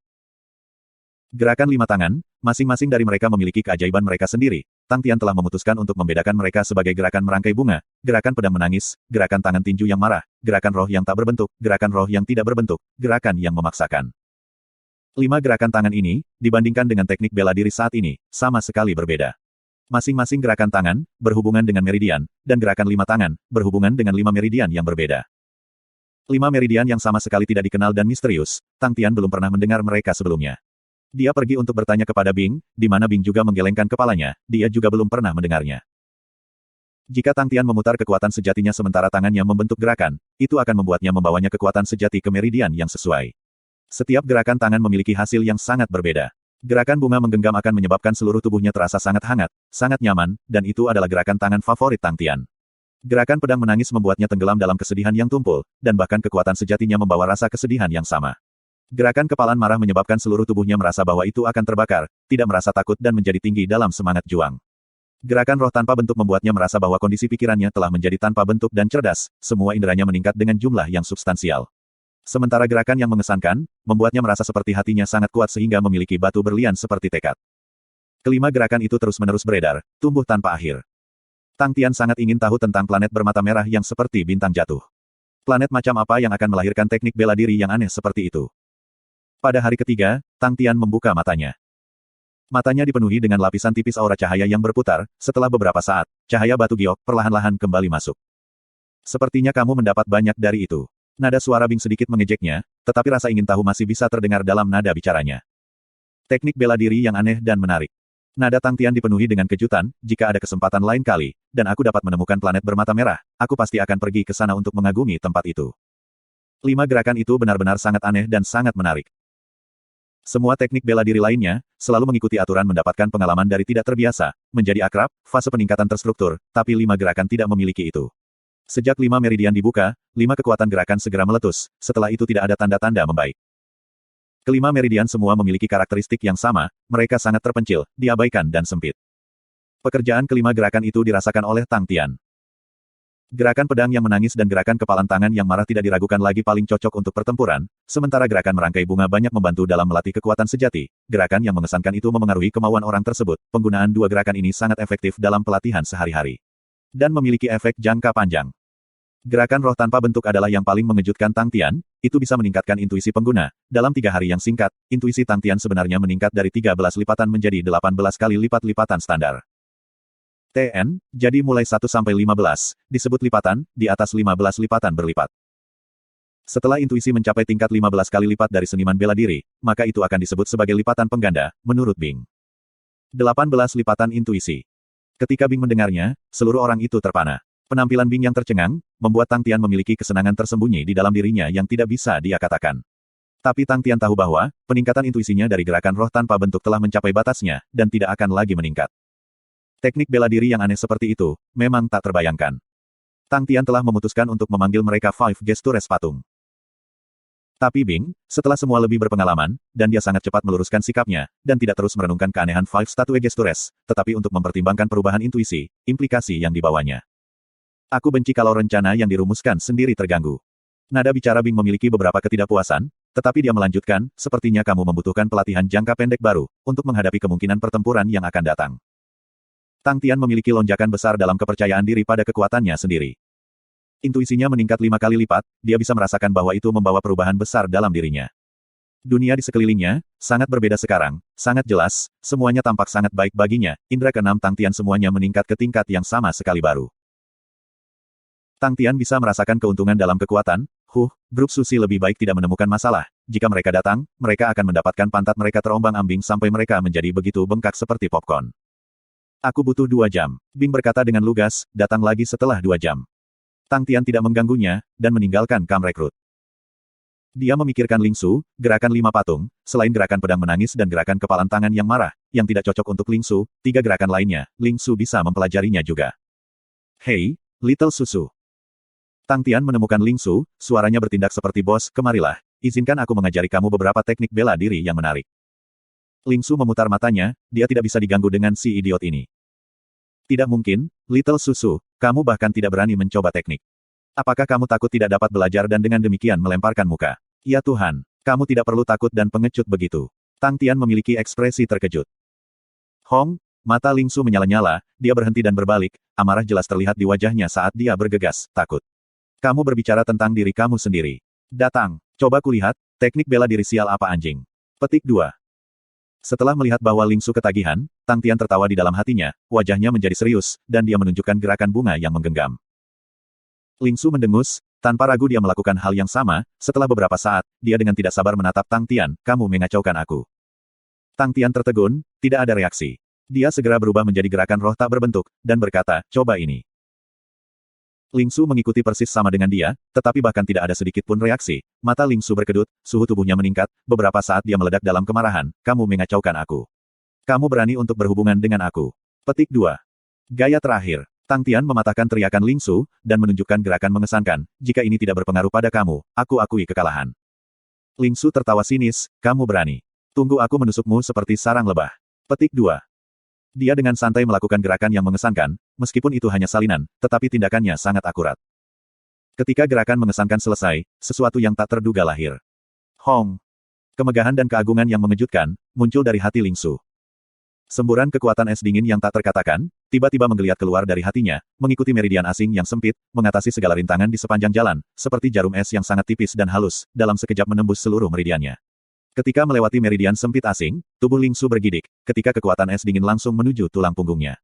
Speaker 1: Gerakan 5 tangan, masing-masing dari mereka memiliki keajaiban mereka sendiri. Tang Tian telah memutuskan untuk membedakan mereka sebagai gerakan merangkai bunga, gerakan pedang menangis, gerakan tangan tinju yang marah, gerakan roh yang tak berbentuk, gerakan roh yang tidak berbentuk, gerakan yang memaksakan. 5 gerakan tangan ini, dibandingkan dengan teknik bela diri saat ini, sama sekali berbeda. Masing-masing gerakan tangan, berhubungan dengan meridian, dan gerakan 5 tangan, berhubungan dengan 5 meridian yang berbeda. 5 meridian yang sama sekali tidak dikenal dan misterius, Tang Tian belum pernah mendengar mereka sebelumnya. Dia pergi untuk bertanya kepada Bing, di mana Bing juga menggelengkan kepalanya, dia juga belum pernah mendengarnya. Jika Tang Tian memutar kekuatan sejatinya sementara tangannya membentuk gerakan, itu akan membuatnya membawanya kekuatan sejati ke meridian yang sesuai. Setiap gerakan tangan memiliki hasil yang sangat berbeda. Gerakan bunga menggenggam akan menyebabkan seluruh tubuhnya terasa sangat hangat, sangat nyaman, dan itu adalah gerakan tangan favorit Tang Tian. Gerakan pedang menangis membuatnya tenggelam dalam kesedihan yang tumpul, dan bahkan kekuatan sejatinya membawa rasa kesedihan yang sama. Gerakan kepalan marah menyebabkan seluruh tubuhnya merasa bahwa itu akan terbakar, tidak merasa takut dan menjadi tinggi dalam semangat juang. Gerakan roh tanpa bentuk membuatnya merasa bahwa kondisi pikirannya telah menjadi tanpa bentuk dan cerdas, semua inderanya meningkat dengan jumlah yang substansial. Sementara gerakan yang mengesankan, membuatnya merasa seperti hatinya sangat kuat sehingga memiliki batu berlian seperti tekad. Kelima gerakan itu terus-menerus beredar, tumbuh tanpa akhir. Tang Tian sangat ingin tahu tentang planet bermata merah yang seperti bintang jatuh. Planet macam apa yang akan melahirkan teknik bela diri yang aneh seperti itu? Pada hari ketiga, Tang Tian membuka matanya. Matanya dipenuhi dengan lapisan tipis aura cahaya yang berputar, setelah beberapa saat, cahaya batu giok perlahan-lahan kembali masuk. Sepertinya kamu mendapat banyak dari itu. Nada suara Bing sedikit mengejeknya, tetapi rasa ingin tahu masih bisa terdengar dalam nada bicaranya. Teknik bela diri yang aneh dan menarik. Nada Tang Tian dipenuhi dengan kejutan, jika ada kesempatan lain kali, dan aku dapat menemukan planet bermata merah, aku pasti akan pergi ke sana untuk mengagumi tempat itu. 5 gerakan itu benar-benar sangat aneh dan sangat menarik. Semua teknik bela diri lainnya, selalu mengikuti aturan mendapatkan pengalaman dari tidak terbiasa, menjadi akrab, fase peningkatan terstruktur, tapi 5 gerakan tidak memiliki itu. Sejak 5 meridian dibuka, 5 kekuatan gerakan segera meletus, setelah itu tidak ada tanda-tanda membaik. Kelima meridian semua memiliki karakteristik yang sama, mereka sangat terpencil, diabaikan dan sempit. Pekerjaan kelima gerakan itu dirasakan oleh Tang Tian. Gerakan pedang yang menangis dan gerakan kepalan tangan yang marah tidak diragukan lagi paling cocok untuk pertempuran, sementara gerakan merangkai bunga banyak membantu dalam melatih kekuatan sejati. Gerakan yang mengesankan itu memengaruhi kemauan orang tersebut. Penggunaan 2 gerakan ini sangat efektif dalam pelatihan sehari-hari. Dan memiliki efek jangka panjang. Gerakan roh tanpa bentuk adalah yang paling mengejutkan Tang Tian, itu bisa meningkatkan intuisi pengguna. Dalam 3 hari yang singkat, intuisi Tang Tian sebenarnya meningkat dari 13 lipatan menjadi 18 kali lipat-lipatan standar. TN, jadi mulai 1 sampai 15, disebut lipatan, di atas 15 lipatan berlipat. Setelah intuisi mencapai tingkat 15 kali lipat dari seniman bela diri, maka itu akan disebut sebagai lipatan pengganda, menurut Bing. 18 lipatan intuisi. Ketika Bing mendengarnya, seluruh orang itu terpana. Penampilan Bing yang tercengang, membuat Tang Tian memiliki kesenangan tersembunyi di dalam dirinya yang tidak bisa dia katakan. Tapi Tang Tian tahu bahwa, peningkatan intuisinya dari gerakan roh tanpa bentuk telah mencapai batasnya, dan tidak akan lagi meningkat. Teknik bela diri yang aneh seperti itu, memang tak terbayangkan. Tang Tian telah memutuskan untuk memanggil mereka Five Gestures Patung. Tapi Bing, setelah semua lebih berpengalaman, dan dia sangat cepat meluruskan sikapnya, dan tidak terus merenungkan keanehan Five Statue Gestures, tetapi untuk mempertimbangkan perubahan intuisi, implikasi yang dibawanya. Aku benci kalau rencana yang dirumuskan sendiri terganggu. Nada bicara Bing memiliki beberapa ketidakpuasan, tetapi dia melanjutkan, sepertinya kamu membutuhkan pelatihan jangka pendek baru, untuk menghadapi kemungkinan pertempuran yang akan datang. Tang Tian memiliki lonjakan besar dalam kepercayaan diri pada kekuatannya sendiri. Intuisinya meningkat 5 kali lipat, dia bisa merasakan bahwa itu membawa perubahan besar dalam dirinya. Dunia di sekelilingnya, sangat berbeda sekarang, sangat jelas, semuanya tampak sangat baik baginya, indera keenam Tang Tian semuanya meningkat ke tingkat yang sama sekali baru. Tang Tian bisa merasakan keuntungan dalam kekuatan. Grup Susi lebih baik tidak menemukan masalah. Jika mereka datang, mereka akan mendapatkan pantat mereka terombang-ambing sampai mereka menjadi begitu bengkak seperti popcorn. Aku butuh 2 jam. Bing berkata dengan lugas, datang lagi setelah 2 jam. Tang Tian tidak mengganggunya, dan meninggalkan kam rekrut. Dia memikirkan Lingsu, gerakan 5 patung, selain gerakan pedang menangis dan gerakan kepalan tangan yang marah, yang tidak cocok untuk Lingsu, 3 gerakan lainnya, Lingsu bisa mempelajarinya juga. Hei, Little Susu. Tang Tian menemukan Lingsu, suaranya bertindak seperti bos, kemarilah, izinkan aku mengajari kamu beberapa teknik bela diri yang menarik. Lingsu memutar matanya, dia tidak bisa diganggu dengan si idiot ini. Tidak mungkin, Little Susu, kamu bahkan tidak berani mencoba teknik. Apakah kamu takut tidak dapat belajar dan dengan demikian melemparkan muka? Ya Tuhan, kamu tidak perlu takut dan pengecut begitu. Tang Tian memiliki ekspresi terkejut. Mata Lingsu menyala-nyala, dia berhenti dan berbalik, amarah jelas terlihat di wajahnya saat dia bergegas, takut. Kamu berbicara tentang diri kamu sendiri. Datang, coba kulihat, teknik bela diri sial apa anjing. Petik 2. Setelah melihat bahwa Lingsu ketagihan, Tang Tian tertawa di dalam hatinya, wajahnya menjadi serius, dan dia menunjukkan gerakan bunga yang menggenggam. Lingsu mendengus, tanpa ragu dia melakukan hal yang sama, setelah beberapa saat, dia dengan tidak sabar menatap Tang Tian, kamu mengacaukan aku. Tang Tian tertegun, tidak ada reaksi. Dia segera berubah menjadi gerakan roh tak berbentuk, dan berkata, coba ini. Lingsu mengikuti persis sama dengan dia, tetapi bahkan tidak ada sedikit pun reaksi. Mata Lingsu berkedut, suhu tubuhnya meningkat, beberapa saat dia meledak dalam kemarahan, kamu mengacaukan aku. Kamu berani untuk berhubungan dengan aku. Petik 2. Gaya terakhir. Tang Tian mematahkan teriakan Lingsu, dan menunjukkan gerakan mengesankan, jika ini tidak berpengaruh pada kamu, aku akui kekalahan. Lingsu tertawa sinis, kamu berani. Tunggu aku menusukmu seperti sarang lebah. Petik 2. Dia dengan santai melakukan gerakan yang mengesankan, meskipun itu hanya salinan, tetapi tindakannya sangat akurat. Ketika gerakan mengesankan selesai, sesuatu yang tak terduga lahir. Kemegahan dan keagungan yang mengejutkan, muncul dari hati Lingsu. Semburan kekuatan es dingin yang tak terkatakan, tiba-tiba menggeliat keluar dari hatinya, mengikuti meridian asing yang sempit, mengatasi segala rintangan di sepanjang jalan, seperti jarum es yang sangat tipis dan halus, dalam sekejap menembus seluruh meridiannya. Ketika melewati meridian sempit asing, tubuh Lingsu bergidik, ketika kekuatan es dingin langsung menuju tulang punggungnya.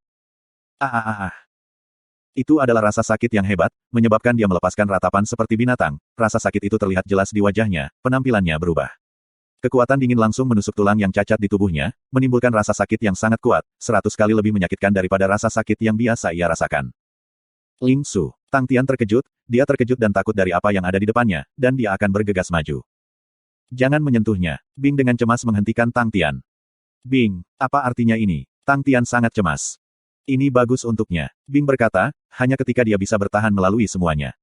Speaker 1: Itu adalah rasa sakit yang hebat, menyebabkan dia melepaskan ratapan seperti binatang, rasa sakit itu terlihat jelas di wajahnya, penampilannya berubah. Kekuatan dingin langsung menusuk tulang yang cacat di tubuhnya, menimbulkan rasa sakit yang sangat kuat, 100 kali lebih menyakitkan daripada rasa sakit yang biasa ia rasakan. Lingsu. Tang Tian terkejut, dia terkejut dan takut dari apa yang ada di depannya, dan dia akan bergegas maju. Jangan menyentuhnya. Bing dengan cemas menghentikan Tang Tian. Bing, apa artinya ini? Tang Tian sangat cemas. Ini bagus untuknya. Bing berkata, hanya ketika dia bisa bertahan melalui semuanya.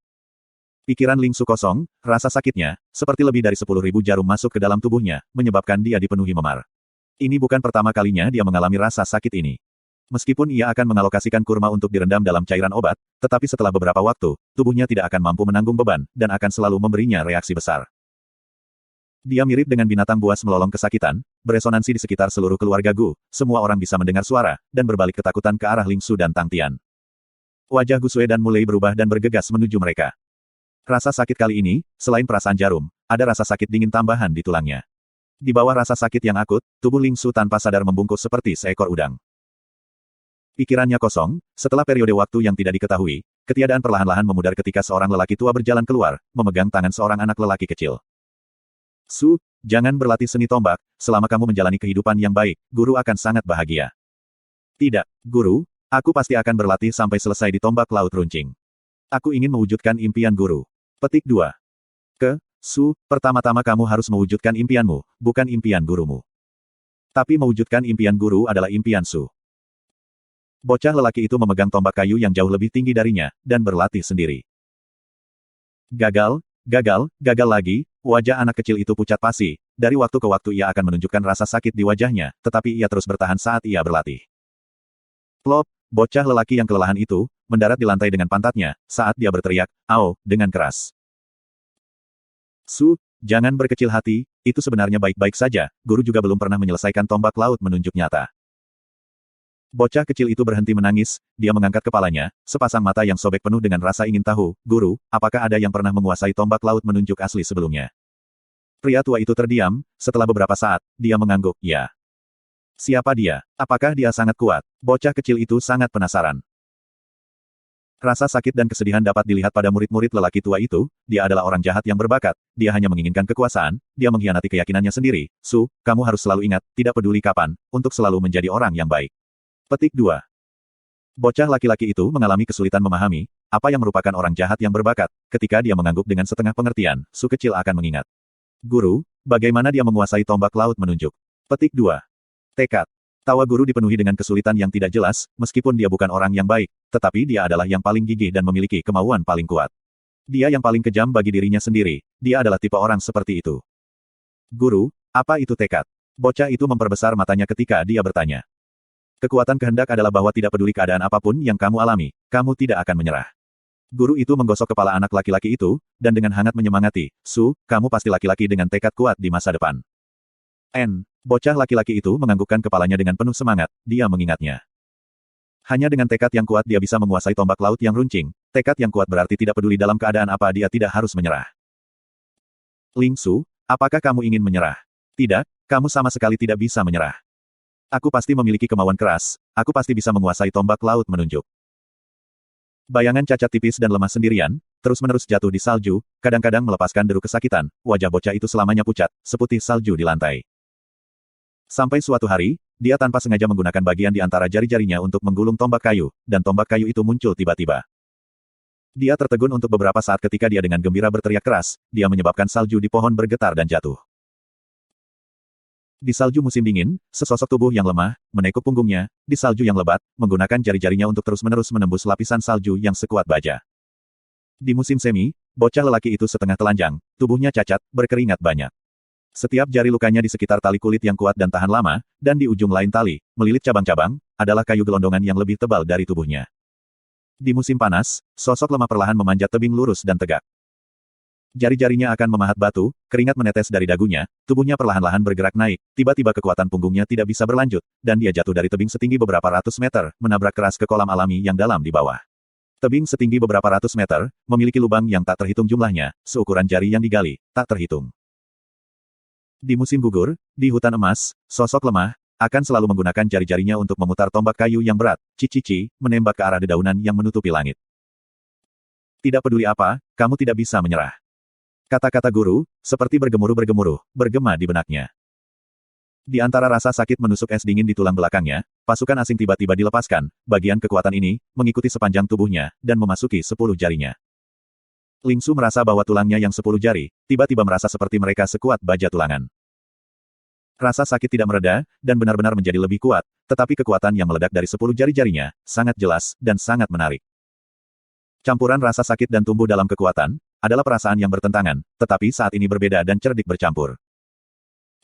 Speaker 1: Pikiran Lingsu kosong, rasa sakitnya, seperti lebih dari 10.000 jarum masuk ke dalam tubuhnya, menyebabkan dia dipenuhi memar. Ini bukan pertama kalinya dia mengalami rasa sakit ini. Meskipun ia akan mengalokasikan kurma untuk direndam dalam cairan obat, tetapi setelah beberapa waktu, tubuhnya tidak akan mampu menanggung beban, dan akan selalu memberinya reaksi besar. Dia mirip dengan binatang buas melolong kesakitan, beresonansi di sekitar seluruh keluarga Gu, semua orang bisa mendengar suara, dan berbalik ketakutan ke arah Lingsu dan Tang Tian. Wajah Gusue dan Mulei berubah dan bergegas menuju mereka. Rasa sakit kali ini, selain perasaan jarum, ada rasa sakit dingin tambahan di tulangnya. Di bawah rasa sakit yang akut, tubuh Lingsu tanpa sadar membungkuk seperti seekor udang. Pikirannya kosong, setelah periode waktu yang tidak diketahui, ketiadaan perlahan-lahan memudar ketika seorang lelaki tua berjalan keluar, memegang tangan seorang anak lelaki kecil. Jangan berlatih seni tombak, selama kamu menjalani kehidupan yang baik, guru akan sangat bahagia. Tidak, guru, aku pasti akan berlatih sampai selesai di tombak laut runcing. Aku ingin mewujudkan impian guru. Petik 2. Pertama-tama kamu harus mewujudkan impianmu, bukan impian gurumu. Tapi mewujudkan impian guru adalah impian Su. Bocah lelaki itu memegang tombak kayu yang jauh lebih tinggi darinya, dan berlatih sendiri. Gagal lagi, wajah anak kecil itu pucat pasi, dari waktu ke waktu ia akan menunjukkan rasa sakit di wajahnya, tetapi ia terus bertahan saat ia berlatih. Plop, bocah lelaki yang kelelahan itu, mendarat di lantai dengan pantatnya, saat dia berteriak, "Au!" dengan keras. Jangan berkecil hati, itu sebenarnya baik-baik saja, guru juga belum pernah menyelesaikan tombak laut menunjuk nyata. Bocah kecil itu berhenti menangis, dia mengangkat kepalanya, sepasang mata yang sobek penuh dengan rasa ingin tahu, guru, apakah ada yang pernah menguasai tombak laut menunjuk asli sebelumnya? Pria tua itu terdiam, setelah beberapa saat, dia mengangguk, ya. Siapa dia? Apakah dia sangat kuat? Bocah kecil itu sangat penasaran. Rasa sakit dan kesedihan dapat dilihat pada murid-murid lelaki tua itu, dia adalah orang jahat yang berbakat, dia hanya menginginkan kekuasaan, dia mengkhianati keyakinannya sendiri. Su, kamu harus selalu ingat, tidak peduli kapan, untuk selalu menjadi orang yang baik. Petik 2. Bocah laki-laki itu mengalami kesulitan memahami, apa yang merupakan orang jahat yang berbakat, ketika dia mengangguk dengan setengah pengertian, Su kecil akan mengingat. Guru, bagaimana dia menguasai tombak laut menunjuk? Petik 2. Tekad. Tawa guru dipenuhi dengan kesulitan yang tidak jelas, meskipun dia bukan orang yang baik, tetapi dia adalah yang paling gigih dan memiliki kemauan paling kuat. Dia yang paling kejam bagi dirinya sendiri, dia adalah tipe orang seperti itu. Guru, apa itu tekad? Bocah itu memperbesar matanya ketika dia bertanya. Kekuatan kehendak adalah bahwa tidak peduli keadaan apapun yang kamu alami, kamu tidak akan menyerah. Guru itu menggosok kepala anak laki-laki itu, dan dengan hangat menyemangati, Su, kamu pasti laki-laki dengan tekad kuat di masa depan. Bocah laki-laki itu menganggukkan kepalanya dengan penuh semangat, dia mengingatnya. Hanya dengan tekad yang kuat dia bisa menguasai tombak laut yang runcing, tekad yang kuat berarti tidak peduli dalam keadaan apa dia tidak harus menyerah. Ling Su, apakah kamu ingin menyerah? Tidak, kamu sama sekali tidak bisa menyerah. Aku pasti memiliki kemauan keras, aku pasti bisa menguasai tombak laut menunjuk. Bayangan cacat tipis dan lemah sendirian, terus-menerus jatuh di salju, kadang-kadang melepaskan deru kesakitan, wajah bocah itu selamanya pucat, seputih salju di lantai. Sampai suatu hari, dia tanpa sengaja menggunakan bagian di antara jari-jarinya untuk menggulung tombak kayu, dan tombak kayu itu muncul tiba-tiba. Dia tertegun untuk beberapa saat ketika dia dengan gembira berteriak keras, dia menyebabkan salju di pohon bergetar dan jatuh. Di salju musim dingin, sesosok tubuh yang lemah, menekuk punggungnya, di salju yang lebat, menggunakan jari-jarinya untuk terus-menerus menembus lapisan salju yang sekuat baja. Di musim semi, bocah lelaki itu setengah telanjang, tubuhnya cacat, berkeringat banyak. Setiap jari lukanya di sekitar tali kulit yang kuat dan tahan lama, dan di ujung lain tali, melilit cabang-cabang, adalah kayu gelondongan yang lebih tebal dari tubuhnya. Di musim panas, sosok lemah perlahan memanjat tebing lurus dan tegak. Jari-jarinya akan memahat batu, keringat menetes dari dagunya, tubuhnya perlahan-lahan bergerak naik, tiba-tiba kekuatan punggungnya tidak bisa berlanjut, dan dia jatuh dari tebing setinggi beberapa ratus meter, menabrak keras ke kolam alami yang dalam di bawah. Tebing setinggi beberapa ratus meter, memiliki lubang yang tak terhitung jumlahnya, seukuran jari yang digali, tak terhitung. Di musim gugur, di hutan emas, sosok lemah, akan selalu menggunakan jari-jarinya untuk memutar tombak kayu yang berat, cici-cici, menembak ke arah dedaunan yang menutupi langit. Tidak peduli apa, kamu tidak bisa menyerah. Kata-kata guru, seperti bergemuruh-bergemuruh, bergema di benaknya. Di antara rasa sakit menusuk es dingin di tulang belakangnya, pasukan asing tiba-tiba dilepaskan, bagian kekuatan ini, mengikuti sepanjang tubuhnya, dan memasuki 10 jarinya. Ling Su merasa bahwa tulangnya yang 10 jari, tiba-tiba merasa seperti mereka sekuat baja tulangan. Rasa sakit tidak mereda, dan benar-benar menjadi lebih kuat, tetapi kekuatan yang meledak dari 10 jari-jarinya, sangat jelas, dan sangat menarik. Campuran rasa sakit dan tumbuh dalam kekuatan, adalah perasaan yang bertentangan, tetapi saat ini berbeda dan cerdik bercampur.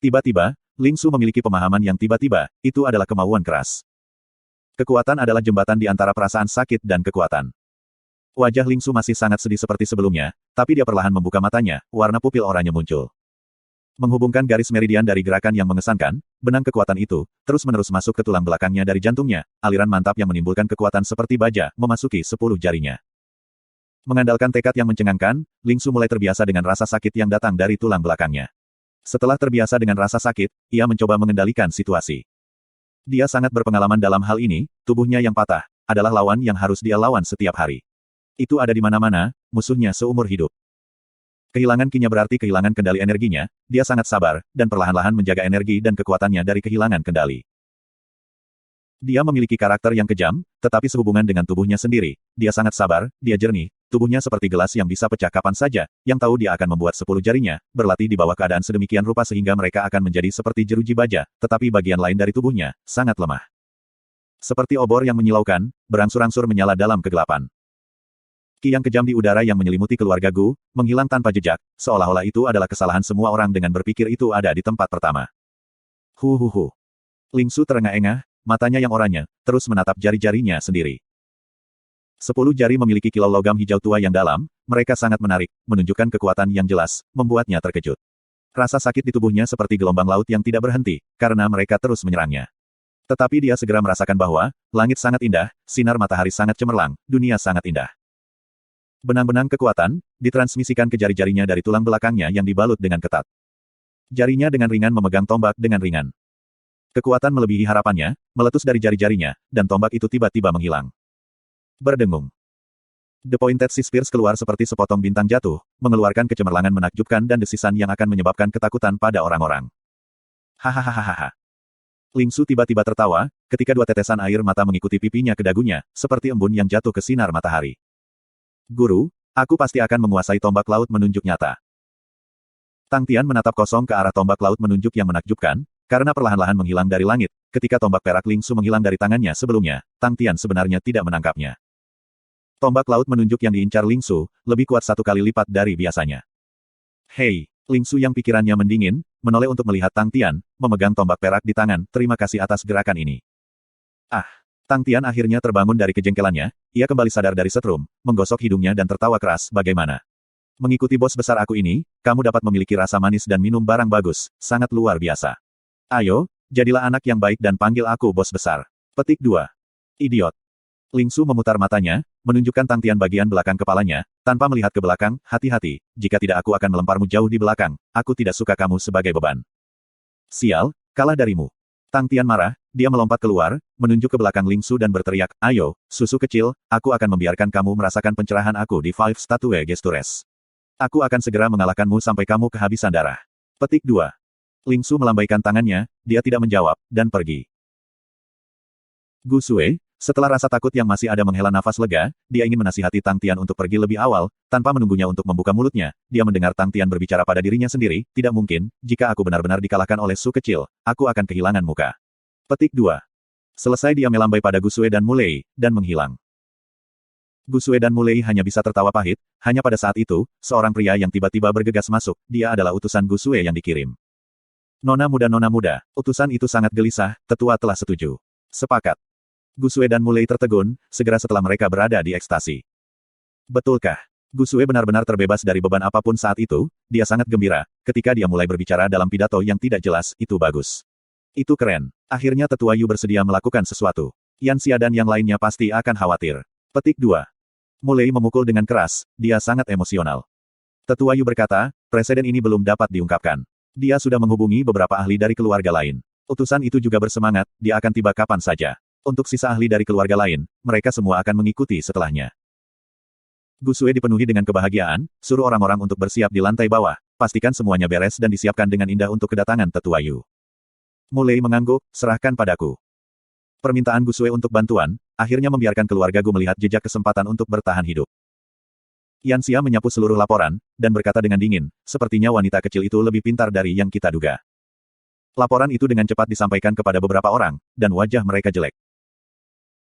Speaker 1: Tiba-tiba, Ling Su memiliki pemahaman yang tiba-tiba, itu adalah kemauan keras. Kekuatan adalah jembatan di antara perasaan sakit dan kekuatan. Wajah Ling Su masih sangat sedih seperti sebelumnya, tapi dia perlahan membuka matanya, warna pupil oranye muncul. Menghubungkan garis meridian dari gerakan yang mengesankan, benang kekuatan itu, terus-menerus masuk ke tulang belakangnya dari jantungnya, aliran mantap yang menimbulkan kekuatan seperti baja, memasuki 10 jarinya. Mengandalkan tekad yang mencengangkan, Ling Su mulai terbiasa dengan rasa sakit yang datang dari tulang belakangnya. Setelah terbiasa dengan rasa sakit, ia mencoba mengendalikan situasi. Dia sangat berpengalaman dalam hal ini, tubuhnya yang patah, adalah lawan yang harus dia lawan setiap hari. Itu ada di mana-mana, musuhnya seumur hidup. Kehilangan kinya berarti kehilangan kendali energinya, dia sangat sabar, dan perlahan-lahan menjaga energi dan kekuatannya dari kehilangan kendali. Dia memiliki karakter yang kejam, tetapi sehubungan dengan tubuhnya sendiri, dia sangat sabar, dia jernih, tubuhnya seperti gelas yang bisa pecah kapan saja, yang tahu dia akan membuat 10 jarinya, berlatih di bawah keadaan sedemikian rupa sehingga mereka akan menjadi seperti jeruji baja, tetapi bagian lain dari tubuhnya, sangat lemah. Seperti obor yang menyilaukan, berangsur-angsur menyala dalam kegelapan. Ki yang kejam di udara yang menyelimuti keluarga Gu, menghilang tanpa jejak, seolah-olah itu adalah kesalahan semua orang dengan berpikir itu ada di tempat pertama. Hu. Ling Su terengah-engah, matanya yang oranye, terus menatap jari-jarinya sendiri. 10 jari memiliki kilau logam hijau tua yang dalam, mereka sangat menarik, menunjukkan kekuatan yang jelas, membuatnya terkejut. Rasa sakit di tubuhnya seperti gelombang laut yang tidak berhenti, karena mereka terus menyerangnya. Tetapi dia segera merasakan bahwa, langit sangat indah, sinar matahari sangat cemerlang, dunia sangat indah. Benang-benang kekuatan, ditransmisikan ke jari-jarinya dari tulang belakangnya yang dibalut dengan ketat. Jarinya dengan ringan memegang tombak dengan ringan. Kekuatan melebihi harapannya, meletus dari jari-jarinya, dan tombak itu tiba-tiba menghilang. Berdengung. The Pointed Sea Spears keluar seperti sepotong bintang jatuh, mengeluarkan kecemerlangan menakjubkan dan desisan yang akan menyebabkan ketakutan pada orang-orang. Hahaha. Ling Su tiba-tiba tertawa, ketika dua tetesan air mata mengikuti pipinya ke dagunya, seperti embun yang jatuh ke sinar matahari. Guru, aku pasti akan menguasai tombak laut menunjuk nyata. Tang Tian menatap kosong ke arah tombak laut menunjuk yang menakjubkan, karena perlahan-lahan menghilang dari langit, ketika tombak perak Ling Su menghilang dari tangannya sebelumnya, Tang Tian sebenarnya tidak menangkapnya. Tombak laut menunjuk yang diincar Ling Su, lebih kuat 1 kali lipat dari biasanya. Hei, Ling Su yang pikirannya mendingin, menoleh untuk melihat Tang Tian, memegang tombak perak di tangan, terima kasih atas gerakan ini. Ah! Tang Tian akhirnya terbangun dari kejengkelannya, ia kembali sadar dari setrum, menggosok hidungnya dan tertawa keras, bagaimana? Mengikuti bos besar aku ini, kamu dapat memiliki rasa manis dan minum barang bagus, sangat luar biasa. Ayo, jadilah anak yang baik dan panggil aku bos besar. Petik 2. Idiot. Ling Su memutar matanya, menunjukkan Tang Tian bagian belakang kepalanya, tanpa melihat ke belakang, hati-hati, jika tidak aku akan melemparmu jauh di belakang, aku tidak suka kamu sebagai beban. Sial, kalah darimu. Tang Tian marah, dia melompat keluar, menunjuk ke belakang Ling Su dan berteriak, ayo, susu kecil, aku akan membiarkan kamu merasakan pencerahan aku di Five Statue Gestures. Aku akan segera mengalahkanmu sampai kamu kehabisan darah. Petik 2. Ling Su melambaikan tangannya, dia tidak menjawab, dan pergi. Gu Sue, setelah rasa takut yang masih ada menghela nafas lega, dia ingin menasihati Tang Tian untuk pergi lebih awal, tanpa menunggunya untuk membuka mulutnya, dia mendengar Tang Tian berbicara pada dirinya sendiri, tidak mungkin, jika aku benar-benar dikalahkan oleh Su kecil, aku akan kehilangan muka. Petik 2. Selesai dia melambai pada Gu Sue dan Mulei, dan menghilang. Gu Sue dan Mulei hanya bisa tertawa pahit, hanya pada saat itu, seorang pria yang tiba-tiba bergegas masuk, dia adalah utusan Gu Sue yang dikirim. Nona muda, utusan itu sangat gelisah, tetua telah setuju. Sepakat. Gu Sue dan Mulei tertegun, segera setelah mereka berada di ekstasi. Betulkah? Gu Sue benar-benar terbebas dari beban apapun saat itu, dia sangat gembira, ketika dia mulai berbicara dalam pidato yang tidak jelas, itu bagus. Itu keren. Akhirnya tetua Yu bersedia melakukan sesuatu. Yan Xia dan yang lainnya pasti akan khawatir. Petik 2. Mulei memukul dengan keras, dia sangat emosional. Tetua Yu berkata, presiden ini belum dapat diungkapkan. Dia sudah menghubungi beberapa ahli dari keluarga lain. Utusan itu juga bersemangat, dia akan tiba kapan saja. Untuk sisa ahli dari keluarga lain, mereka semua akan mengikuti setelahnya. Gu Sue dipenuhi dengan kebahagiaan, suruh orang-orang untuk bersiap di lantai bawah, pastikan semuanya beres dan disiapkan dengan indah untuk kedatangan tetua Yu. Mulei mengangguk, serahkan padaku. Permintaan Gu Sue untuk bantuan, akhirnya membiarkan keluarga Gu melihat jejak kesempatan untuk bertahan hidup. Yan Xia menyapu seluruh laporan, dan berkata dengan dingin, sepertinya wanita kecil itu lebih pintar dari yang kita duga. Laporan itu dengan cepat disampaikan kepada beberapa orang, dan wajah mereka jelek.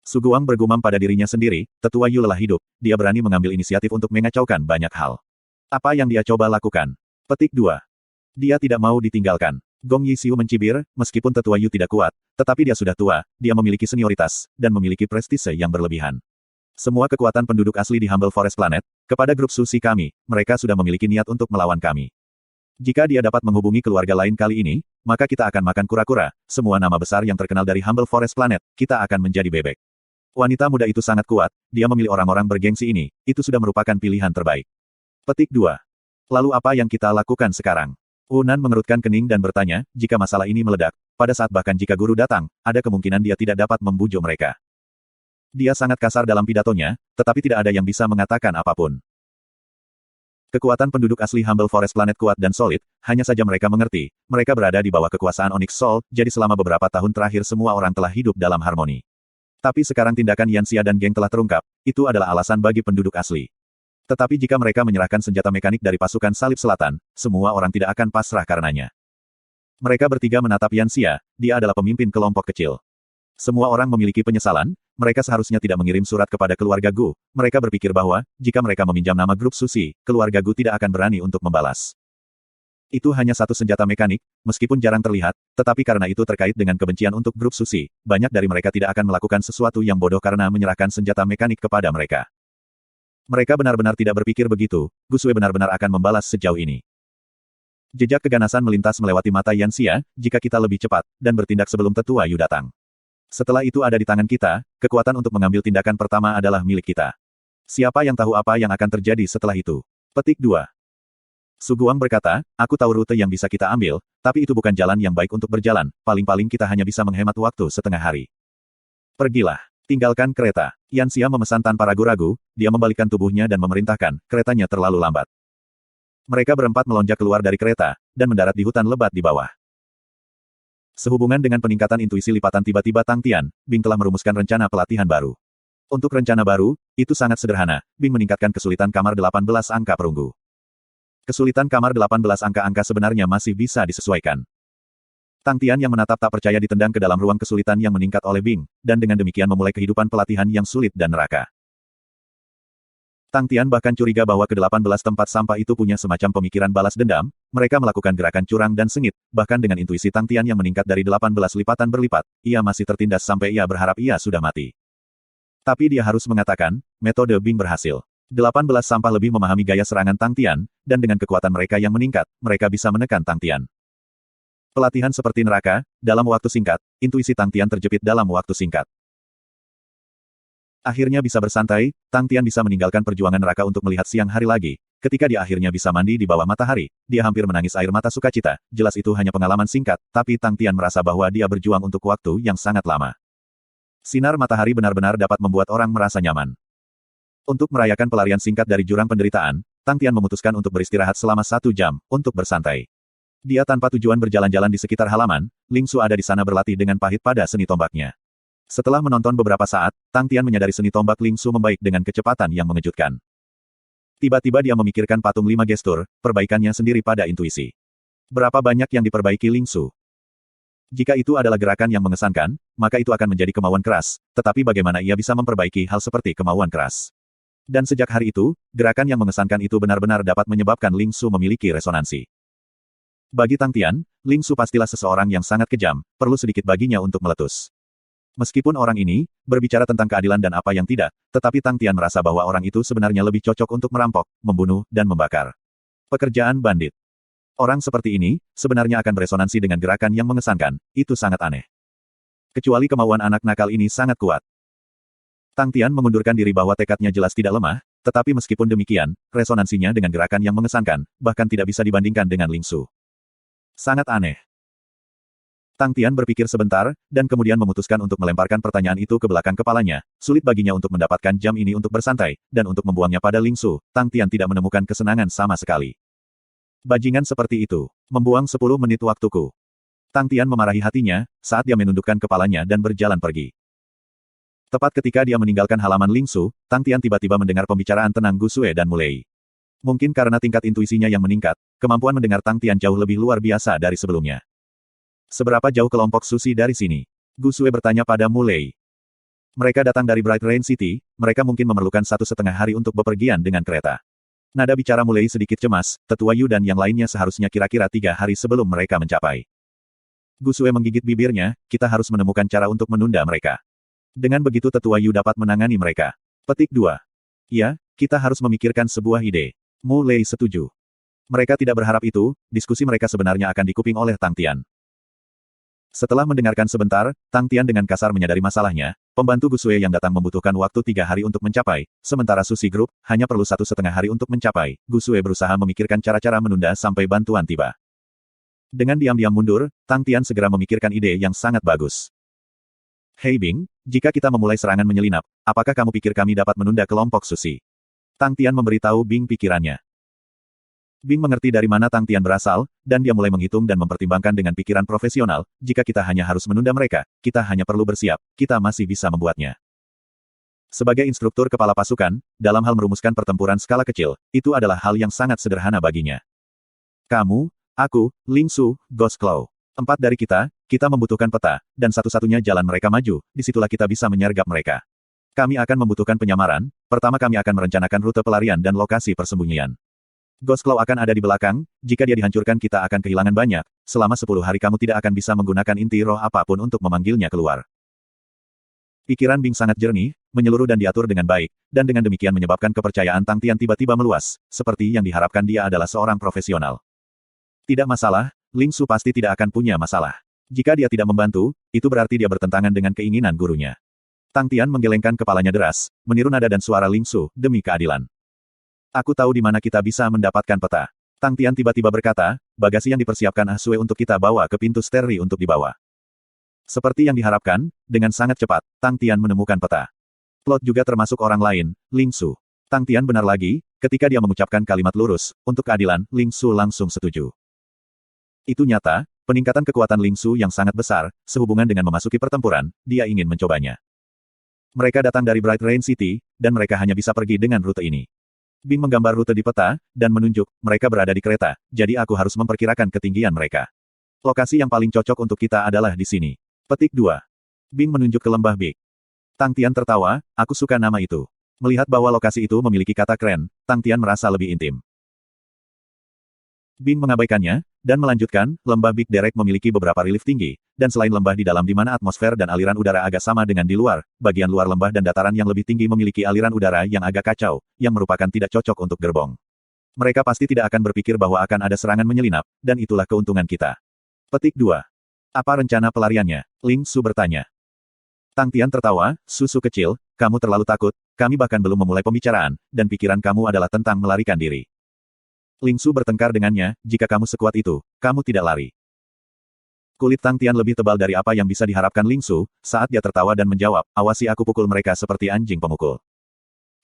Speaker 1: Su Guang bergumam pada dirinya sendiri, tetua Yu lelah hidup, dia berani mengambil inisiatif untuk mengacaukan banyak hal. Apa yang dia coba lakukan? Petik 2. Dia tidak mau ditinggalkan. Gong Yisiu mencibir, meskipun tetua Yu tidak kuat, tetapi dia sudah tua, dia memiliki senioritas, dan memiliki prestise yang berlebihan. Semua kekuatan penduduk asli di Humble Forest Planet, kepada grup sushi kami, mereka sudah memiliki niat untuk melawan kami. Jika dia dapat menghubungi keluarga lain kali ini, maka kita akan makan kura-kura, semua nama besar yang terkenal dari Humble Forest Planet, kita akan menjadi bebek. Wanita muda itu sangat kuat, dia memilih orang-orang bergengsi ini, itu sudah merupakan pilihan terbaik. Petik 2. Lalu apa yang kita lakukan sekarang? Wunan mengerutkan kening dan bertanya, jika masalah ini meledak, pada saat bahkan jika guru datang, ada kemungkinan dia tidak dapat membujuk mereka. Dia sangat kasar dalam pidatonya, tetapi tidak ada yang bisa mengatakan apapun. Kekuatan penduduk asli Humble Forest Planet kuat dan solid, hanya saja mereka mengerti, mereka berada di bawah kekuasaan Onyx Soul, jadi selama beberapa tahun terakhir semua orang telah hidup dalam harmoni. Tapi sekarang tindakan Yan Xia dan geng telah terungkap, itu adalah alasan bagi penduduk asli. Tetapi jika mereka menyerahkan senjata mekanik dari pasukan Salib Selatan, semua orang tidak akan pasrah karenanya. Mereka bertiga menatap Yan Xia, dia adalah pemimpin kelompok kecil. Semua orang memiliki penyesalan, mereka seharusnya tidak mengirim surat kepada keluarga Gu, mereka berpikir bahwa, jika mereka meminjam nama grup sushi, keluarga Gu tidak akan berani untuk membalas. Itu hanya satu senjata mekanik, meskipun jarang terlihat, tetapi karena itu terkait dengan kebencian untuk grup sushi, banyak dari mereka tidak akan melakukan sesuatu yang bodoh karena menyerahkan senjata mekanik kepada mereka. Mereka benar-benar tidak berpikir begitu, Gu Sue benar-benar akan membalas sejauh ini. Jejak keganasan melintas melewati mata Yan Xia, jika kita lebih cepat, dan bertindak sebelum tetua Yu datang. Setelah itu ada di tangan kita, kekuatan untuk mengambil tindakan pertama adalah milik kita. Siapa yang tahu apa yang akan terjadi setelah itu? Petik 2. Su Guang berkata, aku tahu rute yang bisa kita ambil, tapi itu bukan jalan yang baik untuk berjalan, paling-paling kita hanya bisa menghemat waktu setengah hari. Pergilah. Tinggalkan kereta. Yan Xia memesan tanpa ragu-ragu, dia membalikkan tubuhnya dan memerintahkan, keretanya terlalu lambat. Mereka berempat melonjak keluar dari kereta, dan mendarat di hutan lebat di bawah. Sehubungan dengan peningkatan intuisi lipatan tiba-tiba Tang Tian, Bing telah merumuskan rencana pelatihan baru. Untuk rencana baru, itu sangat sederhana, Bing meningkatkan kesulitan kamar 18 angka perunggu. Kesulitan kamar 18 angka-angka sebenarnya masih bisa disesuaikan. Tang Tian yang menatap tak percaya ditendang ke dalam ruang kesulitan yang meningkat oleh Bing, dan dengan demikian memulai kehidupan pelatihan yang sulit dan neraka. Tang Tian bahkan curiga bahwa ke-18 tempat sampah itu punya semacam pemikiran balas dendam, mereka melakukan gerakan curang dan sengit, bahkan dengan intuisi Tang Tian yang meningkat dari 18 lipatan berlipat, ia masih tertindas sampai ia berharap ia sudah mati. Tapi dia harus mengatakan, metode Bing berhasil. 18 sampah lebih memahami gaya serangan Tang Tian, dan dengan kekuatan mereka yang meningkat, mereka bisa menekan Tang Tian. Pelatihan seperti neraka, dalam waktu singkat, intuisi Tang Tian terjepit dalam waktu singkat. Akhirnya bisa bersantai, Tang Tian bisa meninggalkan perjuangan neraka untuk melihat siang hari lagi. Ketika dia akhirnya bisa mandi di bawah matahari, dia hampir menangis air mata sukacita. Jelas itu hanya pengalaman singkat, tapi Tang Tian merasa bahwa dia berjuang untuk waktu yang sangat lama. Sinar matahari benar-benar dapat membuat orang merasa nyaman. Untuk merayakan pelarian singkat dari jurang penderitaan, Tang Tian memutuskan untuk beristirahat selama 1 jam, untuk bersantai. Dia tanpa tujuan berjalan-jalan di sekitar halaman, Ling Su ada di sana berlatih dengan pahit pada seni tombaknya. Setelah menonton beberapa saat, Tang Tian menyadari seni tombak Ling Su membaik dengan kecepatan yang mengejutkan. Tiba-tiba dia memikirkan patung 5 gestur, perbaikannya sendiri pada intuisi. Berapa banyak yang diperbaiki Ling Su? Jika itu adalah gerakan yang mengesankan, maka itu akan menjadi kemauan keras, tetapi bagaimana ia bisa memperbaiki hal seperti kemauan keras? Dan sejak hari itu, gerakan yang mengesankan itu benar-benar dapat menyebabkan Ling Su memiliki resonansi. Bagi Tang Tian, Ling Su pastilah seseorang yang sangat kejam, perlu sedikit baginya untuk meletus. Meskipun orang ini berbicara tentang keadilan dan apa yang tidak, tetapi Tang Tian merasa bahwa orang itu sebenarnya lebih cocok untuk merampok, membunuh, dan membakar. Pekerjaan bandit. Orang seperti ini sebenarnya akan beresonansi dengan gerakan yang mengesankan, itu sangat aneh. Kecuali kemauan anak nakal ini sangat kuat. Tang Tian mengundurkan diri bahwa tekadnya jelas tidak lemah, tetapi meskipun demikian, resonansinya dengan gerakan yang mengesankan, bahkan tidak bisa dibandingkan dengan Ling Su. Sangat aneh. Tang Tian berpikir sebentar, dan kemudian memutuskan untuk melemparkan pertanyaan itu ke belakang kepalanya. Sulit baginya untuk mendapatkan jam ini untuk bersantai, dan untuk membuangnya pada Ling Su, Tang Tian tidak menemukan kesenangan sama sekali. Bajingan seperti itu, membuang 10 menit waktuku. Tang Tian memarahi hatinya, saat dia menundukkan kepalanya dan berjalan pergi. Tepat ketika dia meninggalkan halaman Ling Su, Tang Tian tiba-tiba mendengar pembicaraan tenang Gu Sue dan Mulei. Mungkin karena tingkat intuisinya yang meningkat, kemampuan mendengar Tang Tian jauh lebih luar biasa dari sebelumnya. Seberapa jauh kelompok Susi dari sini? Gu Sue bertanya pada Mulei. Mereka datang dari Bright Rain City, mereka mungkin memerlukan 1,5 hari untuk bepergian dengan kereta. Nada bicara Mulei sedikit cemas, Tetua Yu dan yang lainnya seharusnya kira-kira 3 hari sebelum mereka mencapai. Gu Sue menggigit bibirnya, kita harus menemukan cara untuk menunda mereka. Dengan begitu Tetua Yu dapat menangani mereka. Petik 2. Ya, kita harus memikirkan sebuah ide. Mulei setuju. Mereka tidak berharap itu, diskusi mereka sebenarnya akan dikuping oleh Tang Tian. Setelah mendengarkan sebentar, Tang Tian dengan kasar menyadari masalahnya, pembantu Gu Sue yang datang membutuhkan waktu 3 hari untuk mencapai, sementara Susi Group hanya perlu 1,5 hari untuk mencapai. Gu Sue berusaha memikirkan cara-cara menunda sampai bantuan tiba. Dengan diam-diam mundur, Tang Tian segera memikirkan ide yang sangat bagus. Hei Bing, jika kita memulai serangan menyelinap, apakah kamu pikir kami dapat menunda kelompok Susi? Tang Tian memberitahu Bing pikirannya. Bing mengerti dari mana Tang Tian berasal, dan dia mulai menghitung dan mempertimbangkan dengan pikiran profesional, jika kita hanya harus menunda mereka, kita hanya perlu bersiap, kita masih bisa membuatnya. Sebagai instruktur kepala pasukan, dalam hal merumuskan pertempuran skala kecil, itu adalah hal yang sangat sederhana baginya. Kamu, aku, Ling Su, Ghost Claw. 4 dari kita membutuhkan peta, dan satu-satunya jalan mereka maju, disitulah kita bisa menyergap mereka. Kami akan membutuhkan penyamaran, pertama kami akan merencanakan rute pelarian dan lokasi persembunyian. Ghost Claw akan ada di belakang, jika dia dihancurkan kita akan kehilangan banyak, selama 10 hari kamu tidak akan bisa menggunakan inti roh apapun untuk memanggilnya keluar. Pikiran Bing sangat jernih, menyeluruh dan diatur dengan baik, dan dengan demikian menyebabkan kepercayaan Tang Tian tiba-tiba meluas, seperti yang diharapkan dia adalah seorang profesional. Tidak masalah, Ling Su pasti tidak akan punya masalah. Jika dia tidak membantu, itu berarti dia bertentangan dengan keinginan gurunya. Tang Tian menggelengkan kepalanya deras, meniru nada dan suara Ling Su, demi keadilan. Aku tahu di mana kita bisa mendapatkan peta. Tang Tian tiba-tiba berkata, bagasi yang dipersiapkan Ah Sue untuk kita bawa ke pintu Sterli untuk dibawa. Seperti yang diharapkan, dengan sangat cepat, Tang Tian menemukan peta. Plot juga termasuk orang lain, Ling Su. Tang Tian benar lagi, ketika dia mengucapkan kalimat lurus, untuk keadilan, Ling Su langsung setuju. Itu nyata, peningkatan kekuatan Ling Su yang sangat besar, sehubungan dengan memasuki pertempuran, dia ingin mencobanya. Mereka datang dari Bright Rain City, dan mereka hanya bisa pergi dengan rute ini. Bing menggambar rute di peta, dan menunjuk, mereka berada di kereta, jadi aku harus memperkirakan ketinggian mereka. Lokasi yang paling cocok untuk kita adalah di sini. Petik 2. Bing menunjuk ke lembah Big. Tang Tian tertawa, aku suka nama itu. Melihat bahwa lokasi itu memiliki kata keren, Tang Tian merasa lebih intim. Bing mengabaikannya, dan melanjutkan, lembah Big Derek memiliki beberapa relief tinggi, dan selain lembah di dalam di mana atmosfer dan aliran udara agak sama dengan di luar, bagian luar lembah dan dataran yang lebih tinggi memiliki aliran udara yang agak kacau, yang merupakan tidak cocok untuk gerbong. Mereka pasti tidak akan berpikir bahwa akan ada serangan menyelinap, dan itulah keuntungan kita. Petik 2. Apa rencana pelariannya? Ling Su bertanya. Tang Tian tertawa, susu kecil, kamu terlalu takut, kami bahkan belum memulai pembicaraan, dan pikiran kamu adalah tentang melarikan diri. Ling Su bertengkar dengannya, jika kamu sekuat itu, kamu tidak lari. Kulit Tang Tian lebih tebal dari apa yang bisa diharapkan Ling Su, saat dia tertawa dan menjawab, awasi aku pukul mereka seperti anjing pemukul.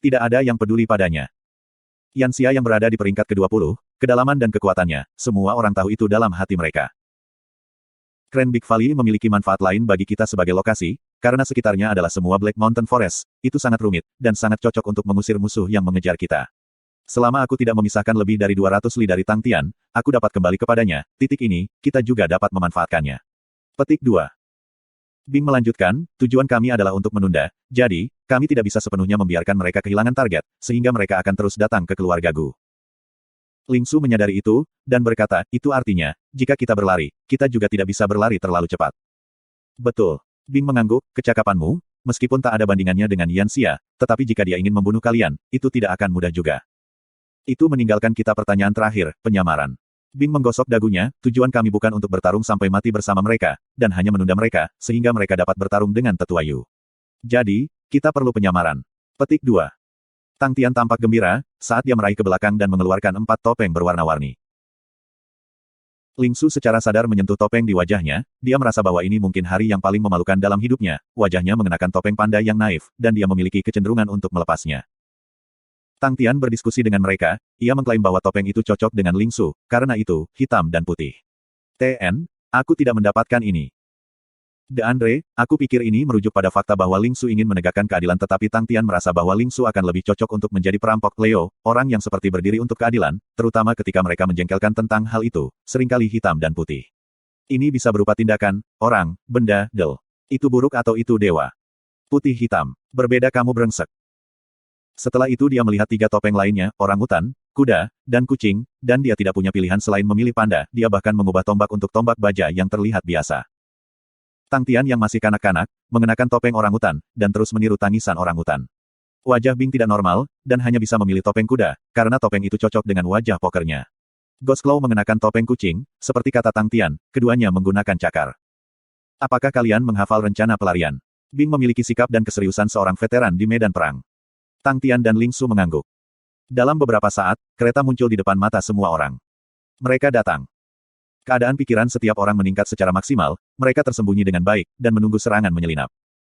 Speaker 1: Tidak ada yang peduli padanya. Yanxia yang berada di peringkat ke-20, kedalaman dan kekuatannya, semua orang tahu itu dalam hati mereka. Grand Big Valley memiliki manfaat lain bagi kita sebagai lokasi, karena sekitarnya adalah semua Black Mountain Forest, itu sangat rumit, dan sangat cocok untuk mengusir musuh yang mengejar kita. Selama aku tidak memisahkan lebih dari 200 li dari Tang Tian, aku dapat kembali kepadanya, titik ini, kita juga dapat memanfaatkannya. Petik 2. Bing melanjutkan, tujuan kami adalah untuk menunda, jadi, kami tidak bisa sepenuhnya membiarkan mereka kehilangan target, sehingga mereka akan terus datang ke keluarga Gu. Ling Su menyadari itu, dan berkata, itu artinya, jika kita berlari, kita juga tidak bisa berlari terlalu cepat. Betul. Bing mengangguk, kecakapanmu, meskipun tak ada bandingannya dengan Yanxia, tetapi jika dia ingin membunuh kalian, itu tidak akan mudah juga. Itu meninggalkan kita pertanyaan terakhir, penyamaran. Bing menggosok dagunya, tujuan kami bukan untuk bertarung sampai mati bersama mereka, dan hanya menunda mereka, sehingga mereka dapat bertarung dengan tetua Yu. Jadi, kita perlu penyamaran. Petik 2. Tang Tian tampak gembira, saat dia meraih ke belakang dan mengeluarkan 4 topeng berwarna-warni. Ling Su secara sadar menyentuh topeng di wajahnya, dia merasa bahwa ini mungkin hari yang paling memalukan dalam hidupnya, wajahnya mengenakan topeng panda yang naif, dan dia memiliki kecenderungan untuk melepasnya. Tang Tian berdiskusi dengan mereka, ia mengklaim bahwa topeng itu cocok dengan Ling Su, karena itu, hitam dan putih. TN, aku tidak mendapatkan ini. De Andre, aku pikir ini merujuk pada fakta bahwa Ling Su ingin menegakkan keadilan tetapi Tang Tian merasa bahwa Ling Su akan lebih cocok untuk menjadi perampok Leo, orang yang seperti berdiri untuk keadilan, terutama ketika mereka menjengkelkan tentang hal itu, seringkali hitam dan putih. Ini bisa berupa tindakan, orang, benda, del. Itu buruk atau itu dewa. Putih hitam. Berbeda kamu brengsek. Setelah itu dia melihat 3 topeng lainnya, orangutan, kuda, dan kucing, dan dia tidak punya pilihan selain memilih panda, dia bahkan mengubah tombak untuk tombak baja yang terlihat biasa. Tang Tian yang masih kanak-kanak, mengenakan topeng orangutan, dan terus meniru tangisan orangutan. Wajah Bing tidak normal, dan hanya bisa memilih topeng kuda, karena topeng itu cocok dengan wajah pokernya. Ghost Claw mengenakan topeng kucing, seperti kata Tang Tian, keduanya menggunakan cakar. Apakah kalian menghafal rencana pelarian? Bing memiliki sikap dan keseriusan seorang veteran di medan perang. Tang Tian dan Ling Su mengangguk. Dalam beberapa saat, kereta muncul di depan mata semua orang. Mereka datang. Keadaan pikiran setiap orang meningkat secara maksimal, mereka tersembunyi dengan baik, dan menunggu serangan menyelinap.